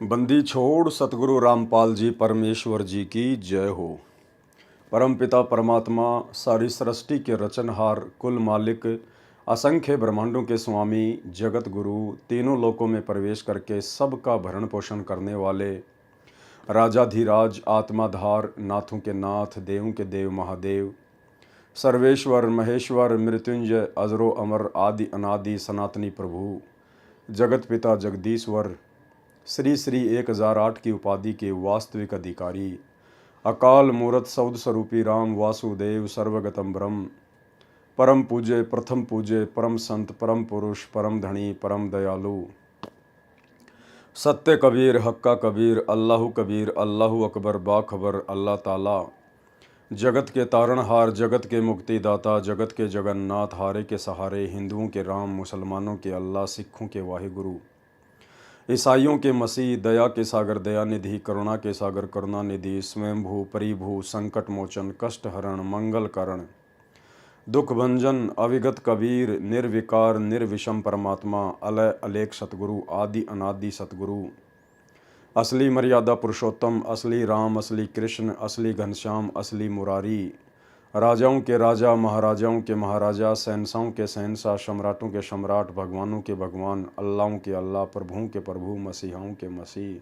बंदी छोड़ सतगुरु रामपाल जी परमेश्वर जी की जय हो। परमपिता परमात्मा सारी सृष्टि के रचनहार कुल मालिक असंख्य ब्रह्मांडों के स्वामी जगत गुरु तीनों लोकों में प्रवेश करके सबका भरण पोषण करने वाले राजाधिराज आत्माधार नाथों के नाथ देवों के देव महादेव सर्वेश्वर महेश्वर मृत्युंजय अजरो अमर आदि अनादि सनातनी प्रभु जगत पिता जगदीश्वर श्री श्री 1008 की उपाधि के वास्तविक अधिकारी अकाल मूरत सौद स्वरूपी राम वासुदेव सर्वगतम ब्रह्म परम पूज्य प्रथम पूज्य परम संत परम पुरुष परम धनी परम दयालु सत्य कबीर हक्का कबीर अल्लाहु अकबर बाखबर अल्लाह ताला जगत के तारणहार जगत के मुक्तिदाता जगत के जगन्नाथ हारे के सहारे हिंदुओं के राम मुसलमानों के अल्लाह सिखों के वाहिगुरु ईसाइयों के मसीह दया के सागर दयानिधि करुणा के सागर करुणानिधि स्वयंभू परिभू संकट मोचन कष्ट हरण मंगल करण दुख भंजन अविगत कबीर निर्विकार निर्विषम परमात्मा अलय अलेख सतगुरु आदि अनादि सतगुरु असली मर्यादा पुरुषोत्तम असली राम असली कृष्ण असली घनश्याम असली मुरारी राजाओं के राजा महाराजाओं के महाराजा शहंशाहों के शहंशाह सम्राटों के सम्राट भगवानों के भगवान अल्लाहों के अल्लाह प्रभुओं के प्रभु मसीहाओं के मसीह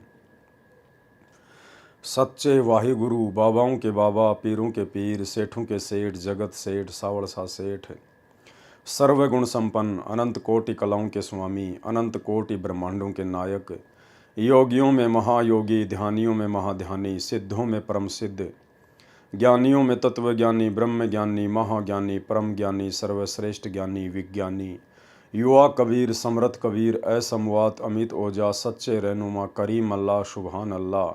सच्चे वाहिगुरु बाबाओं के बाबा पीरों के पीर सेठों के सेठ जगत सेठ सावड़ सा सेठ सर्वगुण संपन्न अनंत कोटि कलाओं के स्वामी अनंत कोटि ब्रह्मांडों के नायक योगियों में महायोगी ध्यानियों में महाध्यानी सिद्धों में परम सिद्ध ज्ञानियों में तत्वज्ञानी ब्रह्म ज्ञानी महाज्ञानी परम ज्ञानी सर्वश्रेष्ठ ज्ञानी विज्ञानी युवा कबीर समरथ कबीर असमवात अमित ओजा सच्चे रहनुमा करीम अल्लाह सुबहान अल्लाह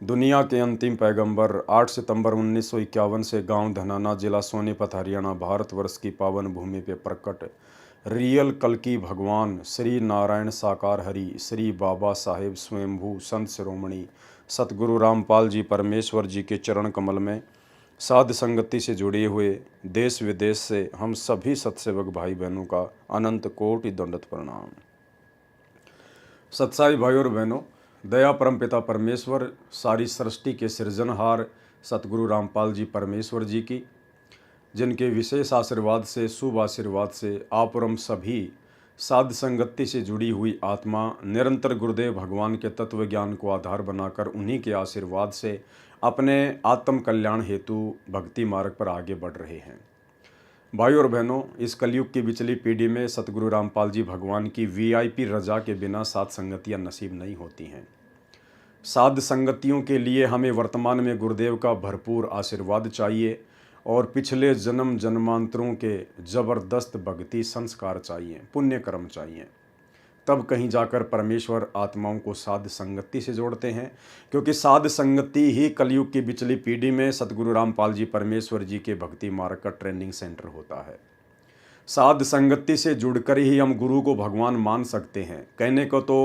दुनिया के अंतिम पैगंबर 8 सितंबर 1951 से गांव धनाना जिला सोनीपत हरियाणा भारतवर्ष की पावन भूमि पे प्रकट रियल कल्कि भगवान श्री नारायण साकार हरि श्री बाबा साहेब स्वयंभू संत शिरोमणि सतगुरु रामपाल जी परमेश्वर जी के चरण कमल में साध संगति से जुड़े हुए देश विदेश से हम सभी सत्सेवक भाई बहनों का अनंत कोटि दंडवत प्रणाम। सत्साई भाई और बहनों, दया परमपिता परमेश्वर सारी सृष्टि के सृजनहार सतगुरु रामपाल जी परमेश्वर जी की, जिनके विशेष आशीर्वाद से शुभ आशीर्वाद से आप और हम सभी साध संगति से जुड़ी हुई आत्मा निरंतर गुरुदेव भगवान के तत्व ज्ञान को आधार बनाकर उन्हीं के आशीर्वाद से अपने आत्म कल्याण हेतु भक्ति मार्ग पर आगे बढ़ रहे हैं। भाई और बहनों, इस कलयुग की बिचली पीढ़ी में सतगुरु रामपाल जी भगवान की वीआईपी रजा के बिना साध संगतियाँ नसीब नहीं होती हैं। साध संगतियों के लिए हमें वर्तमान में गुरुदेव का भरपूर आशीर्वाद चाहिए और पिछले जन्म जन्मांतरों के जबरदस्त भक्ति संस्कार चाहिए, पुण्य कर्म चाहिए। तब कहीं जाकर परमेश्वर आत्माओं को साध संगति से जोड़ते हैं, क्योंकि साध संगति ही कलयुग की बिचली पीढ़ी में सतगुरु रामपाल जी परमेश्वर जी के भक्ति मार्ग का ट्रेनिंग सेंटर होता है। साध संगति से जुड़कर ही हम गुरु को भगवान मान सकते हैं। कहने को तो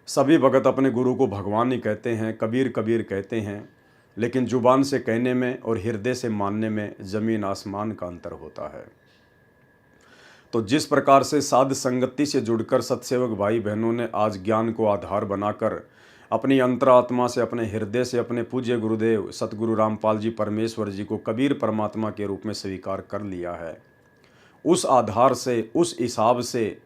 सभी भगत अपने गुरु को भगवान ही कहते हैं, कबीर कबीर कहते हैं, लेकिन जुबान से कहने में और हृदय से मानने में जमीन आसमान का अंतर होता है। तो जिस प्रकार से साध संगति से जुड़कर सत्सेवक भाई बहनों ने आज ज्ञान को आधार बनाकर अपनी अंतरात्मा से अपने हृदय से अपने पूज्य गुरुदेव सतगुरु रामपाल जी परमेश्वर जी को कबीर परमात्मा के रूप में स्वीकार कर लिया है, उस आधार से उस हिसाब से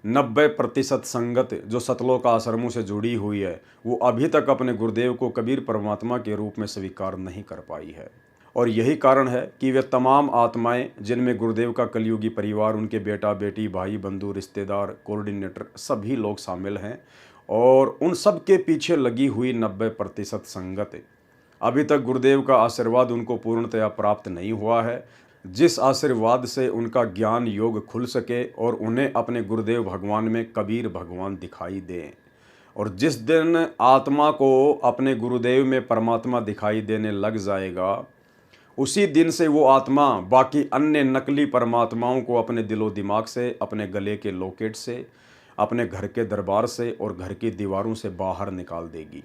90% संगत जो सतलोक आश्रमों से जुड़ी हुई है वो अभी तक अपने गुरुदेव को कबीर परमात्मा के रूप में स्वीकार नहीं कर पाई है। और यही कारण है कि वे तमाम आत्माएं जिनमें गुरुदेव का कलयुगी परिवार, उनके बेटा बेटी भाई बंधु रिश्तेदार कोऑर्डिनेटर सभी लोग शामिल हैं, और उन सब के पीछे लगी हुई 90% संगत अभी तक गुरुदेव का आशीर्वाद उनको पूर्णतया प्राप्त नहीं हुआ है, जिस आशीर्वाद से उनका ज्ञान योग खुल सके और उन्हें अपने गुरुदेव भगवान में कबीर भगवान दिखाई दे। और जिस दिन आत्मा को अपने गुरुदेव में परमात्मा दिखाई देने लग जाएगा, उसी दिन से वो आत्मा बाकी अन्य नकली परमात्माओं को अपने दिलो दिमाग से, अपने गले के लॉकेट से, अपने घर के दरबार से और घर की दीवारों से बाहर निकाल देगी।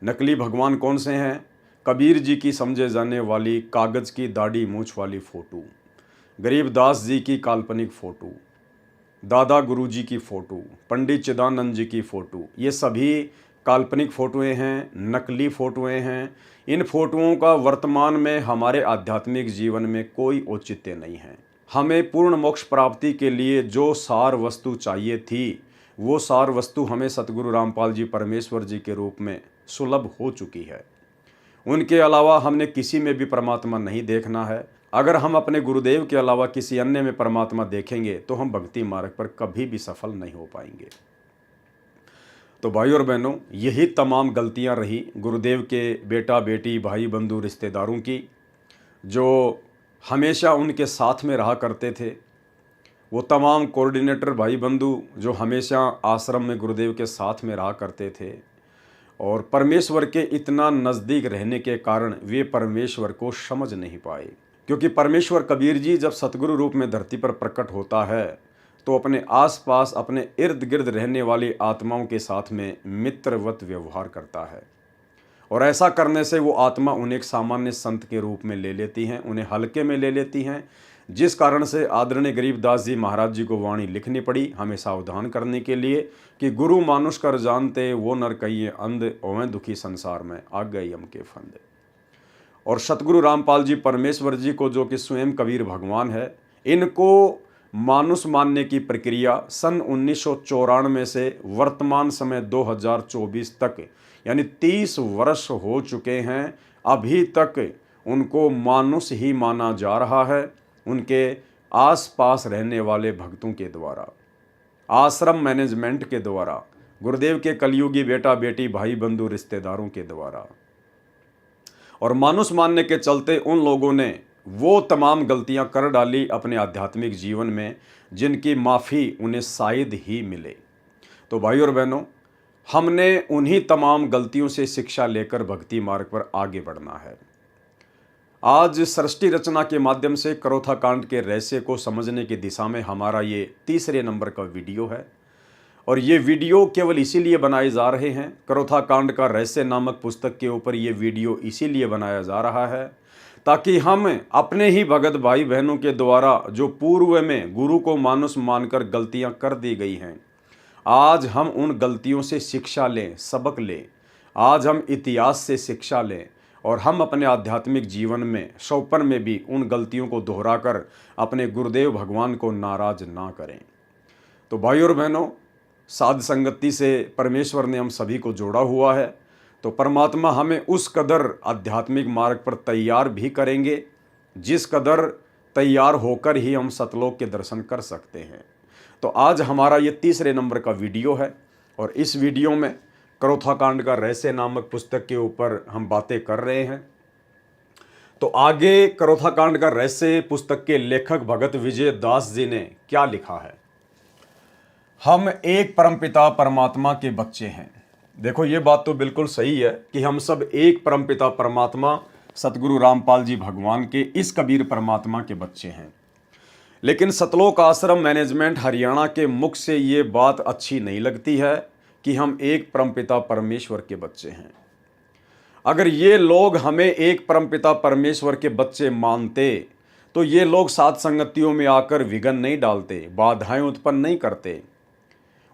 नकली भगवान कौन से हैं? कबीर जी की समझे जाने वाली कागज़ की दाढ़ी मूछ वाली फ़ोटो, गरीबदास जी की काल्पनिक फ़ोटो, दादा गुरुजी की फ़ोटो, पंडित चिदानंद जी की फ़ोटो, ये सभी काल्पनिक फ़ोटोएँ हैं, नकली फ़ोटोएँ हैं। इन फ़ोटोओं का वर्तमान में हमारे आध्यात्मिक जीवन में कोई औचित्य नहीं है। हमें पूर्ण मोक्ष प्राप्ति के लिए जो सार वस्तु चाहिए थी, वो सार वस्तु हमें सतगुरु रामपाल जी परमेश्वर जी के रूप में सुलभ हो चुकी है। उनके अलावा हमने किसी में भी परमात्मा नहीं देखना है। अगर हम अपने गुरुदेव के अलावा किसी अन्य में परमात्मा देखेंगे तो हम भक्ति मार्ग पर कभी भी सफल नहीं हो पाएंगे। तो भाई और बहनों, यही तमाम गलतियां रही गुरुदेव के बेटा बेटी भाई बंधु रिश्तेदारों की, जो हमेशा उनके साथ में रहा करते थे। वो तमाम कोऑर्डिनेटर भाई बंधु जो हमेशा आश्रम में गुरुदेव के साथ में रहा करते थे और परमेश्वर के इतना नज़दीक रहने के कारण वे परमेश्वर को समझ नहीं पाए। क्योंकि परमेश्वर कबीर जी जब सतगुरु रूप में धरती पर प्रकट होता है तो अपने आसपास अपने इर्द गिर्द रहने वाली आत्माओं के साथ में मित्रवत व्यवहार करता है और ऐसा करने से वो आत्मा उन्हें एक सामान्य संत के रूप में ले लेती हैं, उन्हें हल्के में ले लेती हैं, जिस कारण से आदरणीय गरीबदास जी महाराज जी को वाणी लिखनी पड़ी हमें सावधान करने के लिए कि गुरु मानुष कर जानते वो नर कहिए अंध ओवें दुखी संसार में आ गए यम के फंदे। और सतगुरु रामपाल जी परमेश्वर जी को जो कि स्वयं कबीर भगवान है, इनको मानुष मानने की प्रक्रिया सन 1994 से वर्तमान समय 2024 तक यानी 30 वर्ष हो चुके हैं। अभी तक उनको मानुष ही माना जा रहा है उनके आसपास रहने वाले भक्तों के द्वारा, आश्रम मैनेजमेंट के द्वारा, गुरुदेव के कलयुगी बेटा बेटी भाई बंधु रिश्तेदारों के द्वारा। और मानुष मानने के चलते उन लोगों ने वो तमाम गलतियां कर डाली अपने आध्यात्मिक जीवन में जिनकी माफ़ी उन्हें शायद ही मिले। तो भाई और बहनों, हमने उन्हीं तमाम गलतियों से शिक्षा लेकर भक्ति मार्ग पर आगे बढ़ना है। आज सृष्टि रचना के माध्यम से करोथा कांड के रहस्य को समझने की दिशा में हमारा ये तीसरे नंबर का वीडियो है और ये वीडियो केवल इसीलिए बनाए जा रहे हैं, करोथा कांड का रहस्य नामक पुस्तक के ऊपर ये वीडियो इसीलिए बनाया जा रहा है ताकि हम अपने ही भगत भाई बहनों के द्वारा जो पूर्व में गुरु को मानुष मानकर गलतियां कर दी गई हैं, आज हम उन गलतियों से शिक्षा लें, सबक लें। आज हम इतिहास से शिक्षा लें और हम अपने आध्यात्मिक जीवन में सौपन में भी उन गलतियों को दोहराकर अपने गुरुदेव भगवान को नाराज ना करें। तो भाई और बहनों, साध संगति से परमेश्वर ने हम सभी को जोड़ा हुआ है, तो परमात्मा हमें उस कदर आध्यात्मिक मार्ग पर तैयार भी करेंगे जिस कदर तैयार होकर ही हम सतलोक के दर्शन कर सकते हैं। तो आज हमारा ये तीसरे नंबर का वीडियो है और इस वीडियो में करोथा कांड का रहस्य नामक पुस्तक के ऊपर हम बातें कर रहे हैं। तो आगे करोथा कांड का रहस्य पुस्तक के लेखक भगत विजय दास जी ने क्या लिखा है। हम एक परमपिता परमात्मा के बच्चे हैं। देखो, ये बात तो बिल्कुल सही है कि हम सब एक परमपिता परमात्मा सतगुरु रामपाल जी भगवान के इस कबीर परमात्मा के बच्चे हैं। लेकिन सतलोक आश्रम मैनेजमेंट हरियाणा के मुख से ये बात अच्छी नहीं लगती है कि हम एक परमपिता परमेश्वर के बच्चे हैं। अगर ये लोग हमें एक परमपिता परमेश्वर के बच्चे मानते तो ये लोग साथ संगतियों में आकर विघ्न नहीं डालते, बाधाएं उत्पन्न नहीं करते।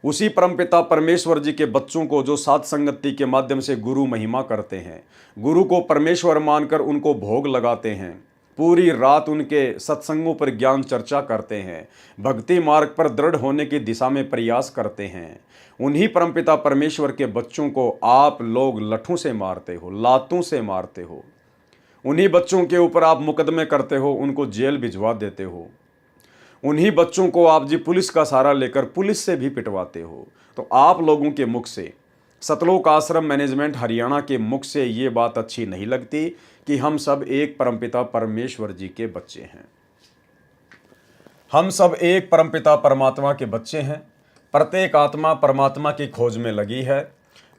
उसी परमपिता परमेश्वर जी के बच्चों को जो साथ संगति के माध्यम से गुरु महिमा करते हैं, गुरु को परमेश्वर मानकर उनको भोग लगाते हैं, पूरी रात उनके सत्संगों पर ज्ञान चर्चा करते हैं, भक्ति मार्ग पर दृढ़ होने की दिशा में प्रयास करते हैं, उन्हीं परमपिता परमेश्वर के बच्चों को आप लोग लठों से मारते हो, लातों से मारते हो। उन्हीं बच्चों के ऊपर आप मुकदमे करते हो, उनको जेल भिजवा देते हो। उन्हीं बच्चों को आप जी पुलिस का सहारा लेकर पुलिस से भी पिटवाते हो। तो आप लोगों के मुख से, सतलोक आश्रम मैनेजमेंट हरियाणा के मुख से ये बात अच्छी नहीं लगती कि हम सब एक परमपिता परमेश्वर जी के बच्चे हैं। हम सब एक परमपिता परमात्मा के बच्चे हैं। प्रत्येक आत्मा परमात्मा की खोज में लगी है।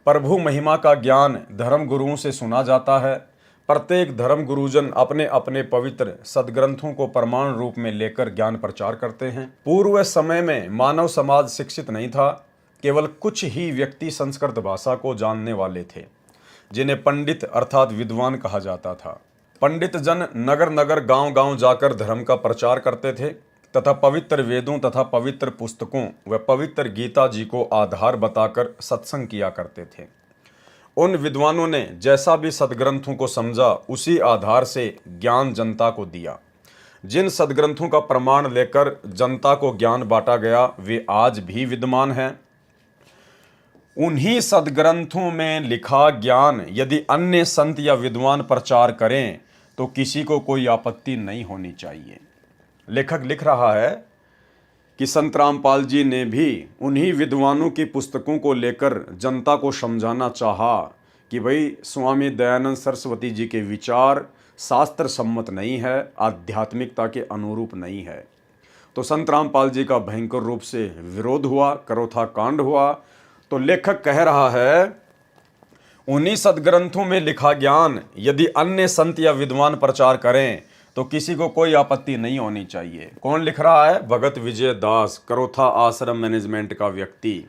प्रभु महिमा का ज्ञान धर्म गुरुओं से सुना जाता है। प्रत्येक धर्म गुरुजन अपने अपने पवित्र सदग्रंथों को प्रमाण रूप में लेकर ज्ञान प्रचार करते हैं। पूर्व समय में मानव समाज शिक्षित नहीं था। केवल कुछ ही व्यक्ति संस्कृत भाषा को जानने वाले थे, जिन्हें पंडित अर्थात विद्वान कहा जाता था। पंडित जन नगर नगर गांव गांव जाकर धर्म का प्रचार करते थे तथा पवित्र वेदों तथा पवित्र पुस्तकों व पवित्र गीता जी को आधार बताकर सत्संग किया करते थे। उन विद्वानों ने जैसा भी सदग्रंथों को समझा उसी आधार से ज्ञान जनता को दिया। जिन सदग्रंथों का प्रमाण लेकर जनता को ज्ञान बांटा गया वे आज भी विद्यमान हैं। उन्हीं सदग्रंथों में लिखा ज्ञान यदि अन्य संत या विद्वान प्रचार करें तो किसी को कोई आपत्ति नहीं होनी चाहिए। लेखक लिख रहा है कि संत रामपाल जी ने भी उन्हीं विद्वानों की पुस्तकों को लेकर जनता को समझाना चाहा कि भाई स्वामी दयानंद सरस्वती जी के विचार शास्त्र सम्मत नहीं है, आध्यात्मिकता के अनुरूप नहीं है। तो संत रामपाल जी का भयंकर रूप से विरोध हुआ, करोथा कांड हुआ। तो लेखक कह रहा है उन्हीं सदग्रंथों में लिखा ज्ञान यदि अन्य संत या विद्वान प्रचार करें तो किसी को कोई आपत्ति नहीं होनी चाहिए। कौन लिख रहा है? भगत विजय दास, करोथा आश्रम मैनेजमेंट का व्यक्ति।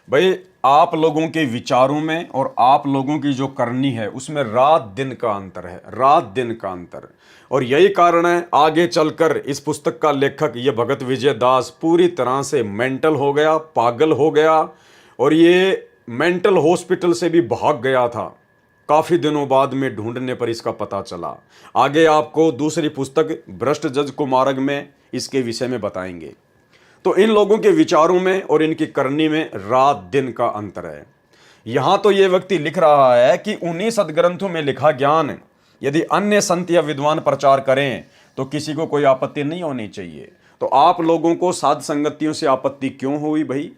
भाई आप लोगों के विचारों में और आप लोगों की जो करनी है उसमें रात दिन का अंतर है, रात दिन का अंतर। और यही कारण है आगे चलकर इस पुस्तक का लेखक ये भगत विजय दास पूरी तरह से मेंटल हो गया, पागल हो गया और ये मेंटल हॉस्पिटल से भी भाग गया था। काफ़ी दिनों बाद में ढूंढने पर इसका पता चला। आगे आपको दूसरी पुस्तक भ्रष्ट जज को मार्ग में इसके विषय में बताएंगे। तो इन लोगों के विचारों में और इनकी करनी में रात दिन का अंतर है। यहां तो ये व्यक्ति लिख रहा है कि उन्हीं सदग्रंथों में लिखा ज्ञान यदि अन्य संत या विद्वान प्रचार करें तो किसी को कोई आपत्ति नहीं होनी चाहिए। तो आप लोगों को साध संगतियों से आपत्ति क्यों हुई भाई?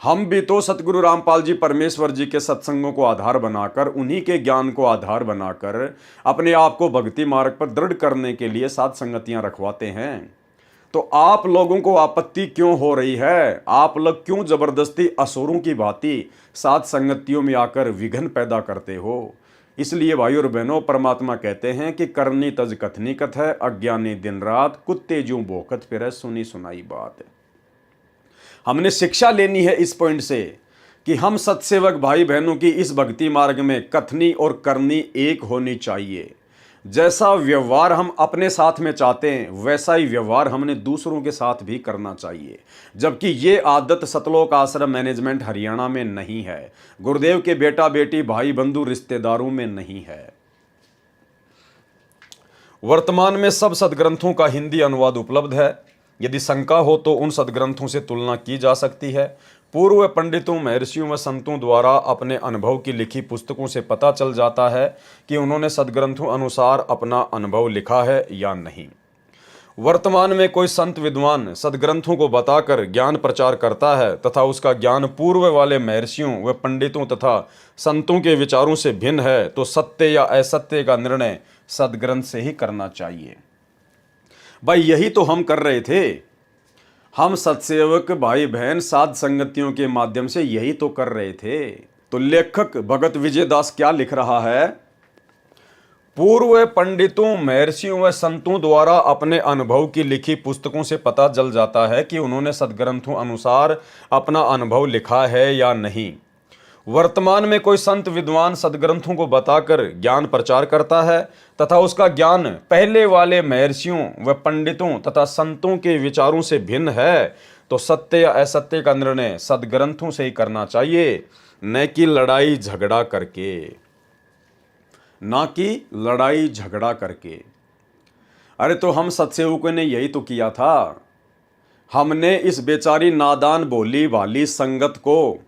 हम भी तो सतगुरु रामपाल जी परमेश्वर जी के सत्संगों को आधार बनाकर, उन्हीं के ज्ञान को आधार बनाकर अपने आप को भक्ति मार्ग पर दृढ़ करने के लिए साध संगतियां रखवाते हैं। तो आप लोगों को आपत्ति क्यों हो रही है? आप लोग क्यों जबरदस्ती असुरों की भांति साध संगतियों में आकर विघ्न पैदा करते हो? इसलिए भाई और बहनों, परमात्मा कहते हैं कि करनी तज कथनी कथ है, अज्ञानी दिन रात, कुत्ते जूं भोकत फिरै, सुनी सुनाई बात। हमने शिक्षा लेनी है इस पॉइंट से कि हम सत्सेवक भाई बहनों की इस भक्ति मार्ग में कथनी और करनी एक होनी चाहिए। जैसा व्यवहार हम अपने साथ में चाहते हैं वैसा ही व्यवहार हमने दूसरों के साथ भी करना चाहिए। जबकि ये आदत सतलोक आश्रम मैनेजमेंट हरियाणा में नहीं है, गुरुदेव के बेटा बेटी भाई बंधु रिश्तेदारों में नहीं है। वर्तमान में सब सदग्रंथों का हिंदी अनुवाद उपलब्ध है। यदि शंका हो तो उन सदग्रंथों से तुलना की जा सकती है। पूर्व पंडितों, महर्षियों व संतों द्वारा अपने अनुभव की लिखी पुस्तकों से पता चल जाता है कि उन्होंने सदग्रंथों अनुसार अपना अनुभव लिखा है या नहीं। वर्तमान में कोई संत विद्वान सदग्रंथों को बताकर ज्ञान प्रचार करता है तथा उसका ज्ञान पूर्व वाले महर्षियों व पंडितों तथा संतों के विचारों से भिन्न है तो सत्य या असत्य का निर्णय सदग्रंथ से ही करना चाहिए। भाई यही तो हम कर रहे थे। हम सत्सेवक भाई बहन साध संगतियों के माध्यम से यही तो कर रहे थे। तो लेखक भगत विजय दास क्या लिख रहा है? पूर्व पंडितों, महर्षियों व संतों द्वारा अपने अनुभव की लिखी पुस्तकों से पता चल जाता है कि उन्होंने सदग्रंथों अनुसार अपना अनुभव लिखा है या नहीं। वर्तमान में कोई संत विद्वान सदग्रंथों को बताकर ज्ञान प्रचार करता है तथा उसका ज्ञान पहले वाले महर्षियों व पंडितों तथा संतों के विचारों से भिन्न है तो सत्य या असत्य का निर्णय सदग्रंथों से ही करना चाहिए, न कि लड़ाई झगड़ा करके, ना कि लड़ाई झगड़ा करके। अरे तो हम सत्सेवकों ने यही तो किया था। हमने इस बेचारी नादान भोली भाली संगत को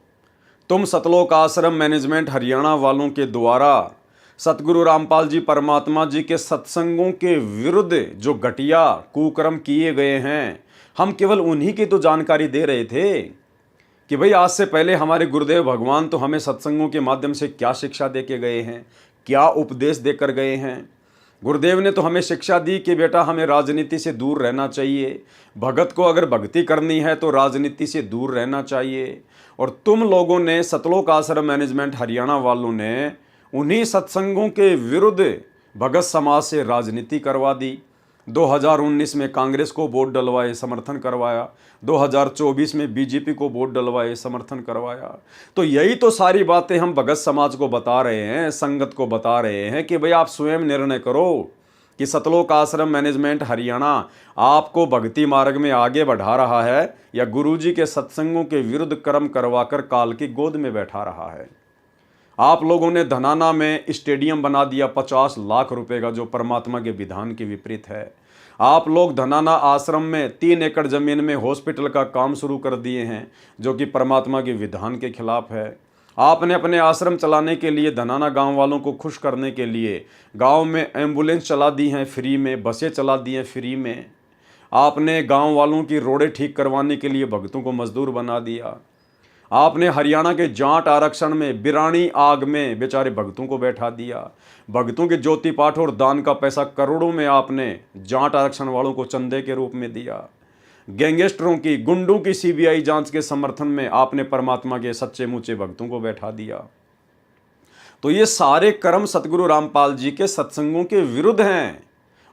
तुम सतलोक आश्रम मैनेजमेंट हरियाणा वालों के द्वारा सतगुरु रामपाल जी परमात्मा जी के सत्संगों के विरुद्ध जो घटिया कुकर्म किए गए हैं, हम केवल उन्हीं की तो जानकारी दे रहे थे कि भाई आज से पहले हमारे गुरुदेव भगवान तो हमें सत्संगों के माध्यम से क्या शिक्षा दे के गए हैं, क्या उपदेश देकर गए हैं। गुरुदेव ने तो हमें शिक्षा दी कि बेटा हमें राजनीति से दूर रहना चाहिए, भगत को अगर भक्ति करनी है तो राजनीति से दूर रहना चाहिए। और तुम लोगों ने सतलोक आश्रम मैनेजमेंट हरियाणा वालों ने उन्हीं सत्संगों के विरुद्ध भगत समाज से राजनीति करवा दी। 2019 में कांग्रेस को वोट डलवाए, समर्थन करवाया। 2024 में बीजेपी को वोट डलवाए, समर्थन करवाया। तो यही तो सारी बातें हम भगत समाज को बता रहे हैं, संगत को बता रहे हैं कि भाई आप स्वयं निर्णय करो कि सतलोक आश्रम मैनेजमेंट हरियाणा आपको भक्ति मार्ग में आगे बढ़ा रहा है या गुरुजी के सत्संगों के विरुद्ध कर्म करवाकर काल की गोद में बैठा रहा है। आप लोगों ने धनाना में स्टेडियम बना दिया 50 लाख रुपए का, जो परमात्मा के विधान के विपरीत है। आप लोग धनाना आश्रम में 3 एकड़ जमीन में हॉस्पिटल का काम शुरू कर दिए हैं, जो कि परमात्मा के विधान के खिलाफ है। आपने अपने आश्रम चलाने के लिए, धनाना गांव वालों को खुश करने के लिए गांव में एम्बुलेंस चला दी हैं फ्री में, बसें चला दी हैं फ्री में। आपने गांव वालों की रोडें ठीक करवाने के लिए भक्तों को मजदूर बना दिया। आपने हरियाणा के जाट आरक्षण में बिरानी आग में बेचारे भक्तों को बैठा दिया। भक्तों के ज्योति पाठ और दान का पैसा करोड़ों में आपने जाट आरक्षण वालों को चंदे के रूप में दिया। गैंगस्टरों की, गुंडों की सीबीआई जांच के समर्थन में आपने परमात्मा के सच्चे मुच्चे भक्तों को बैठा दिया। तो ये सारे कर्म सतगुरु रामपाल जी के सत्संगों के विरुद्ध हैं।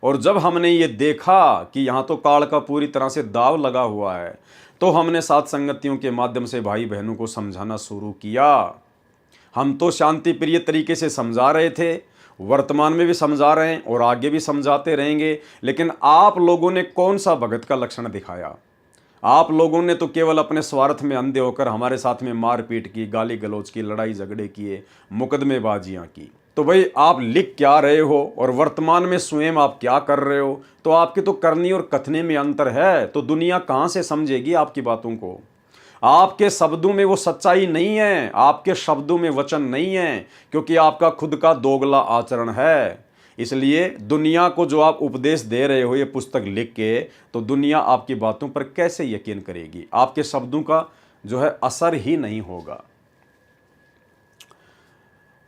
और जब हमने ये देखा कि यहाँ तो काल का पूरी तरह से दाव लगा हुआ है, तो हमने साथ संगतियों के माध्यम से भाई बहनों को समझाना शुरू किया। हम तो शांति प्रिय तरीके से समझा रहे थे, वर्तमान में भी समझा रहे हैं और आगे भी समझाते रहेंगे। लेकिन आप लोगों ने कौन सा भगत का लक्षण दिखाया? आप लोगों ने तो केवल अपने स्वार्थ में अंधे होकर हमारे साथ में मारपीट की, गाली गलौज की, लड़ाई झगड़े किए, मुकदमेबाजियां की। तो भाई आप लिख क्या रहे हो और वर्तमान में स्वयं आप क्या कर रहे हो? तो आपकी तो करनी और कथने में अंतर है। तो दुनिया कहां से समझेगी आपकी बातों को? आपके शब्दों में वो सच्चाई नहीं है, आपके शब्दों में वचन नहीं है, क्योंकि आपका खुद का दोगला आचरण है। इसलिए दुनिया को जो आप उपदेश दे रहे हो ये पुस्तक लिख के, तो दुनिया आपकी बातों पर कैसे यकीन करेगी? आपके शब्दों का जो है असर ही नहीं होगा।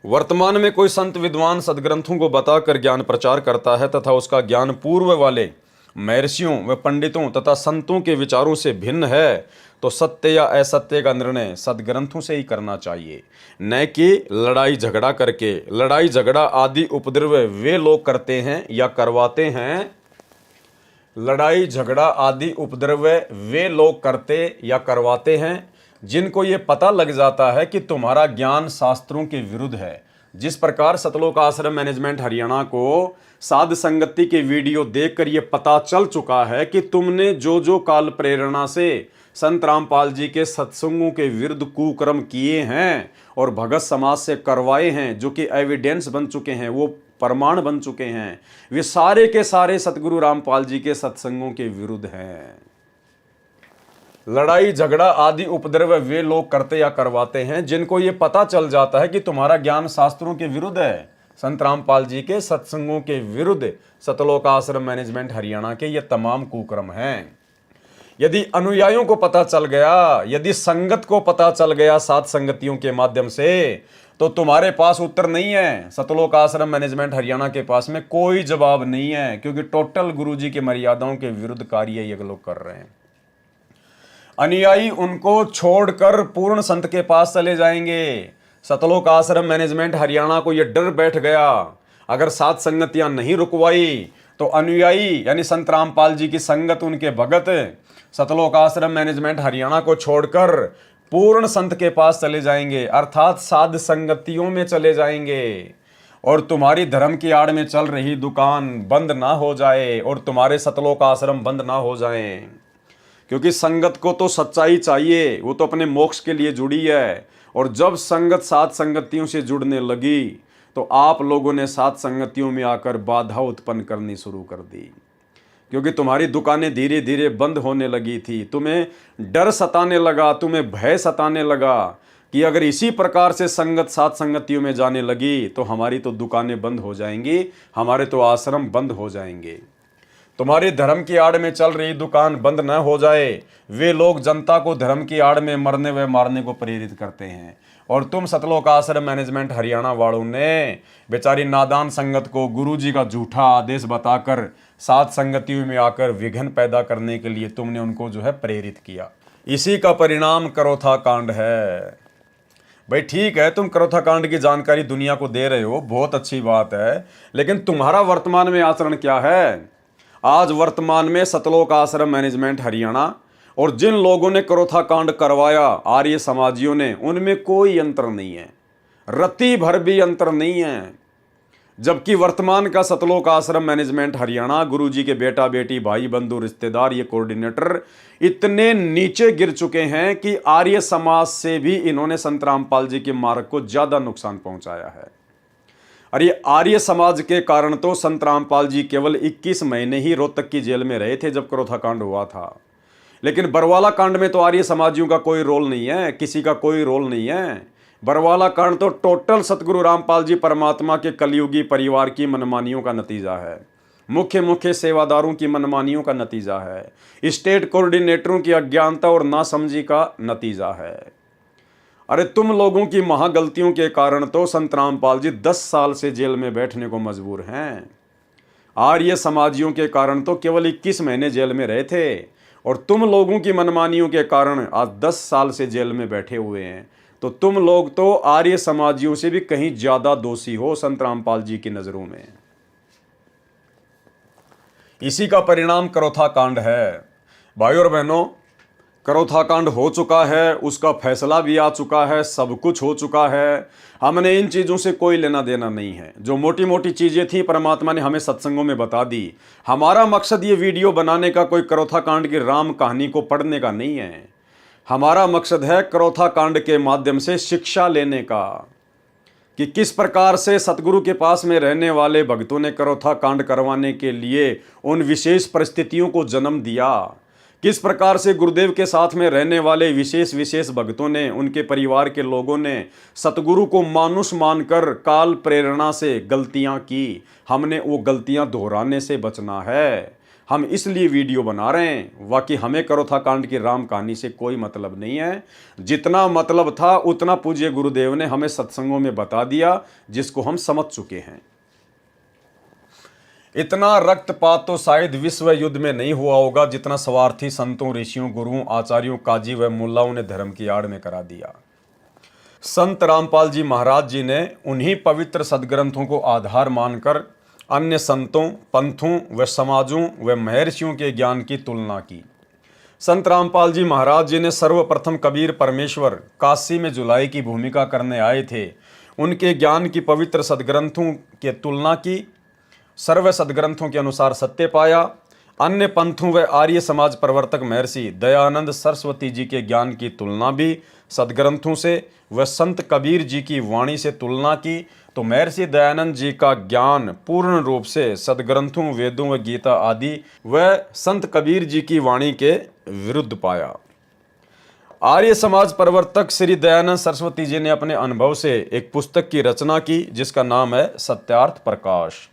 वर्तमान में कोई संत विद्वान सदग्रंथों को बताकर ज्ञान प्रचार करता है तथा उसका ज्ञान पूर्व वाले महर्षियों व पंडितों तथा संतों के विचारों से भिन्न है, तो सत्य या असत्य का निर्णय सदग्रंथों से ही करना चाहिए, न कि लड़ाई झगड़ा करके। लड़ाई झगड़ा आदि उपद्रव वे लोग करते हैं या करवाते हैं। लड़ाई झगड़ा आदि उपद्रव वे लोग करते या करवाते हैं जिनको ये पता लग जाता है कि तुम्हारा ज्ञान शास्त्रों के विरुद्ध है। जिस प्रकार सतलोक आश्रम मैनेजमेंट हरियाणा को साध संगति के वीडियो देखकर ये पता चल चुका है कि तुमने जो जो काल प्रेरणा से संत रामपाल जी के सत्संगों के विरुद्ध कुकर्म किए हैं और भगत समाज से करवाए हैं, जो कि एविडेंस बन चुके हैं, वो प्रमाण बन चुके हैं, वे सारे के सारे सतगुरु रामपाल जी के सत्संगों के विरुद्ध हैं। लड़ाई झगड़ा आदि उपद्रव वे लोग करते या करवाते हैं जिनको ये पता चल जाता है कि तुम्हारा ज्ञान शास्त्रों के विरुद्ध है, संत रामपाल जी के सत्संगों के विरुद्ध। सतलोक आश्रम मैनेजमेंट हरियाणा के ये तमाम कुकर्म हैं। यदि अनुयायियों को पता चल गया, यदि संगत को पता चल गया साथ संगतियों के माध्यम से, तो तुम्हारे पास उत्तर नहीं है। सतलोक आश्रम मैनेजमेंट हरियाणा के पास में कोई जवाब नहीं है, क्योंकि टोटल गुरुजी की मर्यादाओं के विरुद्ध कार्य ये लोग कर रहे हैं। अनुयायी उनको छोड़कर पूर्ण संत के पास चले जाएंगे। सतलोक आश्रम मैनेजमेंट हरियाणा को यह डर बैठ गया, अगर सात संगतियां नहीं रुकवाई तो अनुयायी यानी संत रामपाल जी की संगत, उनके भगत सतलोक आश्रम मैनेजमेंट हरियाणा को छोड़कर पूर्ण संत के पास चले जाएंगे, अर्थात साध संगतियों में चले जाएंगे। और तुम्हारी धर्म की आड़ में चल रही दुकान बंद ना हो जाए और तुम्हारे सतलोक आश्रम बंद ना हो जाएं, क्योंकि संगत को तो सच्चाई चाहिए, वो तो अपने मोक्ष के लिए जुड़ी है। और जब संगत सात संगतियों से जुड़ने लगी तो आप लोगों ने सात संगतियों में आकर बाधा उत्पन्न करनी शुरू कर दी, क्योंकि तुम्हारी दुकानें धीरे धीरे बंद होने लगी थी। तुम्हें डर सताने लगा, तुम्हें भय सताने लगा कि अगर इसी प्रकार से संगत सात संगतियों में जाने लगी तो हमारी तो दुकानें बंद हो जाएंगी, हमारे तो आश्रम बंद हो जाएंगे। तुम्हारी धर्म की आड़ में चल रही दुकान बंद न हो जाए। वे लोग जनता को धर्म की आड़ में मरने व मारने को प्रेरित करते हैं, और तुम सतलोक आश्रम मैनेजमेंट हरियाणा वालों ने बेचारी नादान संगत को गुरुजी का झूठा आदेश बताकर सात संगतियों में आकर विघ्न पैदा करने के लिए तुमने उनको जो है प्रेरित किया। इसी का परिणाम करोथा कांड है। भाई ठीक है, तुम करोथा कांड की जानकारी दुनिया को दे रहे हो, बहुत अच्छी बात है, लेकिन तुम्हारा वर्तमान में आचरण क्या है? आज वर्तमान में सतलोक आश्रम मैनेजमेंट हरियाणा और जिन लोगों ने करोथा कांड करवाया आर्य समाजियों ने, उनमें कोई अंतर नहीं है, रत्ती भर भी अंतर नहीं है। जबकि वर्तमान का सतलोक आश्रम मैनेजमेंट हरियाणा, गुरुजी के बेटा बेटी भाई बंधु रिश्तेदार ये कोऑर्डिनेटर इतने नीचे गिर चुके हैं कि आर्य समाज से भी इन्होंने संत रामपाल जी के मार्ग को ज्यादा नुकसान पहुंचाया है। और ये आर्य समाज के कारण तो संत रामपाल जी केवल 21 महीने ही रोहतक की जेल में रहे थे जब करोथा कांड हुआ था। लेकिन बरवाला कांड में तो आर्य समाजियों का कोई रोल नहीं है, किसी का कोई रोल नहीं है। बरवाला कांड तो टोटल सतगुरु रामपाल जी परमात्मा के कलयुगी परिवार की मनमानियों का नतीजा है, मुख्य सेवादारों की मनमानियों का नतीजा है, स्टेट कोऑर्डिनेटरों की अज्ञानता और नासमझी का नतीजा है। अरे तुम लोगों की महागलतियों के कारण तो संत रामपाल जी 10 साल से जेल में बैठने को मजबूर हैं। आर्य समाजियों के कारण तो केवल 21 महीने जेल में रहे थे और तुम लोगों की मनमानियों के कारण आज 10 साल से जेल में बैठे हुए हैं। तो तुम लोग तो आर्य समाजियों से भी कहीं ज्यादा दोषी हो संत रामपाल जी की नजरों में। इसी का परिणाम करोथा कांड है। भाइयों और बहनों, करोथा कांड हो चुका है, उसका फैसला भी आ चुका है, सब कुछ हो चुका है। हमने इन चीज़ों से कोई लेना देना नहीं है। जो मोटी मोटी चीज़ें थी परमात्मा ने हमें सत्संगों में बता दी। हमारा मकसद ये वीडियो बनाने का कोई करोथा कांड की राम कहानी को पढ़ने का नहीं है। हमारा मकसद है करोथा कांड के माध्यम से शिक्षा लेने का कि किस प्रकार से सतगुरु के पास में रहने वाले भक्तों ने करोथा कांड करवाने के लिए उन विशेष परिस्थितियों को जन्म दिया, किस प्रकार से गुरुदेव के साथ में रहने वाले विशेष भक्तों ने, उनके परिवार के लोगों ने सतगुरु को मानुष मानकर काल प्रेरणा से गलतियां की। हमने वो गलतियां दोहराने से बचना है। हम इसलिए वीडियो बना रहे हैं। बाकी हमें करोथा कांड की राम कहानी से कोई मतलब नहीं है। जितना मतलब था उतना पूज्य गुरुदेव ने हमें सत्संगों में बता दिया, जिसको हम समझ चुके हैं। इतना रक्तपात तो शायद विश्व युद्ध में नहीं हुआ होगा जितना स्वार्थी संतों, ऋषियों, गुरुओं, आचार्यों, काजी व मुल्लाओं ने धर्म की आड़ में करा दिया। संत रामपाल जी महाराज जी ने उन्हीं पवित्र सदग्रंथों को आधार मानकर अन्य संतों, पंथों व समाजों व महर्षियों के ज्ञान की तुलना की। संत रामपाल जी महाराज जी ने सर्वप्रथम कबीर परमेश्वर काशी में जुलाई की भूमिका करने आए थे, उनके ज्ञान की पवित्र सदग्रंथों की तुलना की, सर्व सदग्रंथों के अनुसार सत्य पाया। अन्य पंथों व आर्य समाज प्रवर्तक महर्षि दयानंद सरस्वती जी के ज्ञान की तुलना भी सदग्रंथों से व संत कबीर जी की वाणी से तुलना की तो महर्षि दयानंद जी का ज्ञान पूर्ण रूप से सदग्रंथों, वेदों व गीता आदि व संत कबीर जी की वाणी के विरुद्ध पाया। आर्य समाज प्रवर्तक श्री दयानंद सरस्वती जी ने अपने अनुभव से एक पुस्तक की रचना की जिसका नाम है सत्यार्थ प्रकाश।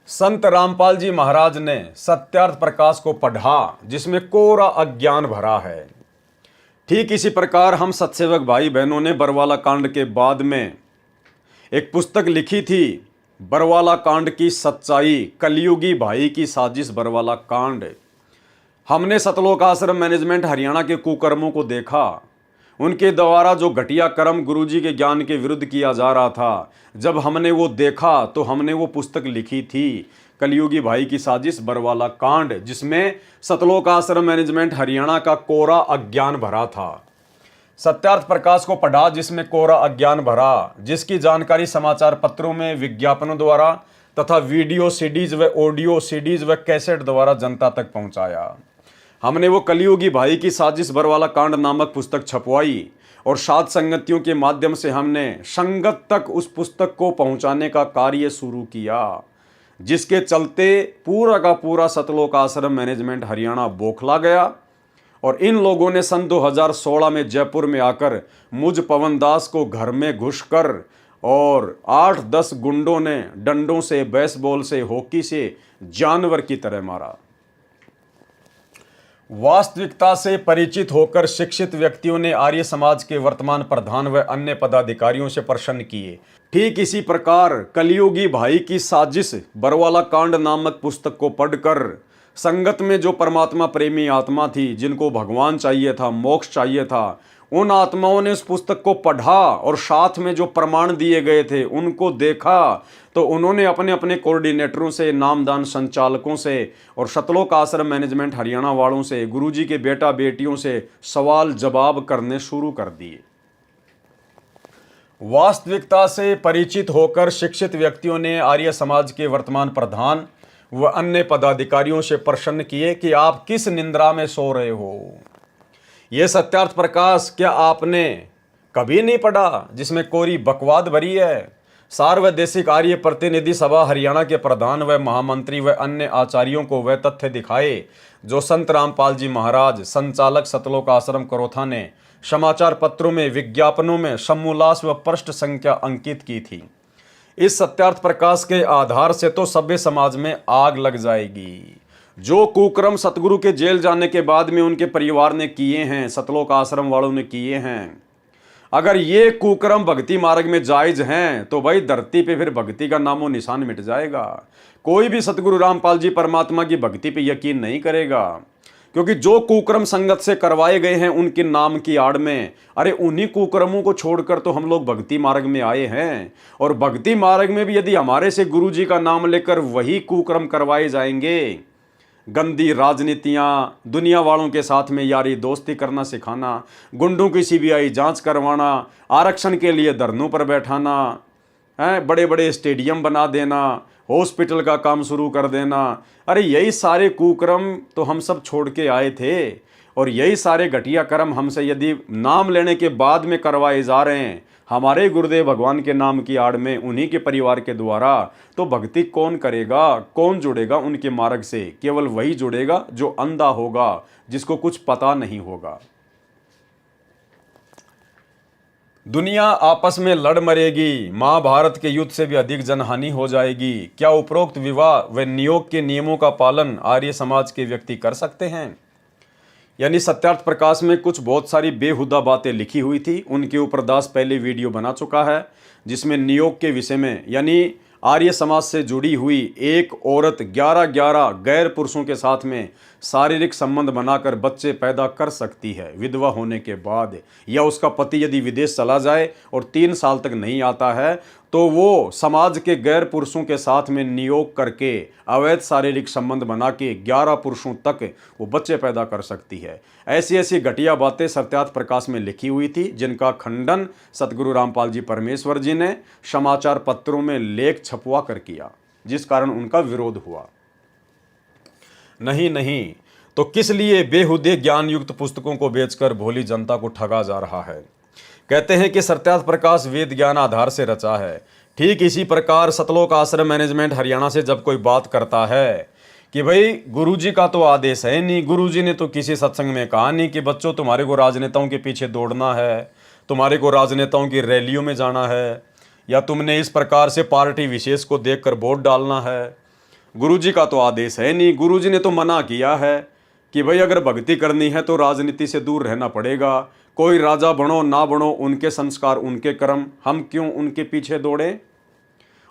संत रामपाल जी महाराज ने सत्यार्थ प्रकाश को पढ़ा जिसमें कोरा अज्ञान भरा है। ठीक इसी प्रकार हम सत्सेवक भाई बहनों ने बरवाला कांड के बाद में एक पुस्तक लिखी थी, बरवाला कांड की सच्चाई, कलयुगी भाई की साजिश बरवाला कांड। हमने सतलोक आश्रम मैनेजमेंट हरियाणा के कुकर्मों को देखा, उनके द्वारा जो घटिया कर्म गुरुजी के ज्ञान के विरुद्ध किया जा रहा था। जब हमने वो देखा तो हमने वो पुस्तक लिखी थी, कलयुगी भाई की साजिश बरवाला कांड, जिसमें सतलोक आश्रम मैनेजमेंट हरियाणा का कोरा अज्ञान भरा था। सत्यार्थ प्रकाश को पढ़ा जिसमें कोरा अज्ञान भरा, जिसकी जानकारी समाचार पत्रों में, विज्ञापनों द्वारा तथा वीडियो सीडीज व ऑडियो सीडीज व कैसेट द्वारा जनता तक पहुंचाया। हमने वो कलयुगी भाई की साजिश बरवाला कांड नामक पुस्तक छपवाई और साध संगतियों के माध्यम से हमने संगत तक उस पुस्तक को पहुंचाने का कार्य शुरू किया, जिसके चलते पूरा का पूरा सतलोक आश्रम मैनेजमेंट हरियाणा बौखला गया। और इन लोगों ने सन 2016 में जयपुर में आकर मुझ पवन दास को घर में घुसकर और 8-10 गुंडों ने डंडों से, बेसबॉल से, हॉकी से जानवर की तरह मारा। वास्तविकता से परिचित होकर शिक्षित व्यक्तियों ने आर्य समाज के वर्तमान प्रधान व अन्य पदाधिकारियों से प्रश्न किए। ठीक इसी प्रकार कलयुगी भाई की साजिश बरवाला कांड नामक पुस्तक को पढ़कर संगत में जो परमात्मा प्रेमी आत्मा थी, जिनको भगवान चाहिए था, मोक्ष चाहिए था, उन आत्माओं ने उस पुस्तक को पढ़ा और साथ में जो प्रमाण दिए गए थे उनको देखा तो उन्होंने अपने अपने कोऑर्डिनेटरों से, नामदान संचालकों से और सतलोक आश्रम मैनेजमेंट हरियाणा वालों से, गुरुजी के बेटा बेटियों से सवाल जवाब करने शुरू कर दिए। वास्तविकता से परिचित होकर शिक्षित व्यक्तियों ने आर्य समाज के वर्तमान प्रधान व अन्य पदाधिकारियों से प्रश्न किए कि आप किस निंद्रा में सो रहे हो। यह सत्यार्थ प्रकाश क्या आपने कभी नहीं पढ़ा जिसमें कोरी बकवाद भरी है। सार्वदेशिक आर्य प्रतिनिधि सभा हरियाणा के प्रधान व महामंत्री व अन्य आचार्यों को वह तथ्य दिखाए जो संत रामपाल जी महाराज संचालक सतलोक आश्रम करोथा ने समाचार पत्रों में विज्ञापनों में समूलास व पृष्ठ संख्या अंकित की थी। इस सत्यार्थ प्रकाश के आधार से तो सभ्य समाज में आग लग जाएगी। जो कुक्रम सतगुरु के जेल जाने के बाद में उनके परिवार ने किए हैं, सतलोक आश्रम वालों ने किए हैं, अगर ये कुक्रम भक्ति मार्ग में जायज हैं तो भाई धरती पे फिर भक्ति का नामो निशान मिट जाएगा। कोई भी सतगुरु रामपाल जी परमात्मा की भक्ति पे यकीन नहीं करेगा, क्योंकि जो कुक्रम संगत से करवाए गए हैं उनके नाम की आड़ में, अरे उन्हीं कुक्रमों को छोड़कर तो हम लोग भक्ति मार्ग में आए हैं। और भक्ति मार्ग में भी यदि हमारे से गुरु जी का नाम लेकर वही कुक्रम करवाए जाएंगे, गंदी राजनीतियाँ, दुनिया वालों के साथ में यारी दोस्ती करना सिखाना, गुंडों की सीबीआई जांच करवाना, आरक्षण के लिए धरनों पर बैठाना, बड़े बड़े स्टेडियम बना देना, हॉस्पिटल का काम शुरू कर देना, अरे यही सारे कुकर्म तो हम सब छोड़ के आए थे। और यही सारे घटिया कर्म हमसे यदि नाम लेने के बाद में करवाए जा रहे हैं हमारे गुरुदेव भगवान के नाम की आड़ में, उन्हीं के परिवार के द्वारा, तो भक्ति कौन करेगा, कौन जुड़ेगा उनके मार्ग से? केवल वही जुड़ेगा जो अंधा होगा, जिसको कुछ पता नहीं होगा। दुनिया आपस में लड़ मरेगी, महाभारत के युद्ध से भी अधिक जनहानि हो जाएगी। क्या उपरोक्त विवाह व नियोग के नियमों का पालन आर्य समाज के व्यक्ति कर सकते हैं? यानी सत्यार्थ प्रकाश में कुछ बहुत सारी बेहुदा बातें लिखी हुई थी, उनके ऊपर दास पहले वीडियो बना चुका है, जिसमें नियोग के विषय में, यानी आर्य समाज से जुड़ी हुई एक औरत 11 गैर पुरुषों के साथ में शारीरिक संबंध बनाकर बच्चे पैदा कर सकती है विधवा होने के बाद, या उसका पति यदि विदेश चला जाए और 3 साल तक नहीं आता है तो वो समाज के गैर पुरुषों के साथ में नियोग करके अवैध शारीरिक संबंध बना के 11 पुरुषों तक वो बच्चे पैदा कर सकती है। ऐसी ऐसी घटिया बातें सत्यार्थ प्रकाश में लिखी हुई थी, जिनका खंडन सतगुरु रामपाल जी परमेश्वर जी ने समाचार पत्रों में लेख छपवा कर किया, जिस कारण उनका विरोध हुआ। नहीं तो किस लिए बेहुदे ज्ञान युक्त पुस्तकों को बेचकर भोली जनता को ठगा जा रहा है? कहते हैं कि सत्यार्थ प्रकाश वेद ज्ञान आधार से रचा है। ठीक इसी प्रकार सतलोक आश्रम मैनेजमेंट हरियाणा से जब कोई बात करता है कि भाई गुरुजी का तो आदेश है नहीं, गुरुजी ने तो किसी सत्संग में कहा नहीं कि बच्चों तुम्हारे को राजनेताओं के पीछे दौड़ना है, तुम्हारे को राजनेताओं की रैलियों में जाना है, या तुमने इस प्रकार से पार्टी विशेष को देखकर वोट डालना है, गुरुजी का तो आदेश है नहीं। गुरुजी ने तो मना किया है कि भाई अगर भक्ति करनी है तो राजनीति से दूर रहना पड़ेगा, कोई राजा बनो ना बनो, उनके संस्कार उनके कर्म, हम क्यों उनके पीछे दौड़े।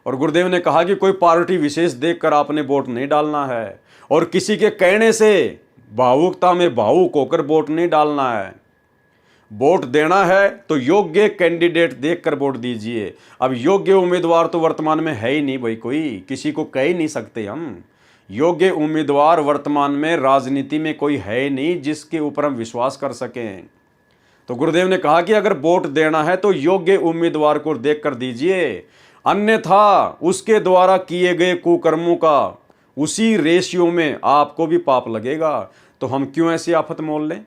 और गुरुदेव ने कहा कि कोई पार्टी विशेष देखकर आपने वोट नहीं डालना है, और किसी के कहने से भावुकता में भावुक होकर वोट नहीं डालना है। वोट देना है तो योग्य कैंडिडेट देखकर वोट दीजिए। अब योग्य उम्मीदवार तो वर्तमान में है ही नहीं भाई, कोई किसी को कह ही नहीं सकते हम। योग्य उम्मीदवार वर्तमान में राजनीति में कोई है नहीं जिसके ऊपर हम विश्वास कर सकें। तो गुरुदेव ने कहा कि अगर वोट देना है तो योग्य उम्मीदवार को देखकर दीजिए, अन्यथा उसके द्वारा किए गए कुकर्मों का उसी रेशियो में आपको भी पाप लगेगा। तो हम क्यों ऐसी आफत मोल लें?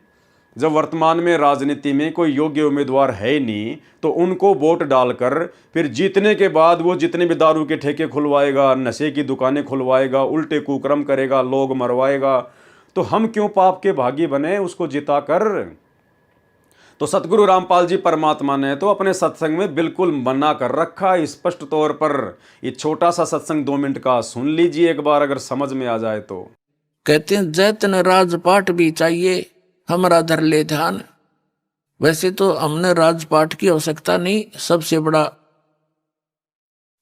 जब वर्तमान में राजनीति में कोई योग्य उम्मीदवार है नहीं तो उनको वोट डालकर फिर जीतने के बाद वो जितने भी दारू के ठेके खुलवाएगा, नशे की दुकानें खुलवाएगा, उल्टे कुकर्म करेगा, लोग मरवाएगा, तो हम क्यों पाप के भागी बने उसको जिताकर? तो सतगुरु रामपाल जी परमात्मा ने तो अपने सत्संग में बिल्कुल मना कर रखा स्पष्ट तौर पर। ये छोटा सा सत्संग 2 मिनट का सुन लीजिए एक बार, अगर समझ में आ जाए तो। कहते हैं जैतन राजपाट भी चाहिए हमारा धर ले ध्यान। वैसे तो हमने राजपाट की आवश्यकता नहीं, सबसे बड़ा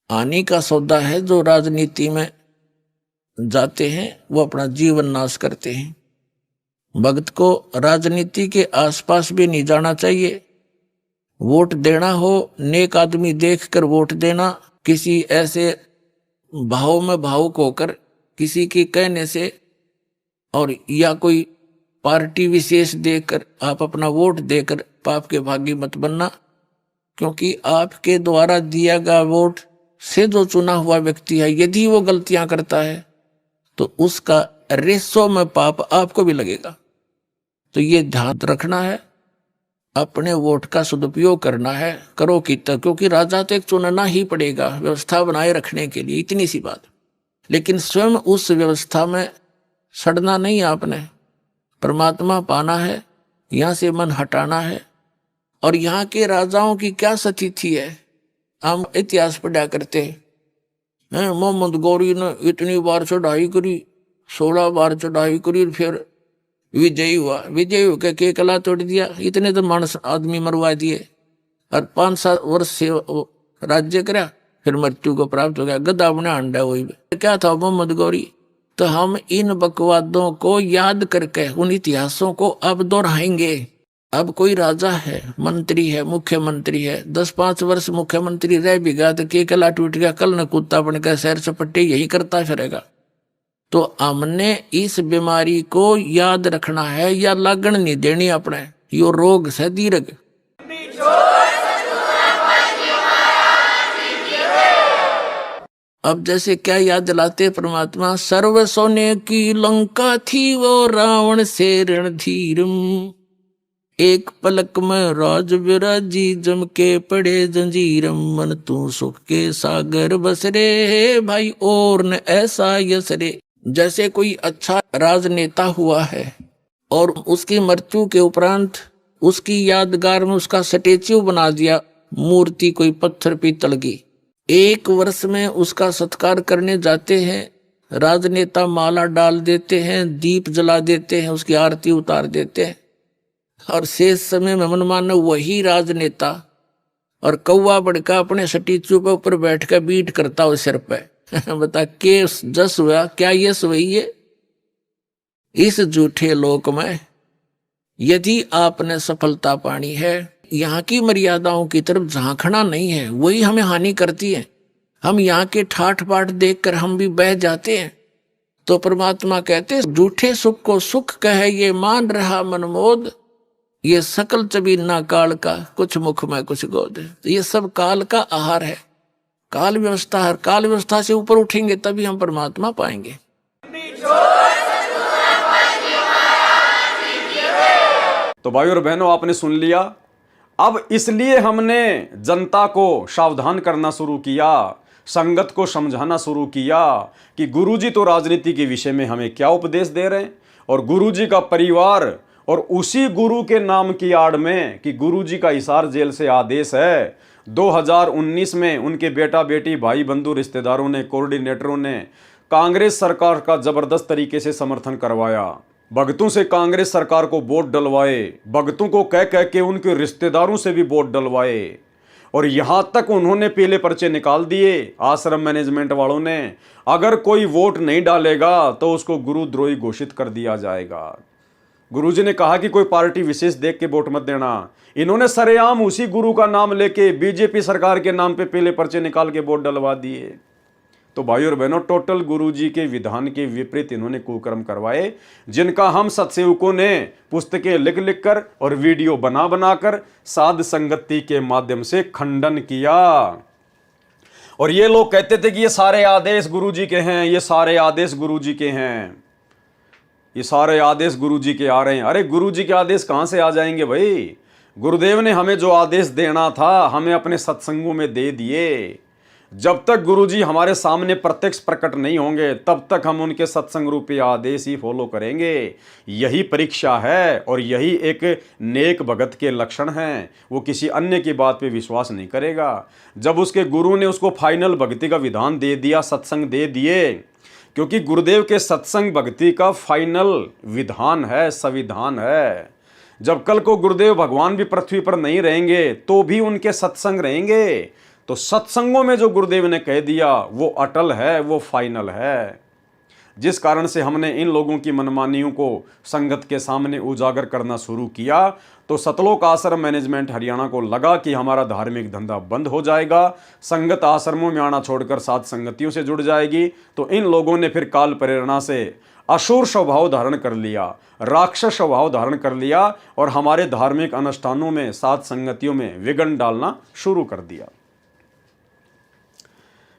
हानि का सौदा है जो राजनीति में जाते हैं वो अपना जीवन नाश करते हैं। भक्त को राजनीति के आसपास भी नहीं जाना चाहिए। वोट देना हो नेक आदमी देखकर वोट देना, किसी ऐसे भाव में भावुक होकर किसी के कहने से और या कोई पार्टी विशेष देखकर आप अपना वोट देकर पाप के भागी मत बनना, क्योंकि आपके द्वारा दिया गया वोट से जो चुना हुआ व्यक्ति है, यदि वो गलतियां करता है तो उसका रेसो में पाप आपको भी लगेगा। तो ये ध्यान रखना है, अपने वोट का सदुपयोग करना है, करो कितना, क्योंकि राजा तो एक चुनना ही पड़ेगा व्यवस्था बनाए रखने के लिए, इतनी सी बात। लेकिन स्वयं उस व्यवस्था में सड़ना नहीं, आपने परमात्मा पाना है, यहाँ से मन हटाना है। और यहाँ के राजाओं की क्या स्थिति है, हम इतिहास पढ़ा करते हैं। मोहम्मद गौरी ने इतनी बार चढ़ाई करी, 16 बार चढ़ाई करी, फिर विजयी हुआ, विजयी होकर के कला तोड़ दिया, इतने तो मानस आदमी मरवा दिए और 5-7 वर्ष से राज्य करा, फिर मृत्यु को प्राप्त हो गया, गधा बना अंडा। वही क्या था मोहम्मद गौरी। तो हम इन बकवादों को याद करके उन इतिहासों को अब दोहराएंगे। अब कोई राजा है, मंत्री है, मुख्यमंत्री है, 10-5 वर्ष मुख्यमंत्री रह भी गया तो के कला टूट गया, कल न कुत्ता बनकर सैर सपट्टे यही करता फिरेगा। तो हमने इस बीमारी को याद रखना है या लगन नहीं देनी अपने, यो रोग से दीर्घ। अब जैसे क्या याद दिलाते परमात्मा, सर्व सोने की लंका थी वो रावण से रणधीरम, एक पलक में राज विराजी जम के पड़े जंजीरम, मन तू सुख के सागर बसरे भाई और न ऐसा यसरे। जैसे कोई अच्छा राजनेता हुआ है और उसकी मृत्यु के उपरांत उसकी यादगार में उसका स्टेच्यू बना दिया, मूर्ति कोई पत्थर पीतल की, 1 वर्ष में उसका सत्कार करने जाते हैं, राजनेता माला डाल देते हैं, दीप जला देते हैं, उसकी आरती उतार देते हैं, और शेष समय में मनमाना वही राजनेता और कौवा बड़का अपने स्टेच्यू पे ऊपर बैठ कर बीट करता हो सिर पे। बता के जस हुआ, क्या यश हुई है? इस झूठे लोक में यदि आपने सफलता पानी है, यहाँ की मर्यादाओं की तरफ झांकना नहीं है, वही हमें हानि करती है। हम यहाँ के ठाठ बाट देखकर हम भी बह जाते हैं। तो परमात्मा कहते, झूठे सुख को सुख कहे ये मान रहा मनमोद, ये सकल चबीना काल का, कुछ मुख में कुछ गोद। तो ये सब काल का आहार है, काल व्यवस्था है। काल व्यवस्था से ऊपर उठेंगे तभी हम परमात्मा पाएंगे। तो भाइयों और बहनों, आपने सुन लिया। अब इसलिए हमने जनता को सावधान करना शुरू किया, संगत को समझाना शुरू किया कि गुरुजी तो राजनीति के विषय में हमें क्या उपदेश दे रहे हैं, और गुरुजी का परिवार और उसी गुरु के नाम की आड़ में कि गुरुजी का हिसार जेल से आदेश है। 2019 में उनके बेटा बेटी भाई बंधु रिश्तेदारों ने, कोऑर्डिनेटरों ने कांग्रेस सरकार का जबरदस्त तरीके से समर्थन करवाया, भगतों से कांग्रेस सरकार को वोट डलवाए, भगतों को कह कह के उनके रिश्तेदारों से भी वोट डलवाए, और यहां तक उन्होंने पीले पर्चे निकाल दिए आश्रम मैनेजमेंट वालों ने। अगर कोई वोट नहीं डालेगा तो उसको गुरुद्रोही घोषित कर दिया जाएगा। गुरुजी ने कहा कि कोई पार्टी विशेष देख के वोट मत देना। इन्होंने सरेआम उसी गुरु का नाम लेके बीजेपी सरकार के नाम पे पीले पर्चे निकाल के वोट डलवा दिए। तो भाइयों और बहनों, टोटल गुरुजी के विधान के विपरीत इन्होंने कुकर्म करवाए, जिनका हम सत्सेवकों ने पुस्तकें लिख लिख कर और वीडियो बना बना कर साध संगति के माध्यम से खंडन किया। और ये लोग कहते थे कि ये सारे आदेश गुरुजी के हैं, ये सारे आदेश गुरुजी के हैं, ये सारे आदेश गुरुजी के आ रहे हैं। अरे गुरुजी के आदेश कहाँ से आ जाएंगे भाई? गुरुदेव ने हमें जो आदेश देना था हमें अपने सत्संगों में दे दिए। जब तक गुरुजी हमारे सामने प्रत्यक्ष प्रकट नहीं होंगे तब तक हम उनके सत्संग रूपी आदेश ही फॉलो करेंगे। यही परीक्षा है और यही एक नेक भगत के लक्षण हैं। वो किसी अन्य की बात पे विश्वास नहीं करेगा। जब उसके गुरु ने उसको फाइनल भक्ति का विधान दे दिया, सत्संग दे दिए, क्योंकि गुरुदेव के सत्संग भक्ति का फाइनल विधान है, संविधान है। जब कल को गुरुदेव भगवान भी पृथ्वी पर नहीं रहेंगे तो भी उनके सत्संग रहेंगे। तो सत्संगों में जो गुरुदेव ने कह दिया वो अटल है, वो फाइनल है। जिस कारण से हमने इन लोगों की मनमानियों को संगत के सामने उजागर करना शुरू किया, तो सतलोक आश्रम मैनेजमेंट हरियाणा को लगा कि हमारा धार्मिक धंधा बंद हो जाएगा, संगत आश्रमों में आना छोड़कर साथ संगतियों से जुड़ जाएगी। तो इन लोगों ने फिर काल प्रेरणा से असुर स्वभाव धारण कर लिया, राक्षस स्वभाव धारण कर लिया और हमारे धार्मिक अनुष्ठानों में, साथ संगतियों में विघ्न डालना शुरू कर दिया।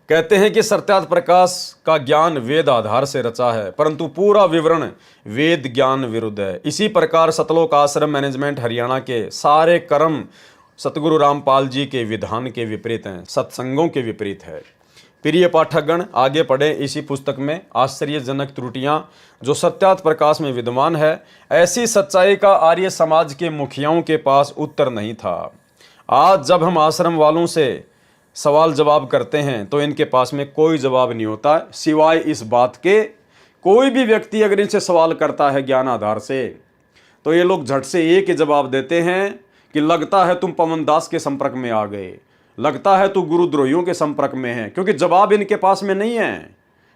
कहते हैं कि सत्यार्थ प्रकाश का ज्ञान वेद आधार से रचा है, परंतु पूरा विवरण वेद ज्ञान विरुद्ध है। इसी प्रकार सतलोक आश्रम मैनेजमेंट हरियाणा के सारे कर्म सतगुरु रामपाल जी के विधान के विपरीत हैं, सत्संगों के विपरीत है। प्रिय पाठकगण, आगे पढ़े इसी पुस्तक में आश्चर्यजनक त्रुटियां जो सत्यार्थ प्रकाश में विद्यमान है। ऐसी सच्चाई का आर्य समाज के मुखियाओं के पास उत्तर नहीं था। आज जब हम आश्रम वालों से सवाल जवाब करते हैं तो इनके पास में कोई जवाब नहीं होता, सिवाय इस बात के, कोई भी व्यक्ति अगर इनसे सवाल करता है ज्ञान आधार से तो ये लोग झट से एक ही जवाब देते हैं कि लगता है तुम पवन दास के संपर्क में आ गए, लगता है तू गुरुद्रोहियों के संपर्क में है, क्योंकि जवाब इनके पास में नहीं है,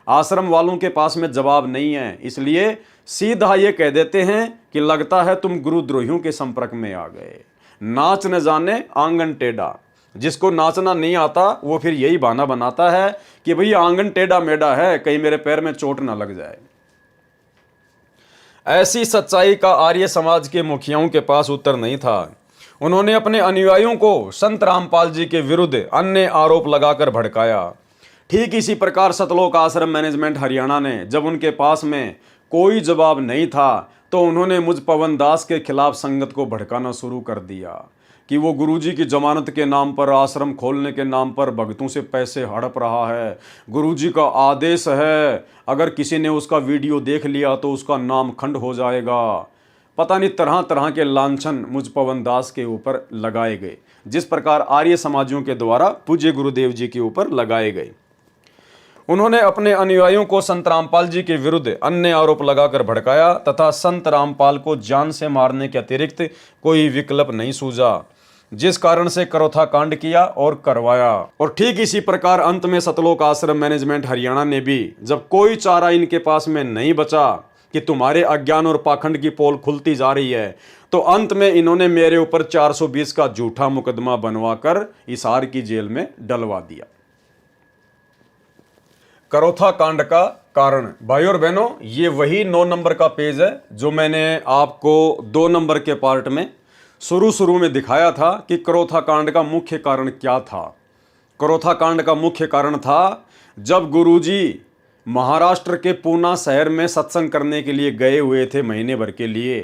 आश्रम वालों के पास में जवाब नहीं है। इसलिए सीधा ये कह देते हैं कि लगता है तुम गुरुद्रोहियों के संपर्क में आ गए। नाच न जाने आंगन टेढ़ा, जिसको नाचना नहीं आता वो फिर यही बहाना बनाता है कि भई आंगन टेढ़ा मेढ़ा है, कहीं मेरे पैर में चोट ना लग जाए। ऐसी सच्चाई का आर्य समाज के मुखियाओं के पास उत्तर नहीं था। उन्होंने अपने अनुयायियों को संत रामपाल जी के विरुद्ध अन्य आरोप लगाकर भड़काया। ठीक इसी प्रकार सतलोक आश्रम मैनेजमेंट हरियाणा ने जब उनके पास में कोई जवाब नहीं था तो उन्होंने मुझ पवन दास के खिलाफ संगत को भड़काना शुरू कर दिया कि वो गुरुजी की जमानत के नाम पर, आश्रम खोलने के नाम पर भक्तों से पैसे हड़प रहा है। गुरुजी का आदेश है, अगर किसी ने उसका वीडियो देख लिया तो उसका नाम खंड हो जाएगा। पता नहीं तरह तरह के लांछन मुझ पवन दास के ऊपर लगाए गए, जिस प्रकार आर्य समाजियों के द्वारा पूज्य गुरुदेव जी के ऊपर लगाए गए। उन्होंने अपने अनुयायियों को संत रामपाल जी के विरुद्ध अन्य आरोप लगाकर भड़काया तथा संत रामपाल को जान से मारने के अतिरिक्त कोई विकल्प नहीं सूझा, जिस कारण से करोथा कांड किया और करवाया। और ठीक इसी प्रकार अंत में सतलोक आश्रम मैनेजमेंट हरियाणा ने भी जब कोई चारा इनके पास में नहीं बचा कि तुम्हारे अज्ञान और पाखंड की पोल खुलती जा रही है, तो अंत में इन्होंने मेरे ऊपर 420 का झूठा मुकदमा बनवाकर हिसार की जेल में डलवा दिया। करोथा कांड का कारण, भाई और बहनों, ये वही 9 नंबर का पेज है जो मैंने आपको 2 नंबर के पार्ट में शुरू में दिखाया था कि करोथा कांड का मुख्य कारण क्या था। करोथा कांड का मुख्य कारण था जब गुरुजी महाराष्ट्र के पूना शहर में सत्संग करने के लिए गए हुए थे महीने भर के लिए,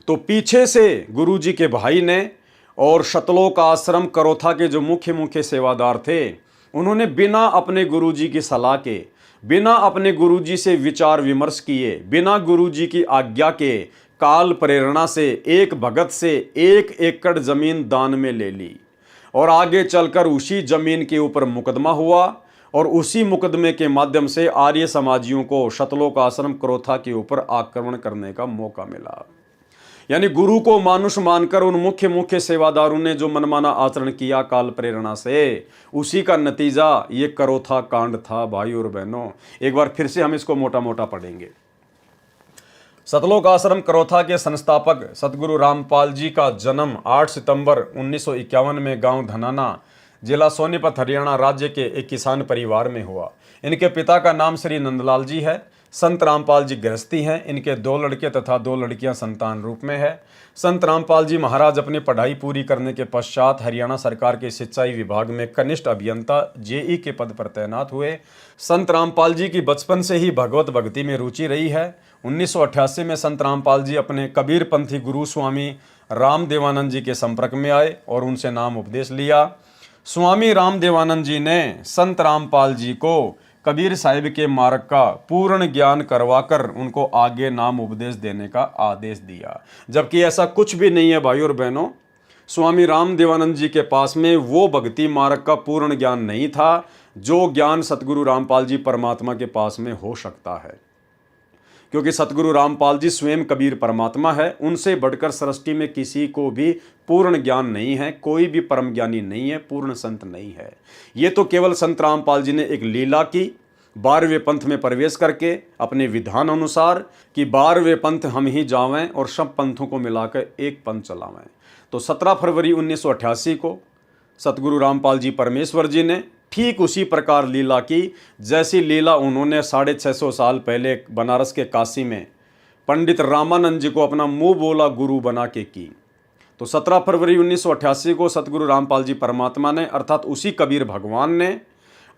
तो पीछे से गुरुजी के भाई ने और सतलोक आश्रम करोथा के जो मुख्य सेवादार थे, उन्होंने बिना अपने गुरुजी की सलाह के, बिना अपने गुरुजी से विचार विमर्श किए, बिना गुरुजी की आज्ञा के काल प्रेरणा से एक भगत से 1 एकड़ जमीन दान में ले ली और आगे चलकर उसी जमीन के ऊपर मुकदमा हुआ और उसी मुकदमे के माध्यम से आर्य समाजियों को सतलोक आश्रम करोथा के ऊपर आक्रमण करने का मौका मिला। यानी गुरु को मानुष मानकर उन मुख्य सेवादारों ने जो मनमाना आचरण किया काल प्रेरणा से, उसी का नतीजा ये करोथा कांड था। भाई और बहनों, एक बार फिर से हम इसको मोटा मोटा पढ़ेंगे। सतलोक आश्रम करोथा के संस्थापक सतगुरु रामपाल जी का जन्म 8 सितंबर 1951 में गांव धनाना, जिला सोनीपत, हरियाणा राज्य के एक किसान परिवार में हुआ। इनके पिता का नाम श्री नंदलाल जी है। संत रामपाल जी गृहस्थी हैं। इनके 2 लड़के तथा 2 लड़कियां संतान रूप में है। संत रामपाल जी महाराज अपनी पढ़ाई पूरी करने के पश्चात हरियाणा सरकार के सिंचाई विभाग में कनिष्ठ अभियंता जेई के पद पर तैनात हुए। संत रामपाल जी की बचपन से ही भगवत भक्ति में रुचि रही है। 1988 में संत रामपाल जी अपने कबीर पंथी गुरु स्वामी रामदेवानंद जी के संपर्क में आए और उनसे नाम उपदेश लिया। स्वामी रामदेवानंद जी ने संत रामपाल जी को कबीर साहिब के मार्ग का पूर्ण ज्ञान करवाकर उनको आगे नाम उपदेश देने का आदेश दिया, जबकि ऐसा कुछ भी नहीं है। भाई और बहनों, स्वामी रामदेवानंद जी के पास में वो भक्ति मार्ग का पूर्ण ज्ञान नहीं था जो ज्ञान सतगुरु रामपाल जी परमात्मा के पास में हो सकता है, क्योंकि सतगुरु रामपाल जी स्वयं कबीर परमात्मा है। उनसे बढ़कर सृष्टि में किसी को भी पूर्ण ज्ञान नहीं है, कोई भी परम ज्ञानी नहीं है, पूर्ण संत नहीं है। ये तो केवल संत रामपाल जी ने एक लीला की 12वें पंथ में प्रवेश करके अपने विधान अनुसार कि 12वें पंथ हम ही जावें और सब पंथों को मिलाकर एक पंथ चलावें। तो 17 फरवरी 1988 को सतगुरु रामपाल जी परमेश्वर जी ने ठीक उसी प्रकार लीला की जैसी लीला उन्होंने 650 साल पहले बनारस के काशी में पंडित रामानंद जी को अपना मुंह बोला गुरु बना के की। तो 17 फरवरी 1988 को सतगुरु रामपाल जी परमात्मा ने अर्थात उसी कबीर भगवान ने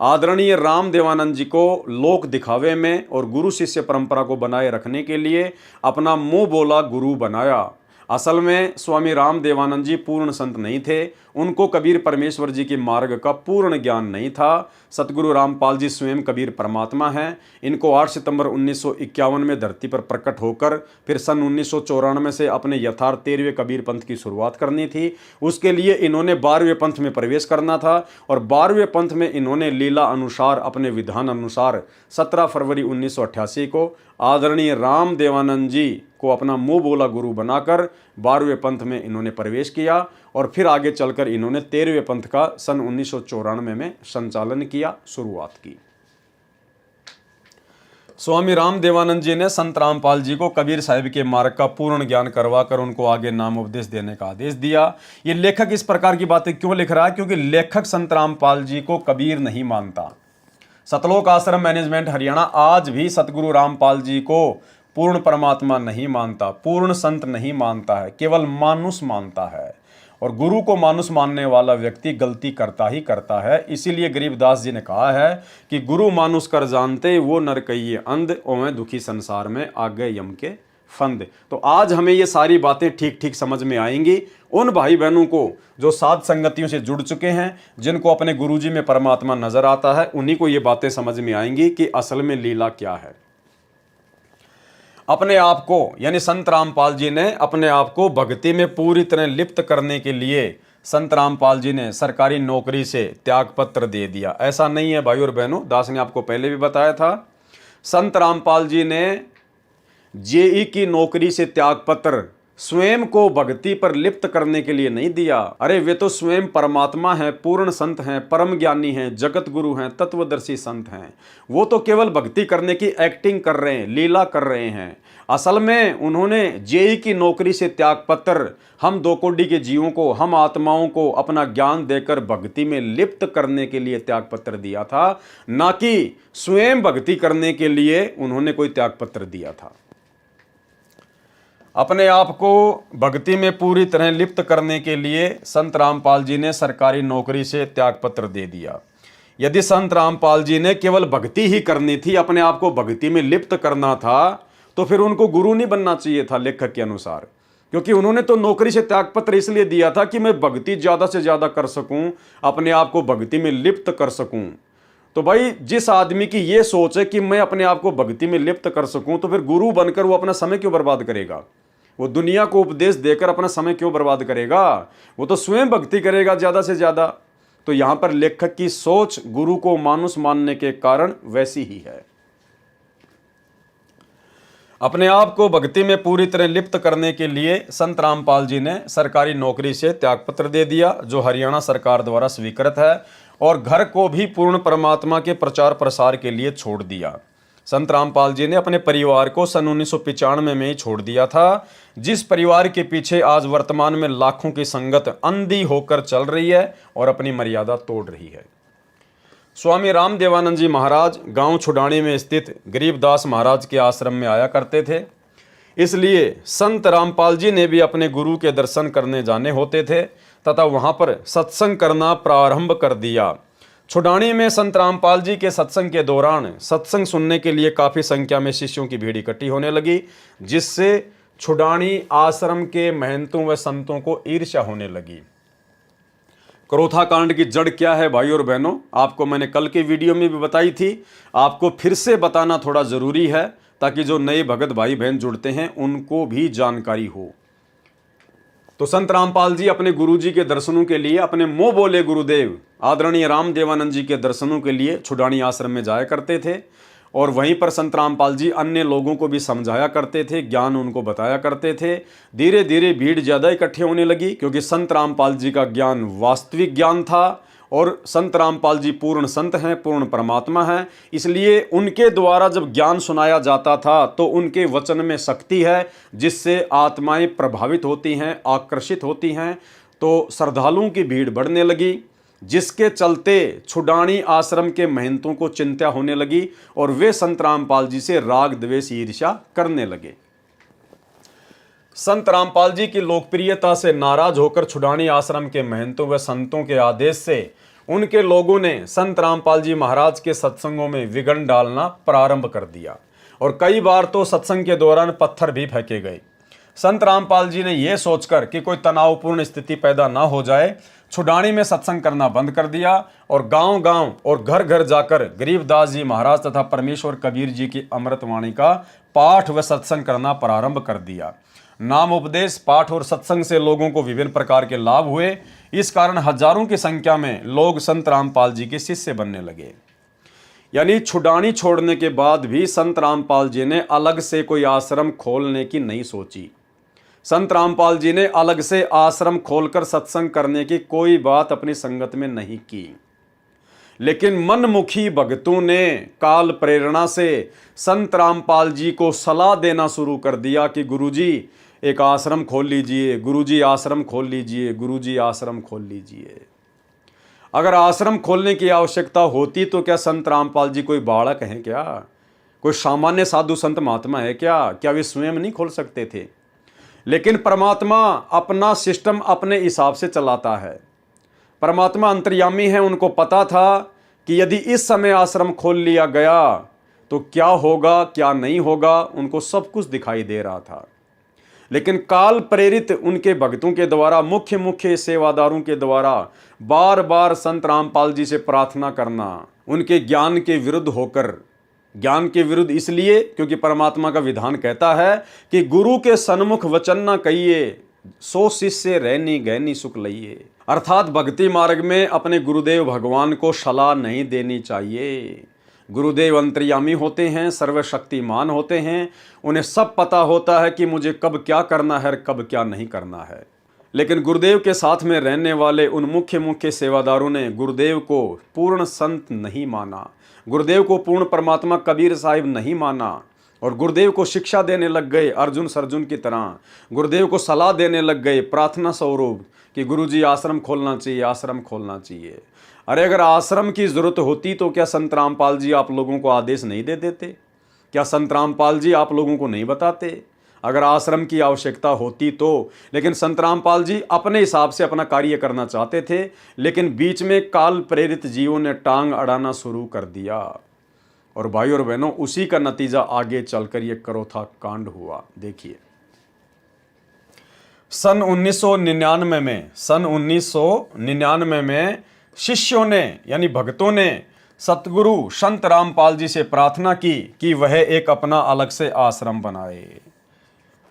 आदरणीय राम देवानंद जी को लोक दिखावे में और गुरु शिष्य परंपरा को बनाए रखने के लिए अपना मुंह बोला गुरु बनाया। असल में स्वामी राम देवानंद जी पूर्ण संत नहीं थे, उनको कबीर परमेश्वर जी के मार्ग का पूर्ण ज्ञान नहीं था। सतगुरु रामपाल जी स्वयं कबीर परमात्मा हैं। इनको 8 सितंबर 1951 में धरती पर प्रकट होकर फिर सन 1994 से अपने यथार्थ 13वें कबीर पंथ की शुरुआत करनी थी। उसके लिए इन्होंने 12वें पंथ में प्रवेश करना था और 12वें पंथ में इन्होंने लीला अनुसार अपने विधान अनुसार 17 फरवरी 1988 को आदरणीय राम देवानंद जी को अपना मुंह बोला गुरु बनाकर 12वें पंथ में इन्होंने प्रवेश किया और फिर आगे चलकर इन्होंने 13वें पंथ का सन 1994 में संचालन किया, शुरुआत की। स्वामी राम देवानंद जी ने संत रामपाल जी को कबीर साहिब के मार्ग का पूर्ण ज्ञान करवाकर उनको आगे नाम उपदेश देने का आदेश दिया। ये लेखक इस प्रकार की बातें क्यों लिख रहा है? क्योंकि लेखक संत रामपाल जी को कबीर नहीं मानता। सतलोक आश्रम मैनेजमेंट हरियाणा आज भी सतगुरु रामपाल जी को पूर्ण परमात्मा नहीं मानता, पूर्ण संत नहीं मानता है, केवल मानुष मानता है। और गुरु को मानुष मानने वाला व्यक्ति गलती करता ही करता है। इसीलिए गरीबदास जी ने कहा है कि गुरु मानुष कर जानते वो नर कहिए अंध, ओवें दुखी संसार में आगे यम के फंद। तो आज हमें ये सारी बातें ठीक ठीक समझ में आएंगी। उन भाई बहनों को जो साध संगतियों से जुड़ चुके हैं, जिनको अपने गुरुजी में परमात्मा नजर आता है, उन्हीं को ये बातें समझ में आएंगी कि असल में लीला क्या है। अपने आप को यानी संत रामपाल जी ने अपने आप को भक्ति में पूरी तरह लिप्त करने के लिए संत रामपाल जी ने सरकारी नौकरी से त्यागपत्र दे दिया। ऐसा नहीं है भाई और बहनों, दास ने आपको पहले भी बताया था। संत रामपाल जी ने जेई की नौकरी से त्यागपत्र स्वयं को भक्ति पर लिप्त करने के लिए नहीं दिया। अरे वे तो स्वयं परमात्मा हैं, पूर्ण संत हैं, परम ज्ञानी हैं, जगत गुरु हैं, तत्वदर्शी संत हैं। वो तो केवल भक्ति करने की एक्टिंग कर रहे हैं, लीला कर रहे हैं। असल में उन्होंने जेई की नौकरी से त्यागपत्र हम दो कोटि के जीवों को, हम आत्माओं को अपना ज्ञान देकर भक्ति में लिप्त करने के लिए त्यागपत्र दिया था, ना कि स्वयं भक्ति करने के लिए उन्होंने कोई त्यागपत्र दिया था। अपने आप को भक्ति में पूरी तरह लिप्त करने के लिए संत रामपाल जी ने सरकारी नौकरी से त्यागपत्र दे दिया। यदि संत रामपाल जी ने केवल भक्ति ही करनी थी, अपने आप को भक्ति में लिप्त करना था, तो फिर उनको गुरु नहीं बनना चाहिए था लेखक के अनुसार। क्योंकि उन्होंने तो नौकरी से त्यागपत्र इसलिए दिया था कि मैं भक्ति ज़्यादा से ज़्यादा कर सकूं, अपने आप को भक्ति में लिप्त कर सकूं। तो भाई जिस आदमी की ये सोच है कि मैं अपने आप को भक्ति में लिप्त कर सकूं, तो फिर गुरु बनकर वो अपना समय क्यों बर्बाद करेगा? वो दुनिया को उपदेश देकर अपना समय क्यों बर्बाद करेगा? वो तो स्वयं भक्ति करेगा ज़्यादा से ज़्यादा। तो यहाँ पर लेखक की सोच गुरु को मानुष मानने के कारण वैसी ही है। अपने आप को भक्ति में पूरी तरह लिप्त करने के लिए संत रामपाल जी ने सरकारी नौकरी से त्यागपत्र दे दिया, जो हरियाणा सरकार द्वारा स्वीकृत है, और घर को भी पूर्ण परमात्मा के प्रचार प्रसार के लिए छोड़ दिया। संत रामपाल जी ने अपने परिवार को सन 1995 में ही छोड़ दिया था, जिस परिवार के पीछे आज वर्तमान में लाखों की संगत अंधी होकर चल रही है और अपनी मर्यादा तोड़ रही है। स्वामी राम देवानंद जी महाराज गांव छुडानी में स्थित गरीबदास महाराज के आश्रम में आया करते थे, इसलिए संत रामपाल जी ने भी अपने गुरु के दर्शन करने जाने होते थे तथा वहां पर सत्संग करना प्रारंभ कर दिया। छुडानी में संत रामपाल जी के सत्संग के दौरान सत्संग सुनने के लिए काफ़ी संख्या में शिष्यों की भीड़ इकट्ठी होने लगी, जिससे छुडानी आश्रम के महंतों व संतों को ईर्ष्या होने लगी। क्रोथा कांड की जड़ क्या है भाई और बहनों, आपको मैंने कल के वीडियो में भी बताई थी, आपको फिर से बताना थोड़ा ज़रूरी है ताकि जो नए भगत भाई बहन जुड़ते हैं उनको भी जानकारी हो। तो संत रामपाल जी अपने गुरुजी के दर्शनों के लिए अपने मुंह बोले गुरुदेव आदरणीय राम देवानंद जी के दर्शनों के लिए छुडानी आश्रम में जाया करते थे, और वहीं पर संत रामपाल जी अन्य लोगों को भी समझाया करते थे, ज्ञान उनको बताया करते थे। धीरे धीरे भीड़ ज़्यादा इकट्ठे होने लगी, क्योंकि संत रामपाल जी का ज्ञान वास्तविक ज्ञान था और संत रामपाल जी पूर्ण संत हैं, पूर्ण परमात्मा हैं। इसलिए उनके द्वारा जब ज्ञान सुनाया जाता था तो उनके वचन में शक्ति है, जिससे आत्माएं प्रभावित होती हैं, आकर्षित होती हैं। तो श्रद्धालुओं की भीड़ बढ़ने लगी। जिसके चलते छुडानी आश्रम के महंतों को चिंता होने लगी और वे संत रामपाल जी से राग द्वेष ईर्ष्या करने लगे। संत रामपाल जी की लोकप्रियता से नाराज होकर छुडानी आश्रम के महंतों व संतों के आदेश से उनके लोगों ने संत रामपाल जी महाराज के सत्संगों में विघ्न डालना प्रारंभ कर दिया और कई बार तो सत्संग के दौरान पत्थर भी फेंके गए। संत रामपाल जी ने यह सोचकर कि कोई तनावपूर्ण स्थिति पैदा ना हो जाए, छुडानी में सत्संग करना बंद कर दिया और गांव-गांव और घर घर जाकर गरीबदास जी महाराज तथा परमेश्वर कबीर जी की अमृतवाणी का पाठ व सत्संग करना प्रारंभ कर दिया। नाम उपदेश, पाठ और सत्संग से लोगों को विभिन्न प्रकार के लाभ हुए। इस कारण हजारों की संख्या में लोग संत रामपाल जी के शिष्य बनने लगे। यानी छुडानी छोड़ने के बाद भी संत रामपाल जी ने अलग से कोई आश्रम खोलने की नहीं सोची। संत रामपाल जी ने अलग से आश्रम खोलकर सत्संग करने की कोई बात अपनी संगत में नहीं की, लेकिन मनमुखी भक्तों ने काल प्रेरणा से संत रामपाल जी को सलाह देना शुरू कर दिया कि गुरुजी एक आश्रम खोल लीजिए, गुरुजी आश्रम खोल लीजिए, गुरुजी आश्रम खोल लीजिए। अगर आश्रम खोलने की आवश्यकता होती तो क्या संत रामपाल जी कोई बालक हैं क्या? कोई सामान्य साधु संत महात्मा है क्या? क्या वे स्वयं नहीं खोल सकते थे? लेकिन परमात्मा अपना सिस्टम अपने हिसाब से चलाता है। परमात्मा अंतर्यामी है, उनको पता था कि यदि इस समय आश्रम खोल लिया गया तो क्या होगा क्या नहीं होगा, उनको सब कुछ दिखाई दे रहा था। लेकिन काल प्रेरित उनके भक्तों के द्वारा, मुख्य मुख्य सेवादारों के द्वारा बार बार संत रामपाल जी से प्रार्थना करना उनके ज्ञान के विरुद्ध होकर, ज्ञान के विरुद्ध इसलिए क्योंकि परमात्मा का विधान कहता है कि गुरु के सन्मुख वचन न कहिए, सो शिष्य रहनी गहनी सुख लइए। अर्थात भक्ति मार्ग में अपने गुरुदेव भगवान को सलाह नहीं देनी चाहिए। गुरुदेव अंतर्यामी होते हैं, सर्वशक्तिमान होते हैं, उन्हें सब पता होता है कि मुझे कब क्या करना है और कब क्या नहीं करना है। लेकिन गुरुदेव के साथ में रहने वाले उन मुख्य मुख्य सेवादारों ने गुरुदेव को पूर्ण संत नहीं माना, गुरुदेव को पूर्ण परमात्मा कबीर साहिब नहीं माना और गुरुदेव को शिक्षा देने लग गए अर्जुन सर्जुन की तरह। गुरुदेव को सलाह देने लग गए प्रार्थना स्वरूप कि गुरुजी आश्रम खोलना चाहिए, आश्रम खोलना चाहिए। अरे अगर आश्रम की जरूरत होती तो क्या संत रामपाल जी आप लोगों को आदेश नहीं दे देते? क्या संत रामपाल जी आप लोगों को नहीं बताते अगर आश्रम की आवश्यकता होती तो? लेकिन संत रामपाल जी अपने हिसाब से अपना कार्य करना चाहते थे, लेकिन बीच में काल प्रेरित जीवों ने टांग अड़ाना शुरू कर दिया और भाई और बहनों उसी का नतीजा आगे चलकर ये करोथा कांड हुआ। देखिए सन 1999 में शिष्यों ने यानी भक्तों ने सतगुरु संत रामपाल जी से प्रार्थना की कि वह एक अपना अलग से आश्रम बनाए।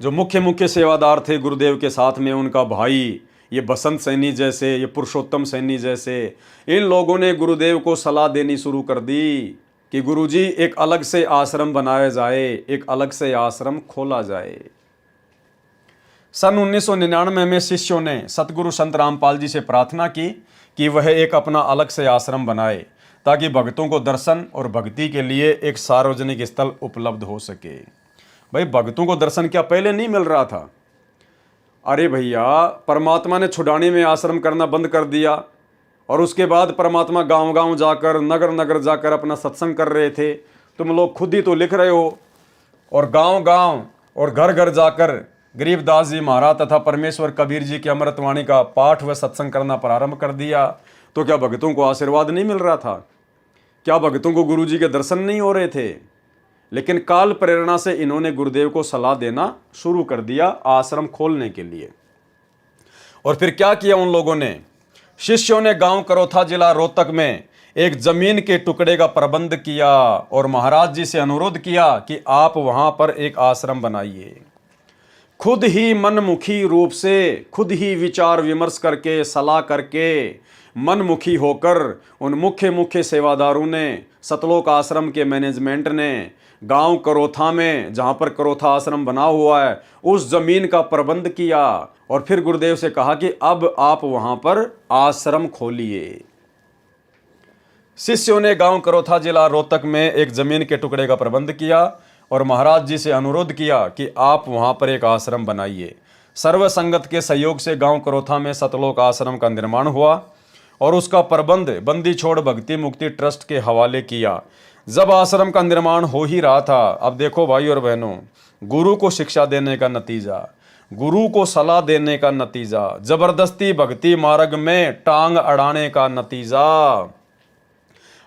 जो मुख्य मुख्य सेवादार थे गुरुदेव के साथ में, उनका भाई ये बसंत सैनी जैसे, ये पुरुषोत्तम सैनी जैसे, इन लोगों ने गुरुदेव को सलाह देनी शुरू कर दी कि गुरुजी एक अलग से आश्रम बनाया जाए, एक अलग से आश्रम खोला जाए। सन 1999 में शिष्यों ने सतगुरु संत रामपाल जी से प्रार्थना की कि वह एक अपना अलग से आश्रम बनाए ताकि भक्तों को दर्शन और भक्ति के लिए एक सार्वजनिक स्थल उपलब्ध हो सके। भाई भक्तों को दर्शन क्या पहले नहीं मिल रहा था? अरे भैया, परमात्मा ने छुडानी में आश्रम करना बंद कर दिया और उसके बाद परमात्मा गांव-गांव जाकर, नगर-नगर जाकर अपना सत्संग कर रहे थे। तुम लोग खुद ही तो लिख रहे हो। और गांव-गांव और घर-घर जाकर गरीबदास जी महाराज तथा परमेश्वर कबीर जी की अमृतवाणी का पाठ व सत्संग करना प्रारंभ कर दिया। तो क्या भक्तों को आशीर्वाद नहीं मिल रहा था? क्या भक्तों को गुरु जी के दर्शन नहीं हो रहे थे? लेकिन काल प्रेरणा से इन्होंने गुरुदेव को सलाह देना शुरू कर दिया आश्रम खोलने के लिए। और फिर क्या किया उन लोगों ने? शिष्यों ने गांव करोथा जिला रोहतक में एक जमीन के टुकड़े का प्रबंध किया और महाराज जी से अनुरोध किया कि आप वहां पर एक आश्रम बनाइए। खुद ही मनमुखी रूप से, खुद ही विचार विमर्श करके, सलाह करके, मनमुखी होकर उन मुख्य मुख्य सेवादारों ने, सतलोक आश्रम के मैनेजमेंट ने गांव करोथा में, जहां पर करोथा आश्रम बना हुआ है, उस जमीन का प्रबंध किया और फिर गुरुदेव से कहा कि अब आप वहां पर आश्रम खोलिए। शिष्यों ने गांव करोथा जिला रोहतक में एक जमीन के टुकड़े का प्रबंध किया और महाराज जी से अनुरोध किया कि आप वहां पर एक आश्रम बनाइए। सर्व संगत के सहयोग से गांव करोथा में सतलोक आश्रम का निर्माण हुआ और उसका प्रबंध बंदी छोड़ भक्ति मुक्ति ट्रस्ट के हवाले किया। जब आश्रम का निर्माण हो ही रहा था, अब देखो भाई और बहनों, गुरु को शिक्षा देने का नतीजा, गुरु को सलाह देने का नतीजा, जबरदस्ती भक्ति मार्ग में टांग अड़ाने का नतीजा।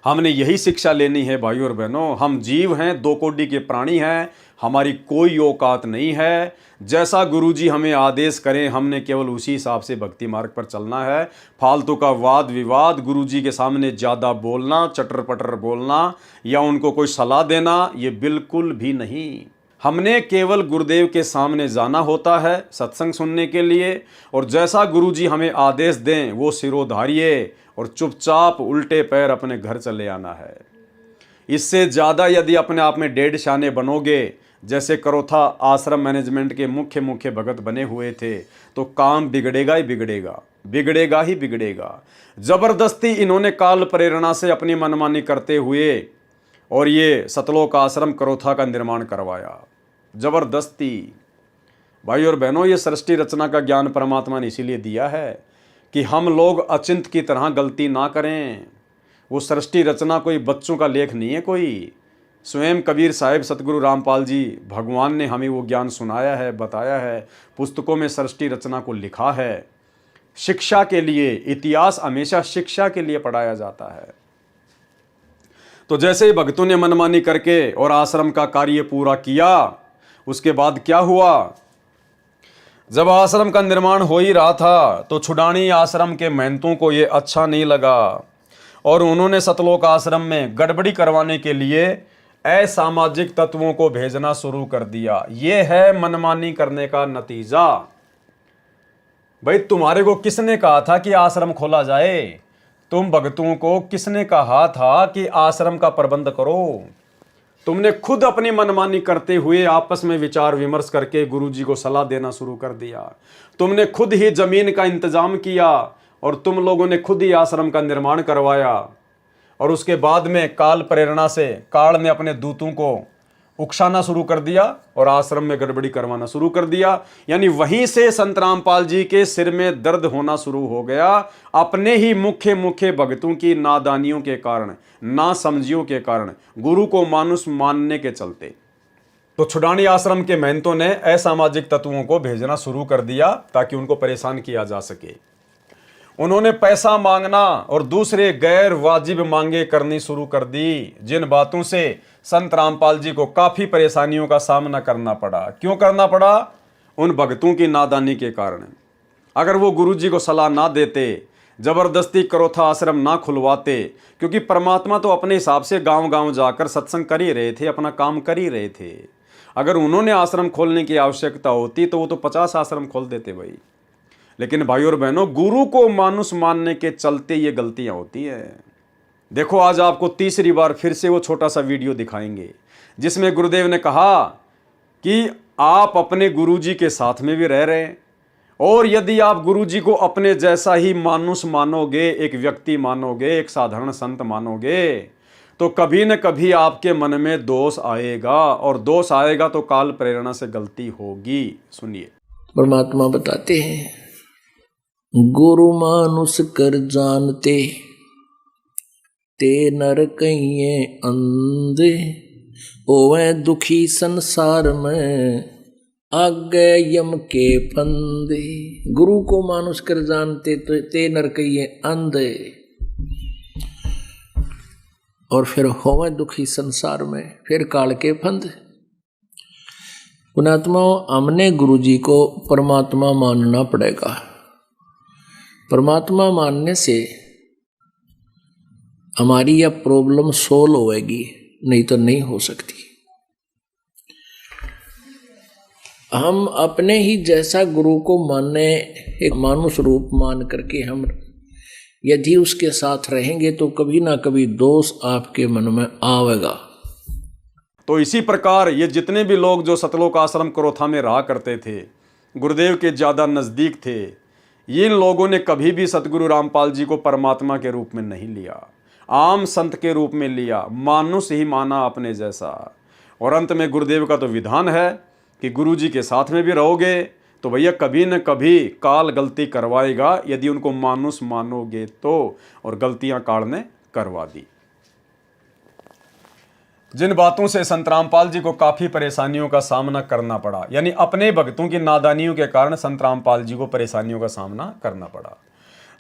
हमने यही शिक्षा लेनी है भाई और बहनों। हम जीव हैं, दो कोटि के प्राणी हैं, हमारी कोई औकात नहीं है। जैसा गुरुजी हमें आदेश करें, हमने केवल उसी हिसाब से भक्ति मार्ग पर चलना है। फालतू का वाद विवाद, गुरुजी के सामने ज़्यादा बोलना, चटर पटर बोलना या उनको कोई सलाह देना, ये बिल्कुल भी नहीं। हमने केवल गुरुदेव के सामने जाना होता है सत्संग सुनने के लिए, और जैसा गुरुजी हमें आदेश दें वो सिरोधारिये और चुपचाप उल्टे पैर अपने घर चले आना है। इससे ज़्यादा यदि अपने आप में डेढ़ शाने बनोगे, जैसे करोथा आश्रम मैनेजमेंट के मुख्य भगत बने हुए थे, तो काम बिगड़ेगा ही बिगड़ेगा, बिगड़ेगा ही बिगड़ेगा। जबरदस्ती इन्होंने काल प्रेरणा से अपनी मनमानी करते हुए और ये सतलोक आश्रम करोथा का निर्माण करवाया, जबरदस्ती। भाई और बहनों, ये सृष्टि रचना का ज्ञान परमात्मा ने इसीलिए दिया है कि हम लोग अचिंत की तरह गलती ना करें। वो सृष्टि रचना कोई बच्चों का लेख नहीं है कोई। स्वयं कबीर साहिब, सतगुरु रामपाल जी, भगवान ने हमें वो ज्ञान सुनाया है, बताया है, पुस्तकों में सृष्टि रचना को लिखा है। शिक्षा के लिए, इतिहास हमेशा शिक्षा के लिए पढ़ाया जाता है। तो जैसे ही भक्तों ने मनमानी करके और आश्रम का कार्य पूरा किया, उसके बाद क्या हुआ? जब आश्रम का निर्माण हो ही रहा था तो छुडानी आश्रम के महंतों को ये अच्छा नहीं लगा और उन्होंने सतलोक आश्रम में गड़बड़ी करवाने के लिए असामाजिक तत्वों को भेजना शुरू कर दिया। ये है मनमानी करने का नतीजा। भाई, तुम्हारे को किसने कहा था कि आश्रम खोला जाए? तुम भक्तों को किसने कहा था कि आश्रम का प्रबंध करो? तुमने खुद अपनी मनमानी करते हुए आपस में विचार विमर्श करके गुरुजी को सलाह देना शुरू कर दिया। तुमने खुद ही जमीन का इंतजाम किया और तुम लोगों ने खुद ही आश्रम का निर्माण करवाया, और उसके बाद में काल प्रेरणा से काल ने अपने दूतों को उकसाना शुरू कर दिया और आश्रम में गड़बड़ी करवाना शुरू कर दिया। यानी वहीं से संत रामपाल जी के सिर में दर्द होना शुरू हो गया, अपने ही मुख्य भक्तों की नादानियों के कारण, नासमझियों के कारण, गुरु को मानुष मानने के चलते। तो छुडानी आश्रम के महंतों ने असामाजिक तत्वों को भेजना शुरू कर दिया ताकि उनको परेशान किया जा सके। उन्होंने पैसा मांगना और दूसरे गैर वाजिब मांगे करनी शुरू कर दी, जिन बातों से संत रामपाल जी को काफी परेशानियों का सामना करना पड़ा। क्यों करना पड़ा? उन भक्तों की नादानी के कारण। अगर वो गुरुजी को सलाह ना देते, जबरदस्ती करोथा आश्रम ना खुलवाते, क्योंकि परमात्मा तो अपने हिसाब से गांव-गांव जाकर सत्संग कर ही रहे थे, अपना काम कर ही रहे थे। अगर उन्होंने आश्रम खोलने की आवश्यकता होती तो वो तो 50 आश्रम खोल देते भाई। लेकिन भाई और बहनों, गुरु को मानुष मानने के चलते ये गलतियां होती हैं। देखो, आज आपको तीसरी बार फिर से वो छोटा सा वीडियो दिखाएंगे जिसमें गुरुदेव ने कहा कि आप अपने गुरुजी के साथ में भी रह रहे हैं, और यदि आप गुरुजी को अपने जैसा ही मानुष मानोगे, एक व्यक्ति मानोगे, एक साधारण संत मानोगे, तो कभी न कभी आपके मन में दोष आएगा, और दोष आएगा तो काल प्रेरणा से गलती होगी। सुनिए, परमात्मा बताते हैं, गुरु मानुष कर जानते ते नर कहिए अंधे, ओवे दुखी संसार में आगे यम के फंदे। गुरु को मानुष कर जानते तो ते नर कहिए अंधे, और फिर होवे दुखी संसार में, फिर काल के फंदे। पुणात्मा, हमने गुरुजी को परमात्मा मानना पड़ेगा। परमात्मा मानने से हमारी यह प्रॉब्लम सोल्व होएगी, नहीं तो नहीं हो सकती। हम अपने ही जैसा गुरु को माने, एक मानुष रूप मान करके हम यदि उसके साथ रहेंगे तो कभी ना कभी दोष आपके मन में आवेगा। तो इसी प्रकार ये जितने भी लोग जो सतलोक आश्रम करोथा में रहा करते थे, गुरुदेव के ज़्यादा नज़दीक थे, ये लोगों ने कभी भी सतगुरु रामपाल जी को परमात्मा के रूप में नहीं लिया, आम संत के रूप में लिया, मानुष ही माना अपने जैसा। और अंत में गुरुदेव का तो विधान है कि गुरु जी के साथ में भी रहोगे तो भैया कभी न कभी काल गलती करवाएगा, यदि उनको मानुस मानोगे तो, और गलतियां काल ने करवा दी। जिन बातों से संत रामपाल जी को काफी परेशानियों का सामना करना पड़ा, यानी अपने भक्तों की नादानियों के कारण संत रामपाल जी को परेशानियों का सामना करना पड़ा।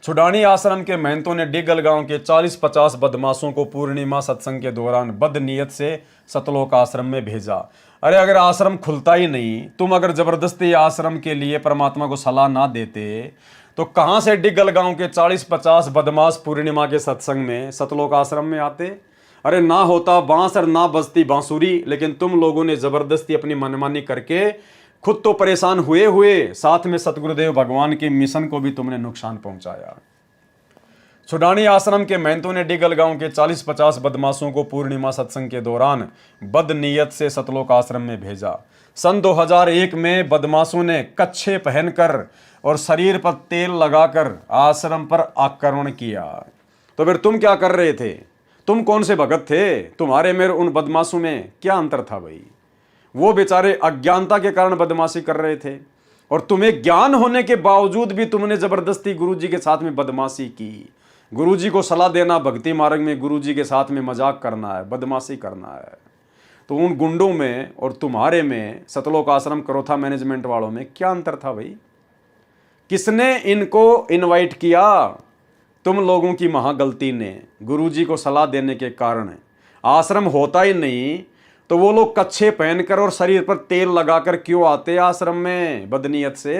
छुडानी आश्रम के महंतों ने डिगल गांव के 40-50 बदमाशों को पूर्णिमा सत्संग के दौरान बदनीयत से सतलोक आश्रम में भेजा। अरे अगर आश्रम खुलता ही नहीं, तुम अगर जबरदस्ती आश्रम के लिए परमात्मा को सलाह ना देते, तो कहां से डिगल गांव के 40-50 बदमाश पूर्णिमा के सत्संग में सतलोक आश्रम में आते? अरे ना होता बांस और ना बजती बांसुरी, लेकिन तुम लोगों ने जबरदस्ती अपनी मनमानी करके खुद तो परेशान हुए साथ में सतगुरुदेव भगवान के मिशन को भी तुमने नुकसान पहुंचाया। छुडानी आश्रम के महंतों ने डिगल गांव के 40-50 बदमाशों को पूर्णिमा सत्संग के दौरान बदनीयत से सतलोक आश्रम में भेजा। सन 2001 में बदमाशों ने कच्छे पहनकर और शरीर पर तेल लगाकर आश्रम पर आक्रमण किया। तो फिर तुम क्या कर रहे थे? तुम कौन से भगत थे? तुम्हारे मेरे उन बदमाशों में क्या अंतर था भाई? वो बेचारे अज्ञानता के कारण बदमाशी कर रहे थे, और तुम्हें ज्ञान होने के बावजूद भी तुमने जबरदस्ती गुरुजी के साथ में बदमाशी की। गुरुजी को सलाह देना भक्ति मार्ग में, गुरुजी के साथ में मजाक करना है, बदमाशी करना है। तो उन गुंडों में और तुम्हारे में, सतलोक आश्रम करोथा मैनेजमेंट वालों में क्या अंतर था भाई? किसने इनको इनवाइट किया? तुम लोगों की महागलती ने। गुरुजी को सलाह देने के कारण आश्रम होता ही नहीं, तो वो लोग कच्छे पहनकर और शरीर पर तेल लगाकर क्यों आते आश्रम में बदनीयत से?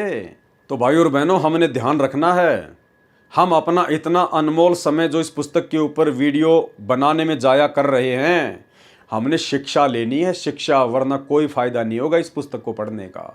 तो भाई और बहनों, हमने ध्यान रखना है। हम अपना इतना अनमोल समय जो इस पुस्तक के ऊपर वीडियो बनाने में जाया कर रहे हैं, हमने शिक्षा लेनी है, शिक्षा, वरना कोई फायदा नहीं होगा इस पुस्तक को पढ़ने का।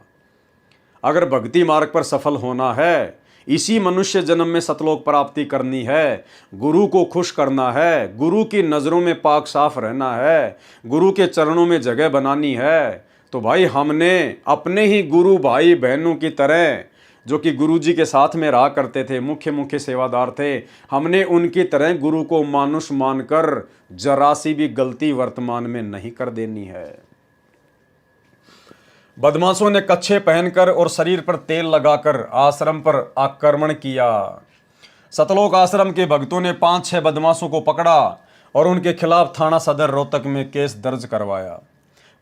अगर भक्ति मार्ग पर सफल होना है, इसी मनुष्य जन्म में सतलोक प्राप्ति करनी है, गुरु को खुश करना है, गुरु की नज़रों में पाक साफ रहना है, गुरु के चरणों में जगह बनानी है, तो भाई हमने अपने ही गुरु भाई बहनों की तरह, जो कि गुरुजी के साथ में रहा करते थे, मुख्य सेवादार थे, हमने उनकी तरह गुरु को मानुष मानकर जरा सी भी गलती वर्तमान में नहीं कर देनी है। बदमाशों ने कच्छे पहनकर और शरीर पर तेल लगाकर आश्रम पर आक्रमण किया। सतलोक आश्रम के भक्तों ने 5-6 बदमाशों को पकड़ा और उनके खिलाफ थाना सदर रोहतक में केस दर्ज करवाया।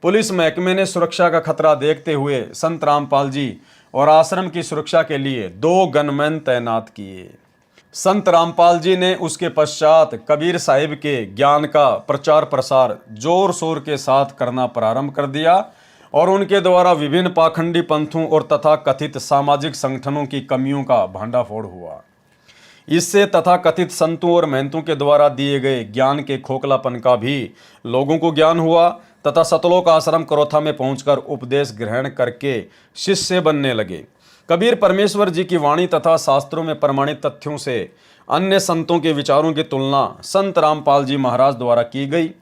पुलिस महकमे ने सुरक्षा का खतरा देखते हुए संत रामपाल जी और आश्रम की सुरक्षा के लिए 2 गनमैन तैनात किए। संत रामपाल जी ने उसके पश्चात कबीर साहिब के ज्ञान का प्रचार प्रसार जोर शोर के साथ करना प्रारंभ कर दिया, और उनके द्वारा विभिन्न पाखंडी पंथों और तथा कथित सामाजिक संगठनों की कमियों का भंडाफोड़ हुआ। इससे तथा कथित संतों और महंतों के द्वारा दिए गए ज्ञान के खोखलापन का भी लोगों को ज्ञान हुआ, तथा सतलोक आश्रम करोथा में पहुंचकर उपदेश ग्रहण करके शिष्य बनने लगे। कबीर परमेश्वर जी की वाणी तथा शास्त्रों में प्रमाणित तथ्यों से अन्य संतों के विचारों की तुलना संत रामपाल जी महाराज द्वारा की गई।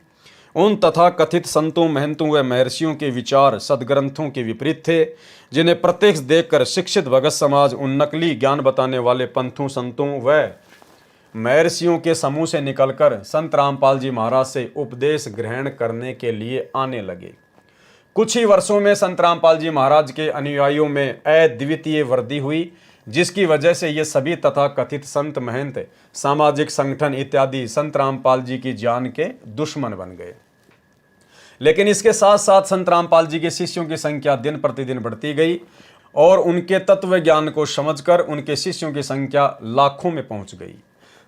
उन तथा कथित संतों, महंतों व महर्षियों के विचार सदग्रंथों के विपरीत थे, जिन्हें प्रत्यक्ष देखकर शिक्षित भगत समाज उन नकली ज्ञान बताने वाले पंथों, संतों व महर्षियों के समूह से निकलकर संत रामपाल जी महाराज से उपदेश ग्रहण करने के लिए आने लगे। कुछ ही वर्षों में संत रामपाल जी महाराज के अनुयायियों में अद्वितीय वृद्धि हुई, जिसकी वजह से ये सभी तथा कथित संत, महंत, सामाजिक संगठन इत्यादि संत रामपाल जी की जान के दुश्मन बन गए। लेकिन इसके साथ साथ संत रामपाल जी के शिष्यों की संख्या दिन प्रतिदिन बढ़ती गई, और उनके तत्व ज्ञान को समझकर उनके शिष्यों की संख्या लाखों में पहुंच गई।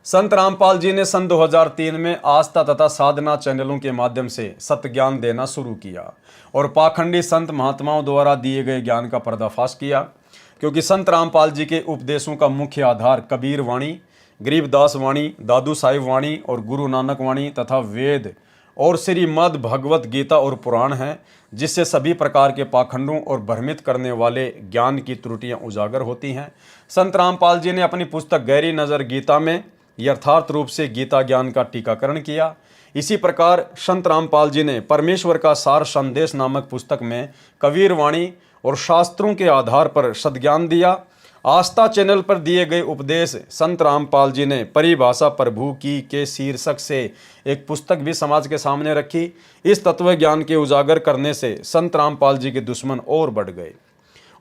संत रामपाल जी ने सन 2003 में आस्था तथा साधना चैनलों के माध्यम से सत्य ज्ञान देना शुरू किया और पाखंडी संत महात्माओं द्वारा दिए गए ज्ञान का पर्दाफाश किया, क्योंकि संत रामपाल जी के उपदेशों का मुख्य आधार कबीर वाणी, गरीबदास वाणी, दादू साहिब वाणी और गुरु नानक वाणी तथा वेद और श्रीमद् भगवत गीता और पुराण है, जिससे सभी प्रकार के पाखंडों और भ्रमित करने वाले ज्ञान की त्रुटियां उजागर होती हैं। संत रामपाल जी ने अपनी पुस्तक गहरी नज़र गीता में यथार्थ रूप से गीता ज्ञान का टीकाकरण किया। इसी प्रकार संत रामपाल जी ने परमेश्वर का सार संदेश नामक पुस्तक में कबीर वाणी और शास्त्रों के आधार पर सद्ज्ञान दिया। आस्था चैनल पर दिए गए उपदेश संत रामपाल जी ने परिभाषा प्रभु की के शीर्षक से एक पुस्तक भी समाज के सामने रखी। इस तत्व ज्ञान के उजागर करने से संत रामपाल जी के दुश्मन और बढ़ गए।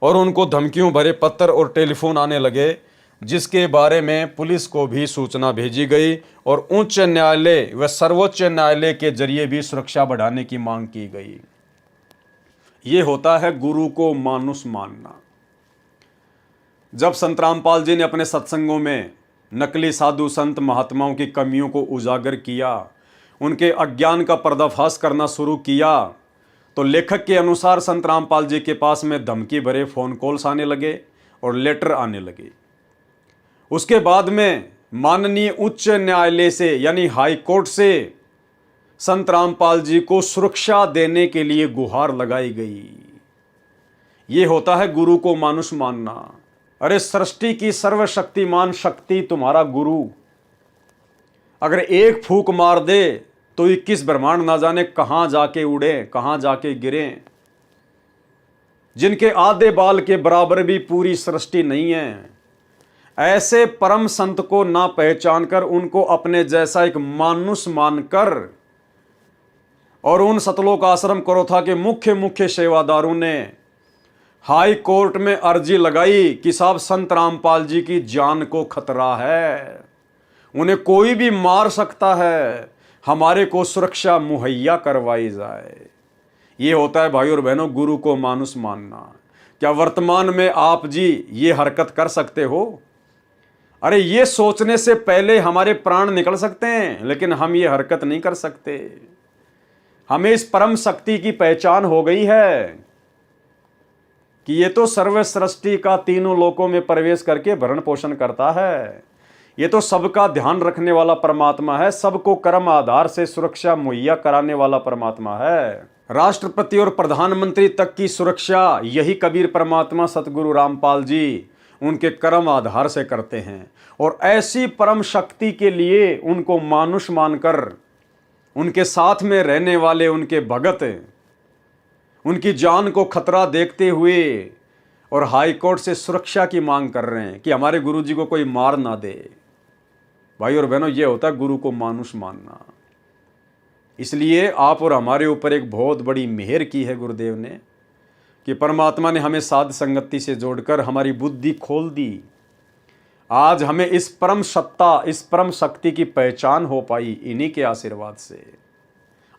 और उनको धमकियों भरे पत्र और टेलीफोन आने लगे, जिसके बारे में पुलिस को भी सूचना भेजी गई और उच्च न्यायालय व सर्वोच्च न्यायालय के जरिए भी सुरक्षा बढ़ाने की मांग की गई। ये होता है गुरु को मानुष मानना। जब संत रामपाल जी ने अपने सत्संगों में नकली साधु संत महात्माओं की कमियों को उजागर किया, उनके अज्ञान का पर्दाफाश करना शुरू किया, तो लेखक के अनुसार संत रामपाल जी के पास में धमकी भरे फोन कॉल्स आने लगे और लेटर आने लगे। उसके बाद में माननीय उच्च न्यायालय से यानी हाई कोर्ट से संत रामपाल जी को सुरक्षा देने के लिए गुहार लगाई गई। ये होता है गुरु को मानुष मानना। अरे सृष्टि की सर्वशक्तिमान शक्ति तुम्हारा गुरु अगर एक फूंक मार दे तो 21 ब्रह्मांड ना जाने कहां जाके उड़े, कहां जाके गिरे। जिनके आधे बाल के बराबर भी पूरी सृष्टि नहीं है, ऐसे परम संत को ना पहचान कर उनको अपने जैसा एक मानुष मानकर और उन सतलोक आश्रम करोथा के मुख्य सेवादारों ने हाई कोर्ट में अर्जी लगाई कि साहब संत रामपाल जी की जान को खतरा है, उन्हें कोई भी मार सकता है, हमारे को सुरक्षा मुहैया करवाई जाए। ये होता है भाई और बहनों गुरु को मानुष मानना। क्या वर्तमान में आप जी ये हरकत कर सकते हो? अरे ये सोचने से पहले हमारे प्राण निकल सकते हैं, लेकिन हम ये हरकत नहीं कर सकते। हमें इस परम शक्ति की पहचान हो गई है कि ये तो सर्व सृष्टि का तीनों लोकों में प्रवेश करके भरण पोषण करता है। ये तो सबका ध्यान रखने वाला परमात्मा है, सबको कर्म आधार से सुरक्षा मुहैया कराने वाला परमात्मा है। राष्ट्रपति और प्रधानमंत्री तक की सुरक्षा यही कबीर परमात्मा सतगुरु रामपाल जी उनके कर्म आधार से करते हैं। और ऐसी परम शक्ति के लिए उनको मानुष मानकर उनके साथ में रहने वाले उनके भगत उनकी जान को खतरा देखते हुए और हाई कोर्ट से सुरक्षा की मांग कर रहे हैं कि हमारे गुरु जी को कोई मार ना दे। भाई और बहनों, ये होता है गुरु को मानुष मानना। इसलिए आप और हमारे ऊपर एक बहुत बड़ी मेहर की है गुरुदेव ने कि परमात्मा ने हमें साध संगति से जोड़कर हमारी बुद्धि खोल दी। आज हमें इस परम सत्ता, इस परम शक्ति की पहचान हो पाई इन्हीं के आशीर्वाद से।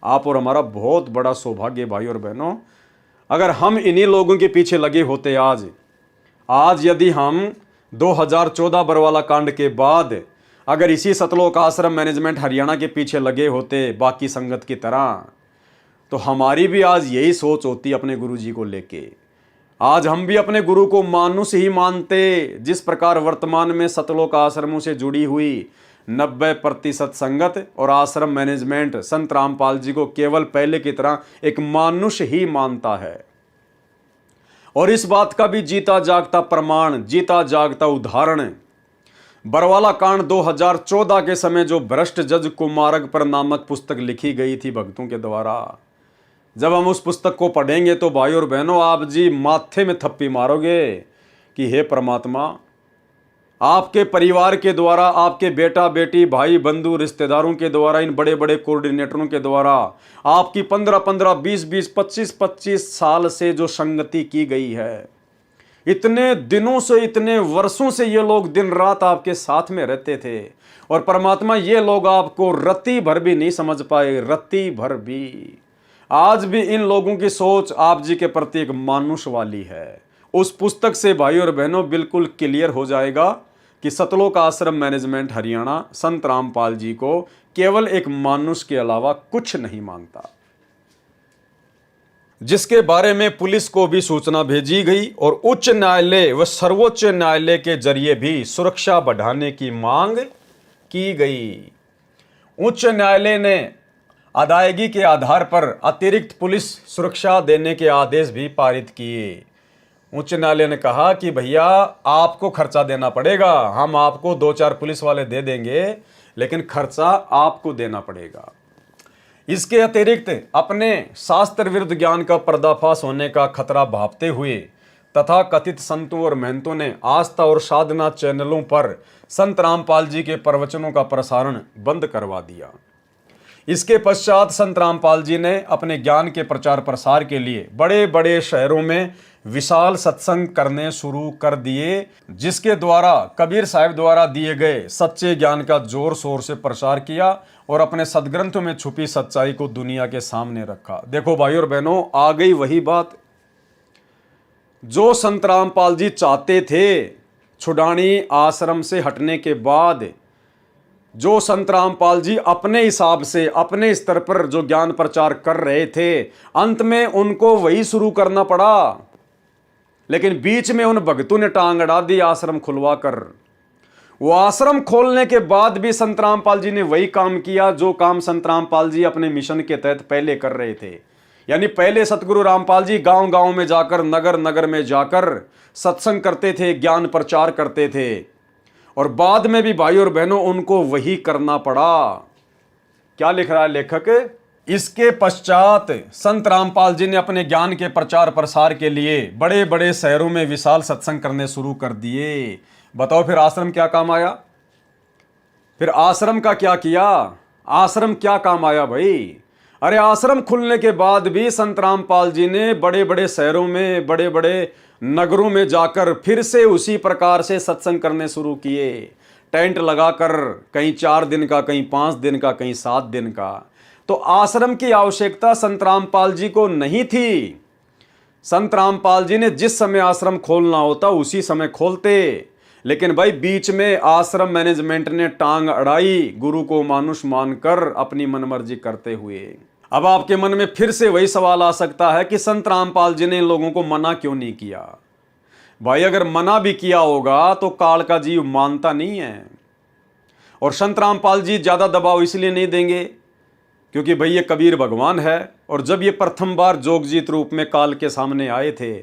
आप और हमारा बहुत बड़ा सौभाग्य भाई और बहनों। अगर हम इन्हीं लोगों के पीछे लगे होते आज यदि हम 2014 बरवाला कांड के बाद अगर इसी सतलोक आश्रम मैनेजमेंट हरियाणा के पीछे लगे होते बाकी संगत की तरह, तो हमारी भी आज यही सोच होती अपने गुरु जी को लेके। आज हम भी अपने गुरु को मानुष ही मानते। जिस प्रकार वर्तमान में सतलोक आश्रमों से जुड़ी हुई 90% संगत और आश्रम मैनेजमेंट संत रामपाल जी को केवल पहले की तरह एक मानुष ही मानता है। और इस बात का भी जीता जागता प्रमाण, जीता जागता उदाहरण बरवाला कांड 2014 के समय जो भ्रष्ट जज कुमारक पर नामक पुस्तक लिखी गई थी भक्तों के द्वारा। जब हम उस पुस्तक को पढ़ेंगे तो भाई और बहनों आप जी माथे में थप्पी मारोगे कि हे परमात्मा, आपके परिवार के द्वारा, आपके बेटा बेटी भाई बंधु रिश्तेदारों के द्वारा, इन बड़े बड़े कोऑर्डिनेटरों के द्वारा आपकी 15-15, 20-20, 25-25 साल से जो संगति की गई है, इतने दिनों से, इतने वर्षों से ये लोग दिन रात आपके साथ में रहते थे और परमात्मा ये लोग आपको रत्ती भर भी नहीं समझ पाए, रत्ती भर भी। आज भी इन लोगों की सोच आप जी के प्रति एक मानुष वाली है। उस पुस्तक से भाई और बहनों बिल्कुल क्लियर हो जाएगा कि सतलोक आश्रम मैनेजमेंट हरियाणा संत रामपाल जी को केवल एक मानुष के अलावा कुछ नहीं मानता, जिसके बारे में पुलिस को भी सूचना भेजी गई और उच्च न्यायालय व सर्वोच्च न्यायालय के जरिए भी सुरक्षा बढ़ाने की मांग की गई। उच्च न्यायालय ने अदायगी के आधार पर अतिरिक्त पुलिस सुरक्षा देने के आदेश भी पारित किए। उच्च न्यायालय ने कहा कि भैया आपको खर्चा देना पड़ेगा, हम आपको 2-4 पुलिस वाले दे देंगे, लेकिन खर्चा आपको देना पड़ेगा। इसके अतिरिक्त अपने शास्त्र विरुद्ध ज्ञान का पर्दाफाश होने का खतरा भांपते हुए तथा कथित संतों और महंतों ने आस्था और साधना चैनलों पर संत रामपाल जी के प्रवचनों का प्रसारण बंद करवा दिया। इसके पश्चात संत रामपाल जी ने अपने ज्ञान के प्रचार प्रसार के लिए बड़े बड़े शहरों में विशाल सत्संग करने शुरू कर दिए, जिसके द्वारा कबीर साहब द्वारा दिए गए सच्चे ज्ञान का जोर शोर से प्रचार किया और अपने सदग्रंथों में छुपी सच्चाई को दुनिया के सामने रखा। देखो भाई और बहनों, आ गई वही बात जो संत रामपाल जी चाहते थे। छुडानी आश्रम से हटने के बाद जो संत रामपाल जी अपने हिसाब से अपने स्तर पर जो ज्ञान प्रचार कर रहे थे, अंत में उनको वही शुरू करना पड़ा। लेकिन बीच में उन भगतों ने टांग अड़ा दी आश्रम खुलवा कर। वो आश्रम खोलने के बाद भी संत रामपाल जी ने वही काम किया जो काम संत रामपाल जी अपने मिशन के तहत पहले कर रहे थे। यानी पहले सतगुरु रामपाल जी गांव गांव में जाकर, नगर नगर में जाकर सत्संग करते थे, ज्ञान प्रचार करते थे, और बाद में भी भाई और बहनों उनको वही करना पड़ा। क्या लिख रहा है लेखक? इसके पश्चात संत रामपाल जी ने अपने ज्ञान के प्रचार प्रसार के लिए बड़े बड़े शहरों में विशाल सत्संग करने शुरू कर दिए। बताओ फिर आश्रम क्या काम आया? फिर आश्रम का क्या किया? आश्रम क्या काम आया भाई? अरे आश्रम खुलने के बाद भी संत रामपाल जी ने बड़े बड़े शहरों में, बड़े बड़े नगरों में जाकर फिर से उसी प्रकार से सत्संग करने शुरू किए। टेंट लगाकर, कहीं 4 दिन का, कहीं 5 दिन का, कहीं 7 दिन का। तो आश्रम की आवश्यकता संत रामपाल जी को नहीं थी। संत रामपाल जी ने जिस समय आश्रम खोलना होता उसी समय खोलते। लेकिन भाई बीच में आश्रम मैनेजमेंट ने टांग अड़ाई, गुरु को मानुष मानकर अपनी मनमर्जी करते हुए। अब आपके मन में फिर से वही सवाल आ सकता है कि संत रामपाल जी ने इन लोगों को मना क्यों नहीं किया? भाई अगर मना भी किया होगा तो काल का जीव मानता नहीं है, और संत रामपाल जी ज्यादा दबाव इसलिए नहीं देंगे क्योंकि भाई ये कबीर भगवान है। और जब ये प्रथम बार जोगजीत रूप में काल के सामने आए थे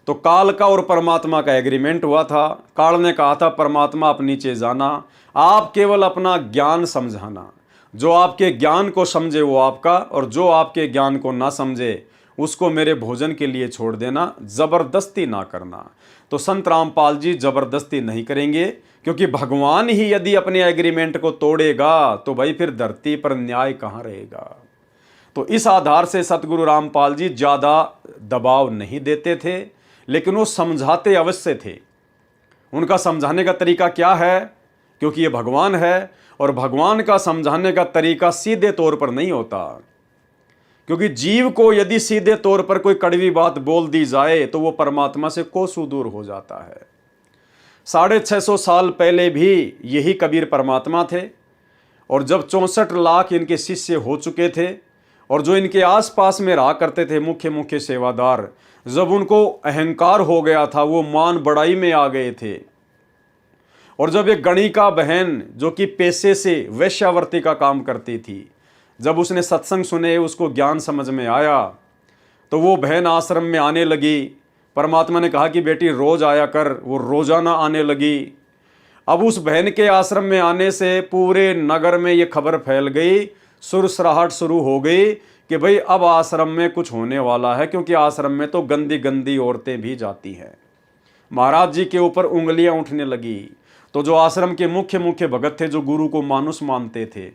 तो काल का और परमात्मा का एग्रीमेंट हुआ था। काल ने कहा था, परमात्मा आप नीचे जाना, आप केवल अपना ज्ञान समझाना, जो आपके ज्ञान को समझे वो आपका, और जो आपके ज्ञान को ना समझे उसको मेरे भोजन के लिए छोड़ देना, जबरदस्ती ना करना। तो संत रामपाल जी जबरदस्ती नहीं करेंगे, क्योंकि भगवान ही यदि अपने एग्रीमेंट को तोड़ेगा तो भाई फिर धरती पर न्याय कहाँ रहेगा। तो इस आधार से सतगुरु रामपाल जी ज्यादा दबाव नहीं देते थे, लेकिन वो समझाते अवश्य थे। उनका समझाने का तरीका क्या है? क्योंकि ये भगवान है, और भगवान का समझाने का तरीका सीधे तौर पर नहीं होता। क्योंकि जीव को यदि सीधे तौर पर कोई कड़वी बात बोल दी जाए तो वो परमात्मा से कोसों दूर हो जाता है। 650 साल पहले भी यही कबीर परमात्मा थे, और जब 64 लाख इनके शिष्य हो चुके थे, और जो इनके आसपास में रहा करते थे मुख्य मुख्य सेवादार, जब उनको अहंकार हो गया था, वो मान बढ़ाई में आ गए थे। और जब एक गणिका बहन जो कि पेशे से वेश्यावृत्ति का काम करती थी, जब उसने सत्संग सुने, उसको ज्ञान समझ में आया, तो वो बहन आश्रम में आने लगी। परमात्मा ने कहा कि बेटी रोज आया कर, वो रोजाना आने लगी। अब उस बहन के आश्रम में आने से पूरे नगर में ये खबर फैल गई, सुरसराहट शुरू हो गई कि भाई अब आश्रम में कुछ होने वाला है, क्योंकि आश्रम में तो गंदी गंदी औरतें भी जाती हैं। महाराज जी के ऊपर उंगलियां उठने लगी। तो जो आश्रम के मुख्य मुख्य भगत थे, जो गुरु को मानुष मानते थे,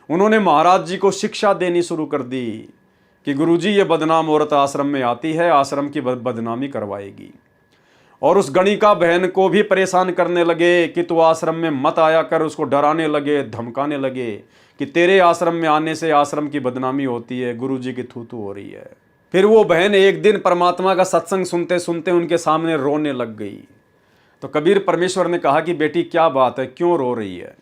उन्होंने महाराज जी को शिक्षा देनी शुरू कर दी कि गुरुजी ये बदनाम औरत आश्रम में आती है, आश्रम की बदनामी करवाएगी। और उस गणिका बहन को भी परेशान करने लगे कि तू आश्रम में मत आया कर, उसको डराने लगे, धमकाने लगे कि तेरे आश्रम में आने से आश्रम की बदनामी होती है, गुरुजी की थू थू हो रही है। फिर वो बहन एक दिन परमात्मा का सत्संग सुनते सुनते उनके सामने रोने लग गई। तो कबीर परमेश्वर ने कहा कि बेटी क्या बात है, क्यों रो रही है?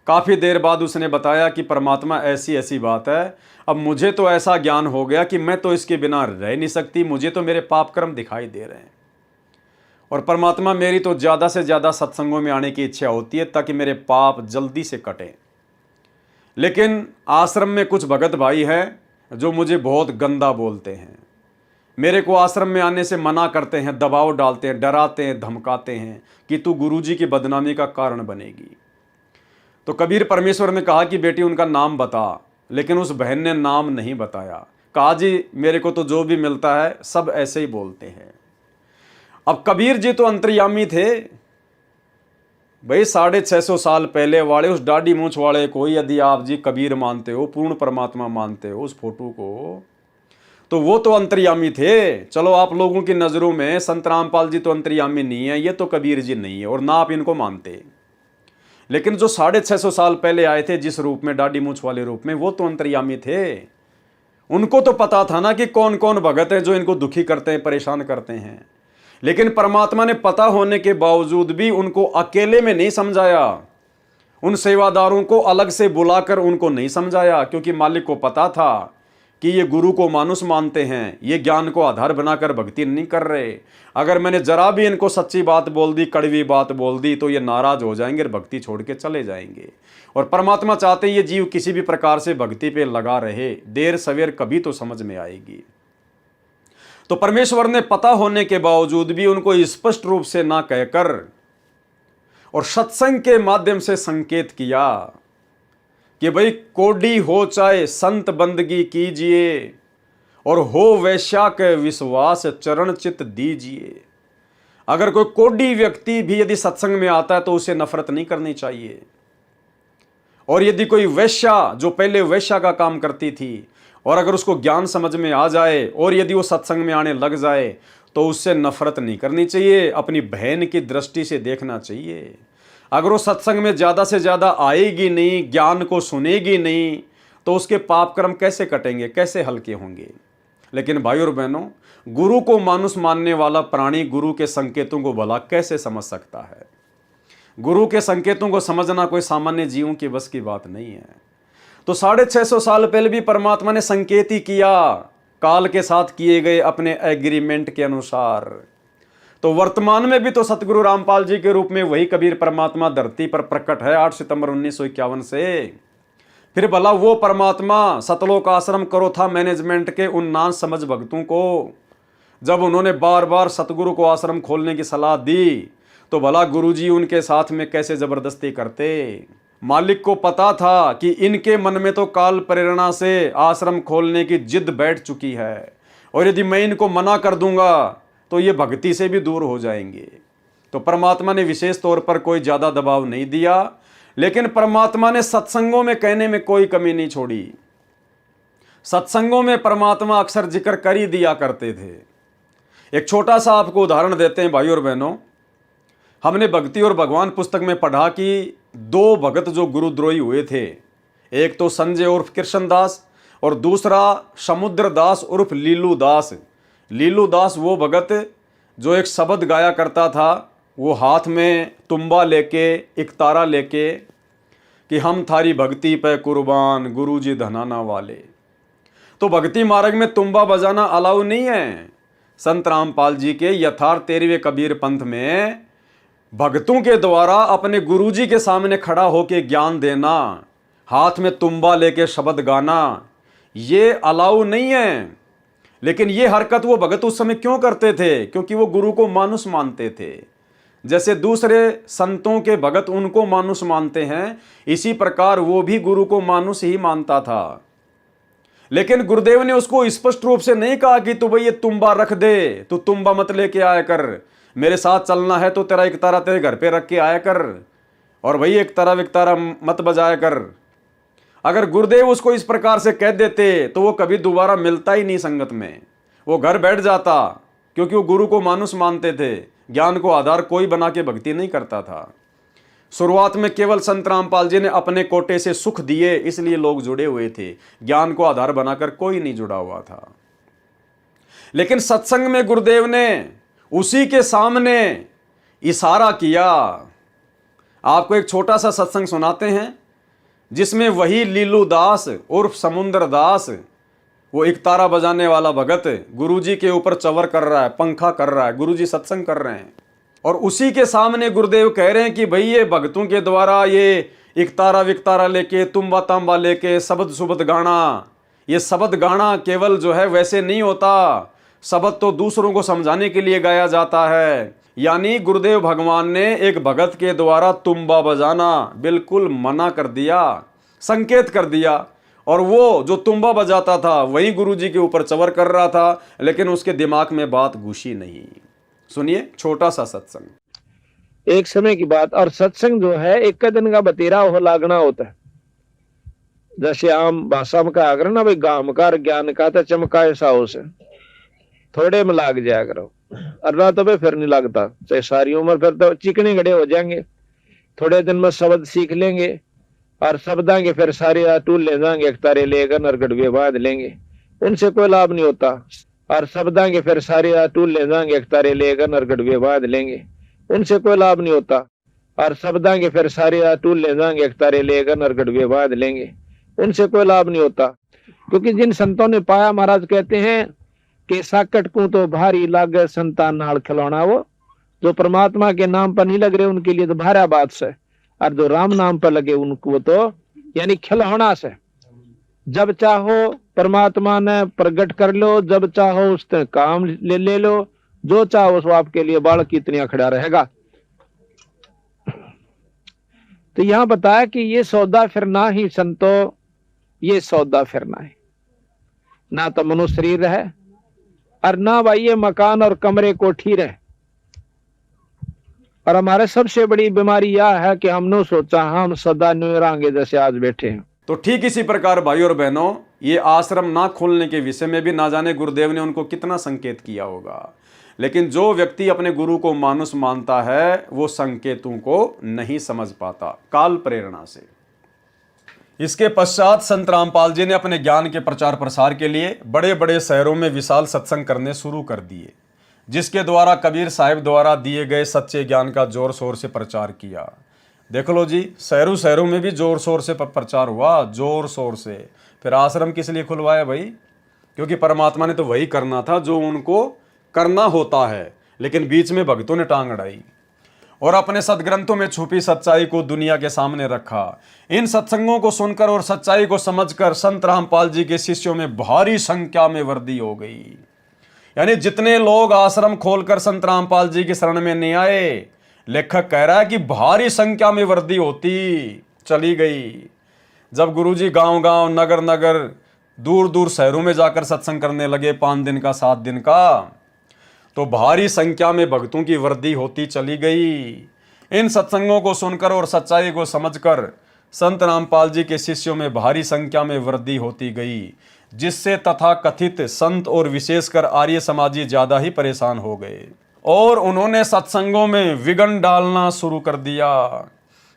काफ़ी देर बाद उसने बताया कि परमात्मा ऐसी ऐसी बात है, अब मुझे तो ऐसा ज्ञान हो गया कि मैं तो इसके बिना रह नहीं सकती, मुझे तो मेरे पाप कर्म दिखाई दे रहे हैं, और परमात्मा मेरी तो ज़्यादा से ज़्यादा सत्संगों में आने की इच्छा होती है ताकि मेरे पाप जल्दी से कटें। लेकिन आश्रम में कुछ भगत भाई हैं जो मुझे बहुत गंदा बोलते हैं, मेरे को आश्रम में आने से मना करते हैं, दबाव डालते हैं, डराते हैं, धमकाते हैं कि तू गुरुजी की बदनामी का कारण बनेगी। तो कबीर परमेश्वर ने कहा कि बेटी उनका नाम बता, लेकिन उस बहन ने नाम नहीं बताया। कहा जी मेरे को तो जो भी मिलता है सब ऐसे ही बोलते हैं। अब कबीर जी तो अंतर्यामी थे, भाई 650 साल पहले वाले उस दाढ़ी मूंछ वाले को यदि आप जी कबीर मानते हो, पूर्ण परमात्मा मानते हो उस फोटो को, तो वो तो अंतर्यामी थे। चलो आप लोगों की नज़रों में संत रामपाल जी तो अंतर्यामी नहीं है, ये तो कबीर जी नहीं है और ना आप इनको मानते, लेकिन जो 650 साल पहले आए थे जिस रूप में, दाढ़ी मूंछ वाले रूप में, वो तो अंतर्यामी थे। उनको तो पता था ना कि कौन कौन भगत हैं जो इनको दुखी करते हैं, परेशान करते हैं। लेकिन परमात्मा ने पता होने के बावजूद भी उनको अकेले में नहीं समझाया, उन सेवादारों को अलग से बुलाकर उनको नहीं समझाया, क्योंकि मालिक को पता था कि ये गुरु को मानुष मानते हैं, ये ज्ञान को आधार बनाकर भक्ति नहीं कर रहे। अगर मैंने जरा भी इनको सच्ची बात बोल दी, कड़वी बात बोल दी, तो ये नाराज हो जाएंगे और भक्ति छोड़ के चले जाएंगे। और परमात्मा चाहते हैं ये जीव किसी भी प्रकार से भक्ति पे लगा रहे, देर सवेर कभी तो समझ में आएगी। तो परमेश्वर ने पता होने के बावजूद भी उनको स्पष्ट रूप से ना कहकर और सत्संग के माध्यम से संकेत किया कि भाई कोडी हो चाहे संत बंदगी कीजिए, और हो वैश्या के विश्वास चरण चित दीजिए। अगर कोई कोडी व्यक्ति भी यदि सत्संग में आता है तो उसे नफरत नहीं करनी चाहिए। और यदि कोई वैश्या जो पहले वैश्या का काम करती थी, और अगर उसको ज्ञान समझ में आ जाए और यदि वो सत्संग में आने लग जाए, तो उससे नफरत नहीं करनी चाहिए, अपनी बहन की दृष्टि से देखना चाहिए। अगर वो सत्संग में ज़्यादा से ज़्यादा आएगी नहीं, ज्ञान को सुनेगी नहीं, तो उसके पाप कर्म कैसे कटेंगे, कैसे हल्के होंगे। लेकिन भाई और बहनों, गुरु को मानुष मानने वाला प्राणी गुरु के संकेतों को भला कैसे समझ सकता है। गुरु के संकेतों को समझना कोई सामान्य जीवों की बस की बात नहीं है। तो 650 साल पहले भी परमात्मा ने संकेत ही किया, काल के साथ किए गए अपने एग्रीमेंट के अनुसार। तो वर्तमान में भी तो सतगुरु रामपाल जी के रूप में वही कबीर परमात्मा धरती पर प्रकट है 8 सितंबर 1951 से। फिर भला वो परमात्मा सतलोक आश्रम करो था मैनेजमेंट के उन ना समझ भक्तों को जब उन्होंने बार बार सतगुरु को आश्रम खोलने की सलाह दी, तो भला गुरुजी उनके साथ में कैसे जबरदस्ती करते। मालिक को पता था कि इनके मन में तो काल प्रेरणा से आश्रम खोलने की जिद बैठ चुकी है, और यदि मैं इनको मना कर दूंगा तो ये भक्ति से भी दूर हो जाएंगे। तो परमात्मा ने विशेष तौर पर कोई ज़्यादा दबाव नहीं दिया, लेकिन परमात्मा ने सत्संगों में कहने में कोई कमी नहीं छोड़ी। सत्संगों में परमात्मा अक्सर जिक्र कर ही दिया करते थे। एक छोटा सा आपको उदाहरण देते हैं भाई और बहनों। हमने भक्ति और भगवान पुस्तक में पढ़ा कि 2 भगत जो गुरुद्रोही हुए थे, एक तो संजय उर्फ कृष्णदास और दूसरा समुद्र दास उर्फ लीलू दास। लीलू दास वो भगत जो एक शब्द गाया करता था, वो हाथ में तुम्बा लेके, एक तारा लेके, कि हम थारी भक्ति पे कुर्बान गुरुजी धनाना वाले। तो भक्ति मार्ग में तुम्बा बजाना अलाउ नहीं है। संत रामपाल जी के यथार्थ 13वें कबीर पंथ में भक्तों के द्वारा अपने गुरुजी के सामने खड़ा होकर ज्ञान देना, हाथ में तुम्बा लेके शब्द गाना, ये अलाउ नहीं है। लेकिन ये हरकत वो भगत उस समय क्यों करते थे? क्योंकि वो गुरु को मानुष मानते थे। जैसे दूसरे संतों के भगत उनको मानुष मानते हैं, इसी प्रकार वो भी गुरु को मानुष ही मानता था। लेकिन गुरुदेव ने उसको स्पष्ट रूप से नहीं कहा कि तू भाई ये तुम्बा रख दे, तू तुम्बा मत लेके आया कर, मेरे साथ चलना है तो तेरा एक तारा तेरे घर पे रख के आया कर, और भाई एक तारा मत बजाया कर। अगर गुरुदेव उसको इस प्रकार से कह देते तो वो कभी दोबारा मिलता ही नहीं संगत में, वो घर बैठ जाता, क्योंकि वो गुरु को मानुष मानते थे। ज्ञान को आधार कोई बना के भक्ति नहीं करता था। शुरुआत में केवल संत रामपाल जी ने अपने कोटे से सुख दिए, इसलिए लोग जुड़े हुए थे। ज्ञान को आधार बनाकर कोई नहीं जुड़ा हुआ था। लेकिन सत्संग में गुरुदेव ने उसी के सामने इशारा किया। आपको एक छोटा सा सत्संग सुनाते हैं जिसमें वही लीलू दास उर्फ समुद्र दास, वो एक तारा बजाने वाला भगत, गुरुजी के ऊपर चवर कर रहा है, पंखा कर रहा है, गुरुजी सत्संग कर रहे हैं, और उसी के सामने गुरुदेव कह रहे हैं कि भाई ये भक्तों के द्वारा ये एक तारा विकतारा लेके, तुम्बा तांबा लेके शब्द सुबद गाना, ये शब्द गाना केवल जो है वैसे नहीं होता, शब्द तो दूसरों को समझाने के लिए गाया जाता है। यानी गुरुदेव भगवान ने एक भगत के द्वारा तुम्बा बजाना बिल्कुल मना कर दिया, संकेत कर दिया, और वो जो तुम्बा बजाता था वही गुरुजी के ऊपर चवर कर रहा था, लेकिन उसके दिमाग में बात घुसी नहीं। सुनिए छोटा सा सत्संग। एक समय की बात। और सत्संग जो है एक दिन का बतेरा हो लागना होता है। जैसे आम भाषा में कहा करो ना भाई, गाम का ज्ञान का तो चमका ऐसा हो से थोड़े में लाग जाया करो, और ना तो भाई फिर नहीं लगता, चाहे सारी उम्र फिर तो चिकने गड़े हो जाएंगे। थोड़े दिन में शब्द सीख लेंगे और शब्दां के फिर सारे टूल ले जाएंगे, एक तारे लेकर नरगढ़ बांध लेंगे, उनसे कोई लाभ नहीं होता। और शब्दां के फिर सारे टूल ले जाएंगे, एक तारे लेकर नरगढ़ बांध लेंगे, उनसे कोई लाभ नहीं होता। और शब्दां के फिर सारे टूल ले जाएंगे, एक तारे लेकर नरगढ़ बांध लेंगे, उनसे कोई लाभ नहीं होता। क्योंकि जिन संतों ने पाया, महाराज कहते हैं कि साकट को तो भारी लागे संतान नाल खिलौना, वो जो परमात्मा के नाम पर नहीं लग रहे उनके लिए तो भारा बात से, और जो राम नाम पर लगे उनको तो यानी खिलौना से। जब चाहो परमात्मा ने प्रकट कर लो, जब चाहो उससे काम ले लो, जो चाहो उसको आपके लिए बालक की तरह खड़ा रहेगा। तो यहां बताया कि ये सौदा फिरना ही संतो, ये सौदा फिरना है, ना तो मनुष्य शरीर रहे और ना भाई ये मकान और कमरे कोठी रहे। और हमारे सबसे बड़ी बीमारी यह है कि हमने सोचा हम सदा न्यूरांगे जैसे आज बैठे हैं। तो ठीक इसी प्रकार भाई और बहनों, ये आश्रम ना खोलने के विषय में भी ना जाने गुरुदेव ने उनको कितना संकेत किया होगा, लेकिन जो व्यक्ति अपने गुरु को मानुष मानता है वो संकेतों को नहीं समझ पाता, काल प्रेरणा से। इसके पश्चात संत रामपाल जी ने अपने ज्ञान के प्रचार प्रसार के लिए बड़े बड़े शहरों में विशाल सत्संग करने शुरू कर दिए, जिसके द्वारा कबीर साहिब द्वारा दिए गए सच्चे ज्ञान का जोर शोर से प्रचार किया। देख लो जी, शहरों शहरों में भी जोर शोर से प्रचार हुआ, जोर शोर से। फिर आश्रम किस लिए खुलवाया भाई? क्योंकि परमात्मा ने तो वही करना था जो उनको करना होता है, लेकिन बीच में भक्तों ने टांग अड़ाई और अपने सदग्रंथों में छुपी सच्चाई को दुनिया के सामने रखा। इन सत्संगों को सुनकर और सच्चाई को समझकर संत रामपाल जी के शिष्यों में भारी संख्या में वृद्धि हो गई। यानी जितने लोग आश्रम खोलकर संत रामपाल जी की शरण में नहीं आए, लेखक कह रहा है कि भारी संख्या में वृद्धि होती चली गई। जब गुरुजी गांव-गांव, नगर-नगर, दूर-दूर शहरों में जाकर सत्संग करने लगे 5 दिन का, 7 दिन का, तो भारी संख्या में भक्तों की वृद्धि होती चली गई। इन सत्संगों को सुनकर और सच्चाई को समझकर संत रामपाल जी के शिष्यों में भारी संख्या में वृद्धि होती गई, जिससे तथाकथित संत और विशेषकर आर्य समाजी ज्यादा ही परेशान हो गए और उन्होंने सत्संगों में विघ्न डालना शुरू कर दिया,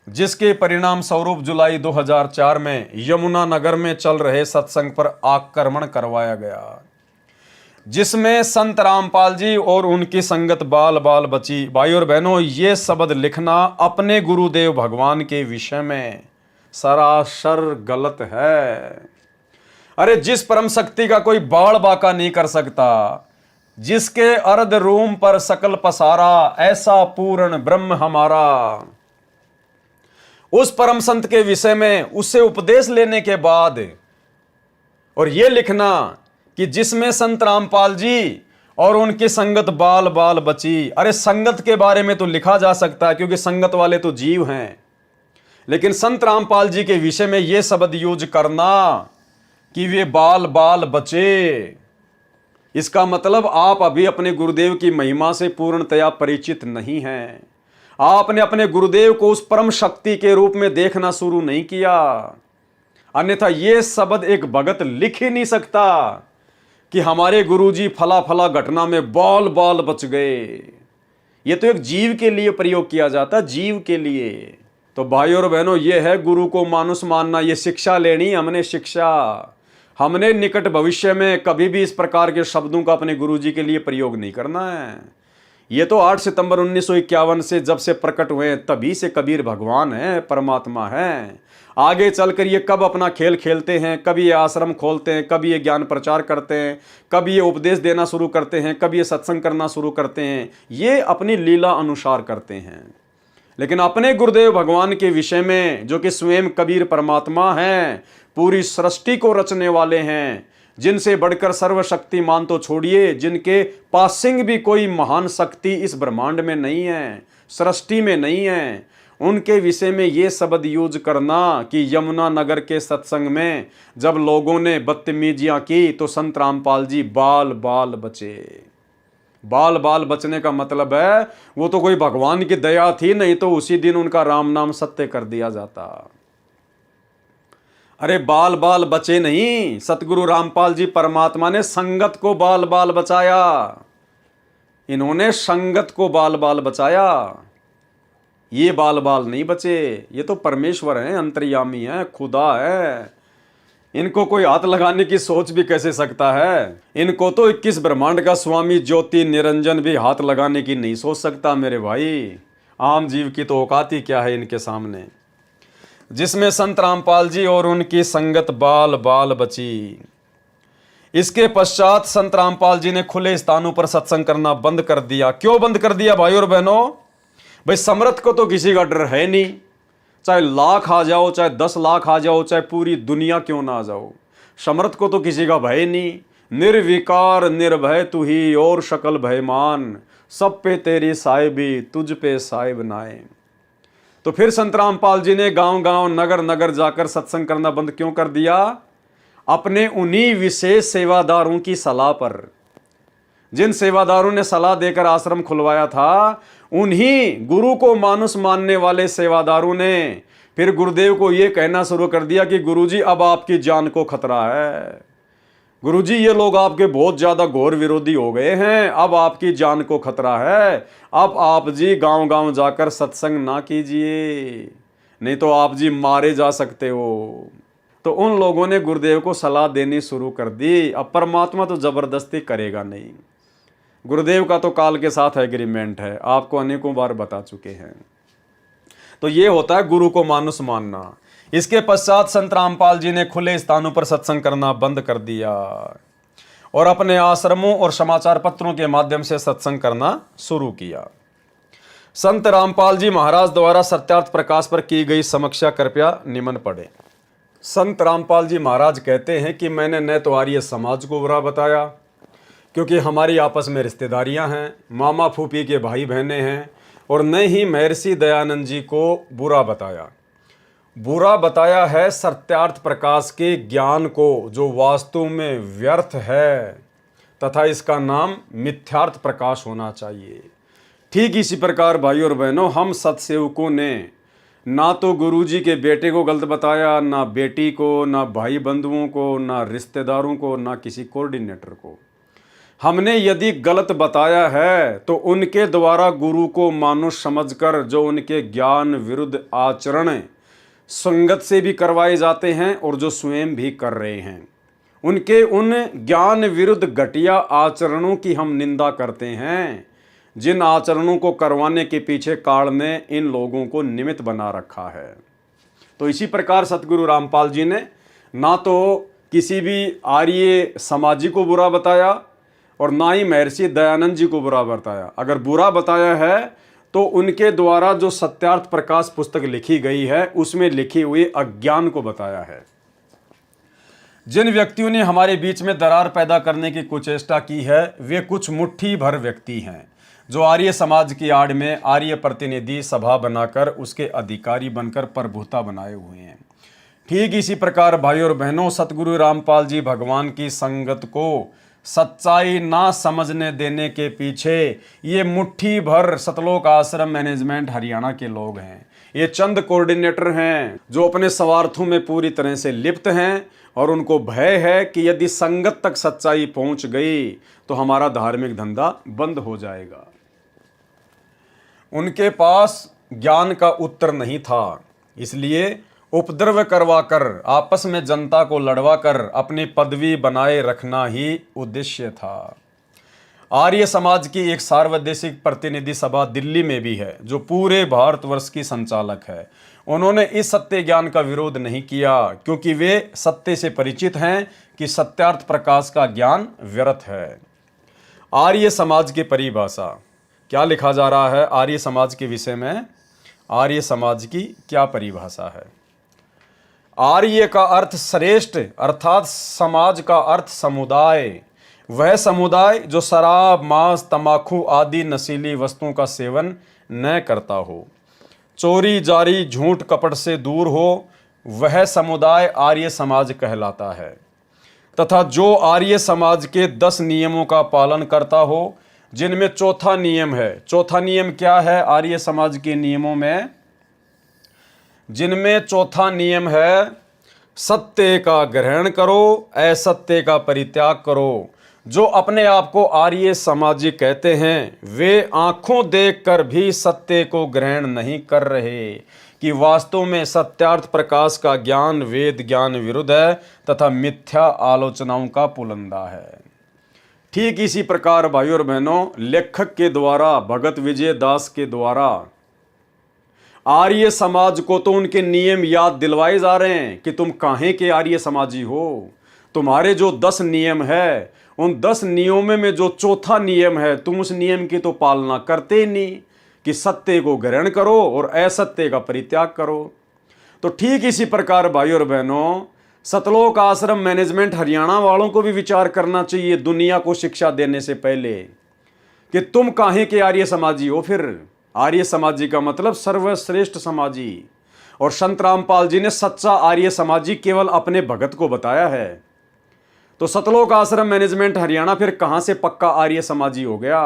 जिसके परिणाम स्वरूप जुलाई 2004 में यमुना नगर में चल रहे सत्संग पर आक्रमण करवाया गया, जिसमें संत रामपाल जी और उनकी संगत बाल बाल बची। भाई और बहनों, ये शब्द लिखना अपने गुरुदेव भगवान के विषय में सरासर गलत है। अरे जिस परम शक्ति का कोई बाड़ बाका नहीं कर सकता, जिसके अर्ध रूम पर सकल पसारा, ऐसा पूर्ण ब्रह्म हमारा, उस परम संत के विषय में उससे उपदेश लेने के बाद और ये लिखना कि जिसमें संत रामपाल जी और उनकी संगत बाल बाल बची। अरे संगत के बारे में तो लिखा जा सकता है क्योंकि संगत वाले तो जीव हैं, लेकिन संत रामपाल जी के विषय में यह शब्द यूज करना कि वे बाल बाल बचे, इसका मतलब आप अभी अपने गुरुदेव की महिमा से पूर्णतया परिचित नहीं हैं। आपने अपने गुरुदेव को उस परम शक्ति के रूप में देखना शुरू नहीं किया, अन्यथा यह शब्द एक भगत लिख ही नहीं सकता कि हमारे गुरुजी फला फला घटना में बाल बाल बच गए। यह तो एक जीव के लिए प्रयोग किया जाता, जीव के लिए। तो भाई और बहनों, यह है गुरु को मानुष मानना, यह शिक्षा लेनी हमने शिक्षा। हमने निकट भविष्य में कभी भी इस प्रकार के शब्दों का अपने गुरुजी के लिए प्रयोग नहीं करना है। ये तो 8 सितंबर 1951 से जब से प्रकट हुए तभी से कबीर भगवान है, परमात्मा है। आगे चलकर ये कब अपना खेल खेलते हैं, कभी ये आश्रम खोलते हैं, कभी ये ज्ञान प्रचार करते हैं, कभी ये उपदेश देना शुरू करते हैं, कभी ये सत्संग करना शुरू करते हैं, ये अपनी लीला अनुसार करते हैं। लेकिन अपने गुरुदेव भगवान के विषय में, जो कि स्वयं कबीर परमात्मा हैं, पूरी सृष्टि को रचने वाले हैं, जिनसे बढ़कर सर्वशक्तिमान तो छोड़िए, जिनके पासिंग भी कोई महान शक्ति इस ब्रह्मांड में नहीं है, सृष्टि में नहीं है, उनके विषय में ये शब्द यूज करना कि यमुना नगर के सत्संग में जब लोगों ने बदतमीजियां की तो संत रामपाल जी बाल बाल बचे। बाल बाल बचने का मतलब है वो तो कोई भगवान की दया थी, नहीं तो उसी दिन उनका राम नाम सत्य कर दिया जाता। अरे बाल बाल बचे नहीं, सतगुरु रामपाल जी परमात्मा ने संगत को बाल बाल बचाया। इन्होंने संगत को बाल बाल बचाया, ये बाल बाल नहीं बचे। ये तो परमेश्वर हैं, अंतर्यामी हैं, खुदा है। इनको कोई हाथ लगाने की सोच भी कैसे सकता है? इनको तो 21 ब्रह्मांड का स्वामी ज्योति निरंजन भी हाथ लगाने की नहीं सोच सकता मेरे भाई। आम जीव की तो औकात ही क्या है इनके सामने, जिसमें संत रामपाल जी और उनकी संगत बाल बाल बची। इसके पश्चात संत रामपाल जी ने खुले स्थानों पर सत्संग करना बंद कर दिया। क्यों बंद कर दिया भाई और बहनों? भाई समर्थ को तो किसी का डर है नहीं, चाहे लाख आ जाओ, चाहे 10 लाख आ जाओ, चाहे पूरी दुनिया क्यों ना आ जाओ, समर्थ को तो किसी का भय नहीं। निर्विकार निर्भय तू ही और शकल भयमान, सब पे तेरी साहिबी तुझ पे साहिब नाए। तो फिर संत रामपाल जी ने गांव गांव नगर नगर जाकर सत्संग करना बंद क्यों कर दिया? अपने उन्हीं विशेष सेवादारों की सलाह पर। जिन सेवादारों ने सलाह देकर आश्रम खुलवाया था, उन्हीं गुरु को मानुष मानने वाले सेवादारों ने फिर गुरुदेव को यह कहना शुरू कर दिया कि गुरुजी अब आपकी जान को खतरा है, गुरुजी ये लोग आपके बहुत ज्यादा घोर विरोधी हो गए हैं, अब आपकी जान को खतरा है, अब आप जी गांव गांव जाकर सत्संग ना कीजिए, नहीं तो आप जी मारे जा सकते हो। तो उन लोगों ने गुरुदेव को सलाह देनी शुरू कर दी। अब परमात्मा तो जबरदस्ती करेगा नहीं, गुरुदेव का तो काल के साथ एग्रीमेंट है, आपको अनेकों बार बता चुके हैं। तो ये होता है गुरु को मानुष मानना। इसके पश्चात संत रामपाल जी ने खुले स्थानों पर सत्संग करना बंद कर दिया और अपने आश्रमों और समाचार पत्रों के माध्यम से सत्संग करना शुरू किया। संत रामपाल जी महाराज द्वारा सत्यार्थ प्रकाश पर की गई समीक्षा कृपया निम्न पढ़े। संत रामपाल जी महाराज कहते हैं कि मैंने न तो आर्य समाज को बुरा बताया, क्योंकि हमारी आपस में रिश्तेदारियां हैं, मामा फूफी के भाई बहनें हैं, और न ही महर्षि दयानंद जी को बुरा बताया। बुरा बताया है सत्यार्थ प्रकाश के ज्ञान को, जो वास्तव में व्यर्थ है तथा इसका नाम मिथ्यार्थ प्रकाश होना चाहिए। ठीक इसी प्रकार भाई और बहनों, हम सत्सेवकों ने ना तो गुरुजी के बेटे को गलत बताया, ना बेटी को, ना भाई बंधुओं को, ना रिश्तेदारों को, ना किसी कोऑर्डिनेटर को। हमने यदि गलत बताया है तो उनके द्वारा गुरु को मानुष समझकर जो उनके ज्ञान विरुद्ध आचरण संगत से भी करवाए जाते हैं और जो स्वयं भी कर रहे हैं, उनके उन ज्ञान विरुद्ध घटिया आचरणों की हम निंदा करते हैं, जिन आचरणों को करवाने के पीछे काल ने इन लोगों को निमित्त बना रखा है। तो इसी प्रकार सतगुरु रामपाल जी ने ना तो किसी भी आर्य समाजी को बुरा बताया और ना ही महर्षि दयानंद जी को बुरा बताया। अगर बुरा बताया है तो उनके द्वारा जो सत्यार्थ प्रकाश पुस्तक लिखी गई है उसमें लिखी हुई अज्ञान को बताया है। जिन व्यक्तियों ने हमारे बीच में दरार पैदा करने की कुचेष्टा की है, वे कुछ मुट्ठी भर व्यक्ति हैं जो आर्य समाज की आड़ में आर्य प्रतिनिधि सभा बनाकर उसके अधिकारी बनकर प्रभुता बनाए हुए हैं। ठीक इसी प्रकार भाई और बहनों, सतगुरु रामपाल जी भगवान की संगत को सच्चाई ना समझने देने के पीछे ये मुट्ठी भर सतलोक आश्रम मैनेजमेंट हरियाणा के लोग हैं। ये चंद कोऑर्डिनेटर हैं जो अपने स्वार्थों में पूरी तरह से लिप्त हैं और उनको भय है कि यदि संगत तक सच्चाई पहुंच गई तो हमारा धार्मिक धंधा बंद हो जाएगा। उनके पास ज्ञान का उत्तर नहीं था, इसलिए उपद्रव करवाकर आपस में जनता को लड़वाकर अपनी पदवी बनाए रखना ही उद्देश्य था। आर्य समाज की एक सार्वदेशिक प्रतिनिधि सभा दिल्ली में भी है जो पूरे भारतवर्ष की संचालक है। उन्होंने इस सत्य ज्ञान का विरोध नहीं किया क्योंकि वे सत्य से परिचित हैं कि सत्यार्थ प्रकाश का ज्ञान व्यर्थ है। आर्य समाज की परिभाषा क्या लिखा जा रहा है? आर्य समाज के विषय में आर्य समाज की क्या परिभाषा है? आर्य का अर्थ श्रेष्ठ, अर्थात समाज का अर्थ समुदाय, वह समुदाय जो शराब, मांस, तंबाकू आदि नशीली वस्तुओं का सेवन न करता हो, चोरी जारी झूठ कपट से दूर हो, वह समुदाय आर्य समाज कहलाता है। तथा जो आर्य समाज के 10 नियमों का पालन करता हो, जिनमें चौथा नियम है। चौथा नियम क्या है आर्य समाज के नियमों में? जिनमें चौथा नियम है, सत्य का ग्रहण करो, असत्य का परित्याग करो। जो अपने आप को आर्य समाजी कहते हैं, वे आंखों देखकर भी सत्य को ग्रहण नहीं कर रहे कि वास्तव में सत्यार्थ प्रकाश का ज्ञान वेद ज्ञान विरुद्ध है तथा मिथ्या आलोचनाओं का पुलंदा है। ठीक इसी प्रकार भाइयों और बहनों, लेखक के द्वारा, भगत विजय दास के द्वारा आर्य समाज को तो उनके नियम याद दिलवाए जा रहे हैं कि तुम काहे के आर्य समाजी हो। तुम्हारे जो 10 नियम है, उन 10 नियमों में जो चौथा नियम है, तुम उस नियम की तो पालना करते ही नहीं कि सत्य को ग्रहण करो और असत्य का परित्याग करो। तो ठीक इसी प्रकार भाइयों और बहनों, सतलोक आश्रम मैनेजमेंट हरियाणा वालों को भी विचार करना चाहिए दुनिया को शिक्षा देने से पहले कि तुम काहे के आर्य समाजी हो। फिर आर्य समाजी का मतलब सर्वश्रेष्ठ समाजी, और संत रामपाल जी ने सच्चा आर्य समाजी केवल अपने भगत को बताया है। तो सतलोक आश्रम मैनेजमेंट हरियाणा फिर कहां से पक्का आर्य समाजी हो गया?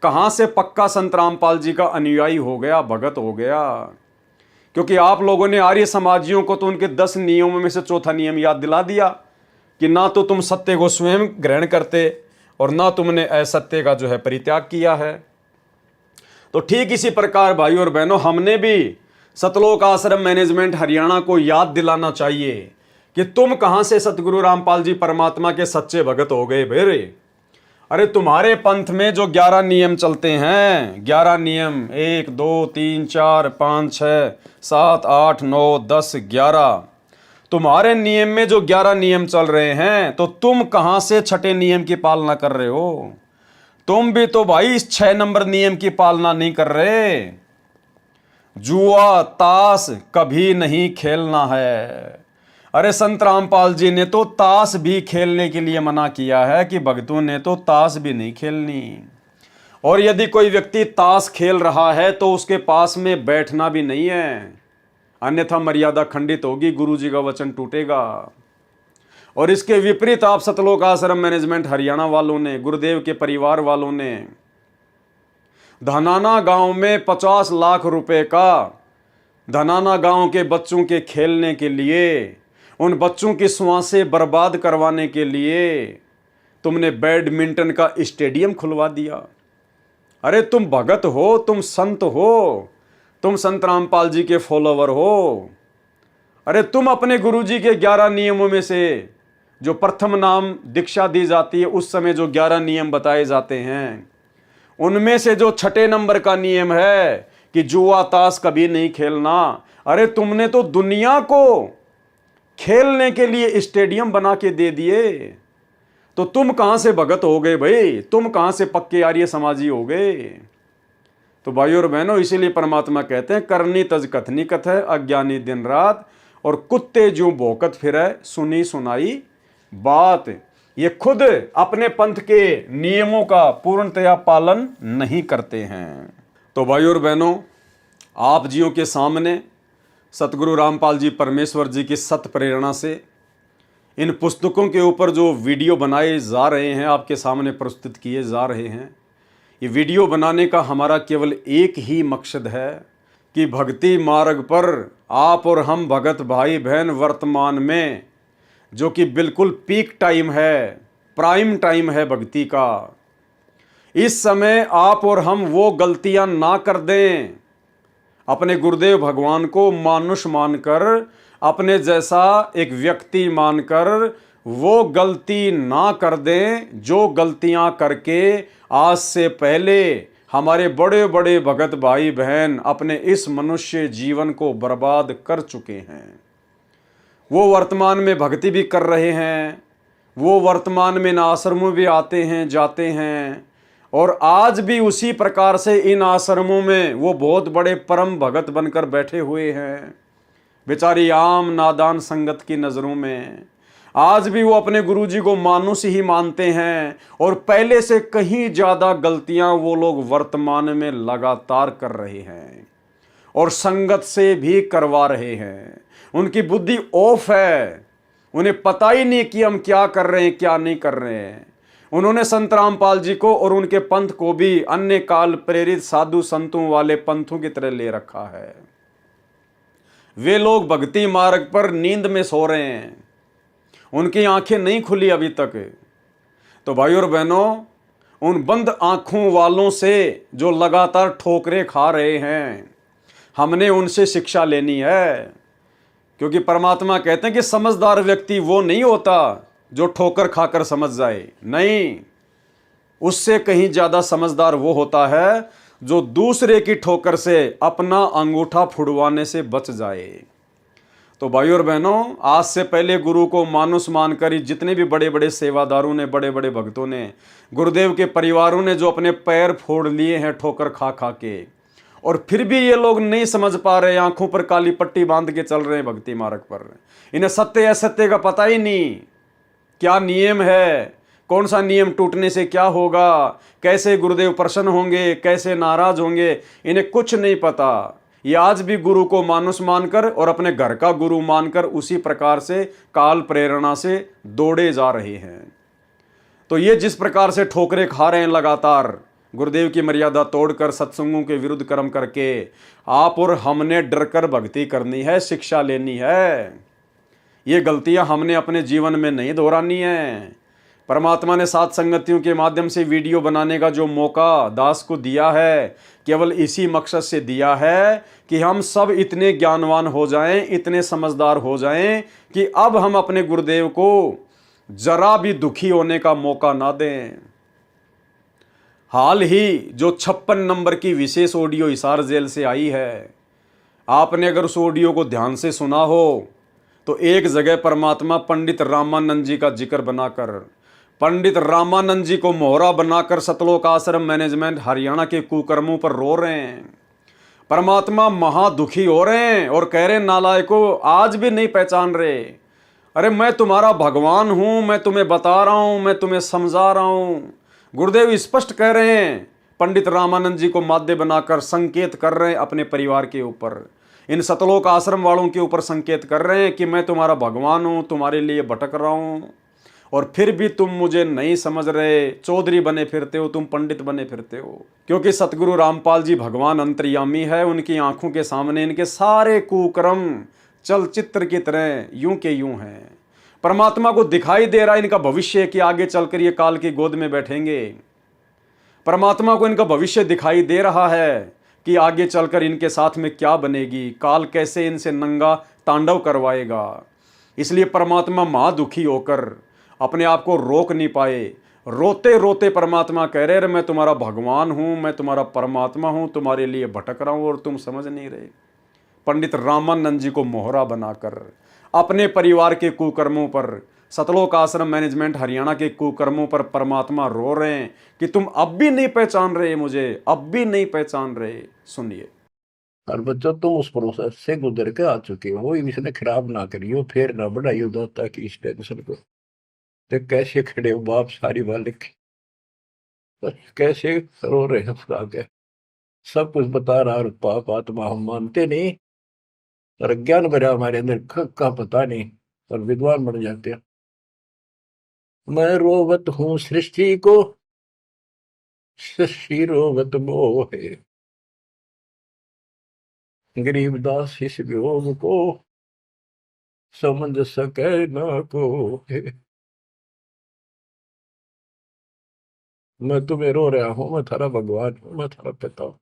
कहां से पक्का संत रामपाल जी का अनुयायी हो गया, भगत हो गया? क्योंकि आप लोगों ने आर्य समाजियों को तो उनके 10 नियमों में से चौथा नियम याद दिला दिया कि ना तो तुम सत्य को स्वयं ग्रहण करते और ना तुमने असत्य का जो है परित्याग किया है। तो ठीक इसी प्रकार भाइयों और बहनों, हमने भी सतलोक आश्रम मैनेजमेंट हरियाणा को याद दिलाना चाहिए कि तुम कहां से सतगुरु रामपाल जी परमात्मा के सच्चे भगत हो गए भेरे। अरे तुम्हारे पंथ में जो 11 नियम चलते हैं, 11 नियम, 1 2 3 4 5 6 7 8 9 10 11, तुम्हारे नियम में जो 11 नियम चल रहे हैं, तो तुम कहां से छठे नियम की पालना कर रहे हो? तुम भी तो भाई इस 6 नंबर नियम की पालना नहीं कर रहे। जुआ ताश कभी नहीं खेलना है। अरे संत रामपाल जी ने तो ताश भी खेलने के लिए मना किया है कि भक्तों ने तो ताश भी नहीं खेलनी। और यदि कोई व्यक्ति ताश खेल रहा है तो उसके पास में बैठना भी नहीं है, अन्यथा मर्यादा खंडित होगी, गुरु जी का वचन टूटेगा। और इसके विपरीत आप सतलोक आश्रम मैनेजमेंट हरियाणा वालों ने, गुरुदेव के परिवार वालों ने धनाना गांव में 50 लाख रुपए का धनाना गांव के बच्चों के खेलने के लिए, उन बच्चों की श्वासें बर्बाद करवाने के लिए तुमने बैडमिंटन का स्टेडियम खुलवा दिया। अरे तुम भगत हो, तुम संत हो, तुम संत रामपाल जी के फॉलोवर हो। अरे तुम अपने गुरुजी के 11 नियमों में से, जो प्रथम नाम दीक्षा दी जाती है उस समय जो 11 नियम बताए जाते हैं, उनमें से जो छठे नंबर का नियम है कि जुआ ताश कभी नहीं खेलना, अरे तुमने तो दुनिया को खेलने के लिए स्टेडियम बना के दे दिए। तो तुम कहां से भगत हो गए भाई? तुम कहां से पक्के आर्य समाजी हो गए? तो भाइयों और बहनों, इसीलिए परमात्मा कहते हैं, करनी तज कथनी कथ है, अज्ञानी दिन रात, और कुत्ते जो भौंकत फिरे, सुनी सुनाई बात। ये खुद अपने पंथ के नियमों का पूर्णतया पालन नहीं करते हैं। तो भाइयों और बहनों, आप जियों के सामने सतगुरु रामपाल जी परमेश्वर जी की सत प्रेरणा से इन पुस्तकों के ऊपर जो वीडियो बनाए जा रहे हैं, आपके सामने प्रस्तुत किए जा रहे हैं। ये वीडियो बनाने का हमारा केवल एक ही मकसद है कि भक्ति मार्ग पर आप और हम भगत भाई बहन वर्तमान में, जो कि बिल्कुल पीक टाइम है, प्राइम टाइम है भक्ति का, इस समय आप और हम वो गलतियां ना कर दें। अपने गुरुदेव भगवान को मानुष मानकर, अपने जैसा एक व्यक्ति मानकर वो गलती ना कर दें जो गलतियां करके आज से पहले हमारे बड़े बड़े भगत भाई बहन अपने इस मनुष्य जीवन को बर्बाद कर चुके हैं। वो वर्तमान में भक्ति भी कर रहे हैं, वो वर्तमान में इन आश्रमों भी आते हैं जाते हैं, और आज भी उसी प्रकार से इन आश्रमों में वो बहुत बड़े परम भगत बनकर बैठे हुए हैं। बेचारी आम नादान संगत की नज़रों में आज भी वो अपने गुरुजी को मानुष ही मानते हैं, और पहले से कहीं ज़्यादा गलतियां वो लोग वर्तमान में लगातार कर रहे हैं और संगत से भी करवा रहे हैं। उनकी बुद्धि ऑफ है, उन्हें पता ही नहीं कि हम क्या कर रहे हैं क्या नहीं कर रहे हैं। उन्होंने संत रामपाल जी को और उनके पंथ को भी अन्य काल प्रेरित साधु संतों वाले पंथों की तरह ले रखा है। वे लोग भक्ति मार्ग पर नींद में सो रहे हैं, उनकी आंखें नहीं खुली अभी तक। तो भाई और बहनों, उन बंद आंखों वालों से जो लगातार ठोकरें खा रहे हैं, हमने उनसे शिक्षा लेनी है। क्योंकि परमात्मा कहते हैं कि समझदार व्यक्ति वो नहीं होता जो ठोकर खाकर समझ जाए, नहीं, उससे कहीं ज्यादा समझदार वो होता है जो दूसरे की ठोकर से अपना अंगूठा फुड़वाने से बच जाए। तो भाई और बहनों, आज से पहले गुरु को मानुष मानकर ही जितने भी बड़े बड़े सेवादारों ने, बड़े बड़े भक्तों ने, गुरुदेव के परिवारों ने जो अपने पैर फोड़ लिए हैं ठोकर खा खा के, और फिर भी ये लोग नहीं समझ पा रहे, आंखों पर काली पट्टी बांध के चल रहे हैं भक्ति मार्ग पर। इन्हें सत्य असत्य का पता ही नहीं, क्या नियम है, कौन सा नियम टूटने से क्या होगा, कैसे गुरुदेव प्रसन्न होंगे, कैसे नाराज होंगे, इन्हें कुछ नहीं पता। ये आज भी गुरु को मानुष मानकर और अपने घर का गुरु मानकर उसी प्रकार से काल प्रेरणा से दौड़े जा रहे हैं। तो ये जिस प्रकार से ठोकरें खा रहे हैं लगातार, गुरुदेव की मर्यादा तोड़कर, सत्संगों के विरुद्ध कर्म करके, आप और हमने डरकर भक्ति करनी है, शिक्षा लेनी है। ये गलतियां हमने अपने जीवन में नहीं दोहरानी है। परमात्मा ने सात संगतियों के माध्यम से वीडियो बनाने का जो मौका दास को दिया है, केवल इसी मकसद से दिया है कि हम सब इतने ज्ञानवान हो जाएं, इतने समझदार हो जाएं कि अब हम अपने गुरुदेव को जरा भी दुखी होने का मौका ना दें। हाल ही जो 56 नंबर की विशेष ऑडियो हिसार जेल से आई है, आपने अगर उस ऑडियो को ध्यान से सुना हो तो एक जगह परमात्मा पंडित रामानंद जी का जिक्र बनाकर, पंडित रामानंद जी को मोहरा बनाकर सतलोक आश्रम मैनेजमेंट हरियाणा के कुकर्मों पर रो रहे हैं। परमात्मा महादुखी हो रहे हैं और कह रहे हैं, नालायकों, आज भी नहीं पहचान रहे। अरे मैं तुम्हारा भगवान हूं, मैं तुम्हें बता रहा हूं, मैं तुम्हें समझा रहा हूं। गुरुदेव स्पष्ट कह रहे हैं, पंडित रामानंद जी को माध्य बनाकर संकेत कर रहे हैं अपने परिवार के ऊपर, इन सतलोक आश्रम वालों के ऊपर संकेत कर रहे हैं कि मैं तुम्हारा भगवान हूं, तुम्हारे लिए भटक रहा हूं, और फिर भी तुम मुझे नहीं समझ रहे, चौधरी बने फिरते हो, तुम पंडित बने फिरते हो। क्योंकि सतगुरु रामपाल जी भगवान अंतर्यामी है, उनकी आंखों के सामने इनके सारे कुकर्म चलचित्र की तरह यूं के यूं हैं। परमात्मा को दिखाई दे रहा है इनका भविष्य कि आगे चलकर ये काल की गोद में बैठेंगे। परमात्मा को इनका भविष्य दिखाई दे रहा है कि आगे चलकर इनके साथ में क्या बनेगी, काल कैसे इनसे नंगा तांडव करवाएगा। इसलिए परमात्मा महादुखी होकर अपने आप को रोक नहीं पाए। रोते रोते परमात्मा कह रहे, मैं तुम्हारा भगवान हूं, मैं तुम्हारा परमात्मा हूं, तुम्हारे लिए भटक रहा हूं और तुम समझ नहीं रहे। पंडित रामानंद जी को मोहरा बनाकर अपने परिवार के कुकर्मों पर, सतलोक आश्रम मैनेजमेंट हरियाणा के कुकर्मों पर परमात्मा रो रहे हैं कि तुम अब भी नहीं पहचान रहे मुझे, अब भी नहीं पहचान रहे। सुनिए। और बच्चों, तुम उस प्रोसेस से गुजर के आ चुके हो, वो इसने खराब ना करियो, फिर ना बढ़ाइयो दाता की इस टेंशन को। तो कैसे खड़े हो बाप, सारी बालिक कैसे रो रहे हैं फुला के, सब कुछ बता रहा, और पाप आत्मा हम मानते नहीं, और ज्ञान भरा हमारे अंदर का पता नहीं, और विद्वान बन जाते हैं। मैं रोवत हूँ सृष्टि को, सृष्टि रोवत मोहे, गरीबदास इस वियोग को समझ सके ना को। मैं तुम्हें रो रहा हूँ, मैं थारा भगवान हूँ, मैं थारा पिता हूँ।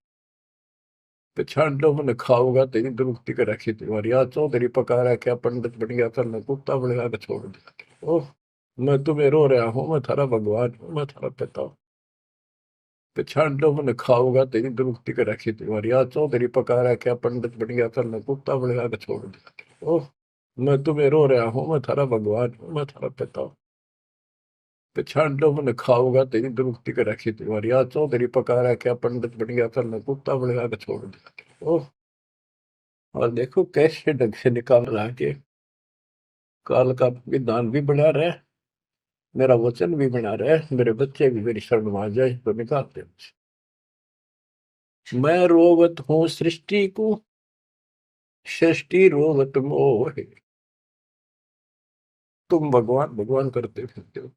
पिछाड़ो मन खाओगा तेरी दुरुक्ति कर रखी तुम्हारी, आज चौधरी पका रहा, क्या पंडित बन गया, करना कुत्ता बनेगा के छोड़ दिया। ओह, मैं तुम्हें रो रहा हूँ, मैं थारा भगवान हूँ, मैं थारा पिता हूँ। पिछाड़ो मन खाओगा तेरी दुरुक्ति कर रखी तुम्हारी, आज चौधरी पका रहा, क्या पंडित बन गया, करना कुत्ता बनेगा के छोड़ दिया। ओह, मैं तुम्हें रो रहा हूँ, मैं थारा भगवान हूँ, मैं थारा पिता हूँ। पिछाड़ो मन खाओगा तेरी दुरुक्ति कर रखी तुम्हारी, आज चौधरी पका रहा, क्या पंडित बन गया, करना कुत्ता बनेगा के छोड़ दिया। ओह, और देखो कैसे ढंग से निकाल रहा के, काल का विधान भी बना रहा है, मेरा वचन भी बना रहा है, मेरे बच्चे भी मेरी शरण में आ जाए तो निकालते हैं। मैं रोवत हूँ सृष्टि को, सृष्टि रोवत मोहे। तुम भगवान भगवान करते फिरते हो,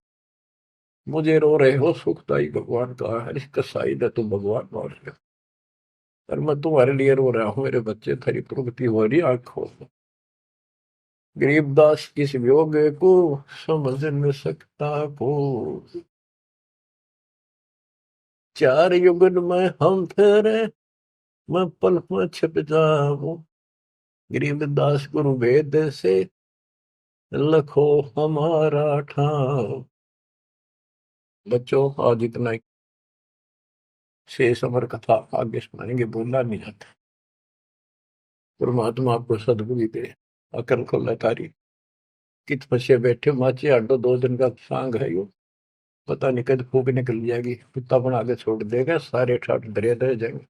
मुझे रो रहे हो, सुखदाई भगवान का है, इस कसाई ने तुम भगवान मान लिया। और मैं तुम्हारे लिए रो रहा हूँ मेरे बच्चे, तेरी प्रगति हो रही आंखों में। गरीबदास इस वियोग को समझ न सकता को, चार युगन में हम फेरे, मैं पल में छिप जाऊं। गरीबदास गुरु वेद से लखो हमारा ठाव। बच्चों आज इतना ही, शेष अमर कथा आगे सुनाएंगे, बोलना नहीं जाता। परमात्मा आपको सदबुद्धि दे, अकल खोला तारी। कित फंसे बैठे माचे आडो, 2 दिन का सांग है यो, पता नहीं कद फूक निकल जाएगी, कुत्ता बना के छोड़ देगा, सारे ठाट दरिया दे जाएंगे।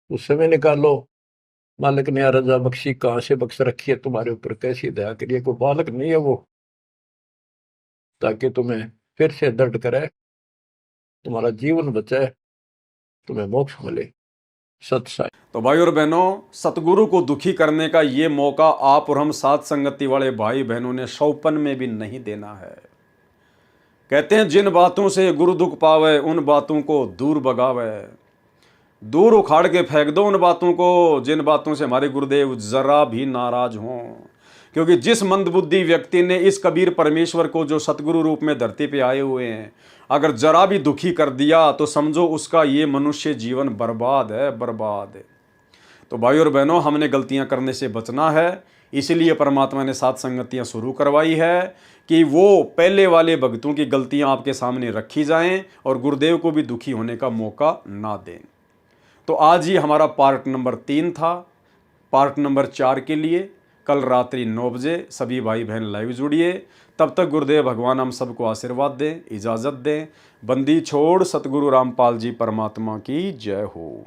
उस समय निकालो, मालिक ने रजा बख्शी, कहाँ से बख्श रखी है तुम्हारे ऊपर, कैसी दया करिए, कोई बालक नहीं है वो, ताकि तुम्हें फिर से दर्द करे, तुम्हारा जीवन बचाए, तुम्हें मोक्ष मिले। सत्साई। तो भाई और बहनों, सतगुरु को दुखी करने का ये मौका आप और हम साथ संगति वाले भाई बहनों ने शौपन में भी नहीं देना है। कहते हैं जिन बातों से गुरु दुख पावे, उन बातों को दूर भगावे। दूर उखाड़ के फेंक दो उन बातों को, जिन बातों से हमारे गुरुदेव जरा भी नाराज हों। क्योंकि जिस मंदबुद्धि व्यक्ति ने इस कबीर परमेश्वर को, जो सतगुरु रूप में धरती पे आए हुए हैं, अगर जरा भी दुखी कर दिया, तो समझो उसका ये मनुष्य जीवन बर्बाद है, बर्बाद है। तो भाई और बहनों, हमने गलतियां करने से बचना है, इसलिए परमात्मा ने सात संगतियां शुरू करवाई है कि वो पहले वाले भक्तों की गलतियां आपके सामने रखी जाएं और गुरुदेव को भी दुखी होने का मौका ना दें। तो आज ही हमारा पार्ट नंबर 3 था। पार्ट नंबर 4 के लिए कल रात्रि 9 बजे सभी भाई बहन लाइव जुड़िए। तब तक गुरुदेव भगवान हम सबको आशीर्वाद दें, इजाज़त दें। बंदी छोड़ सतगुरु रामपाल जी परमात्मा की जय हो।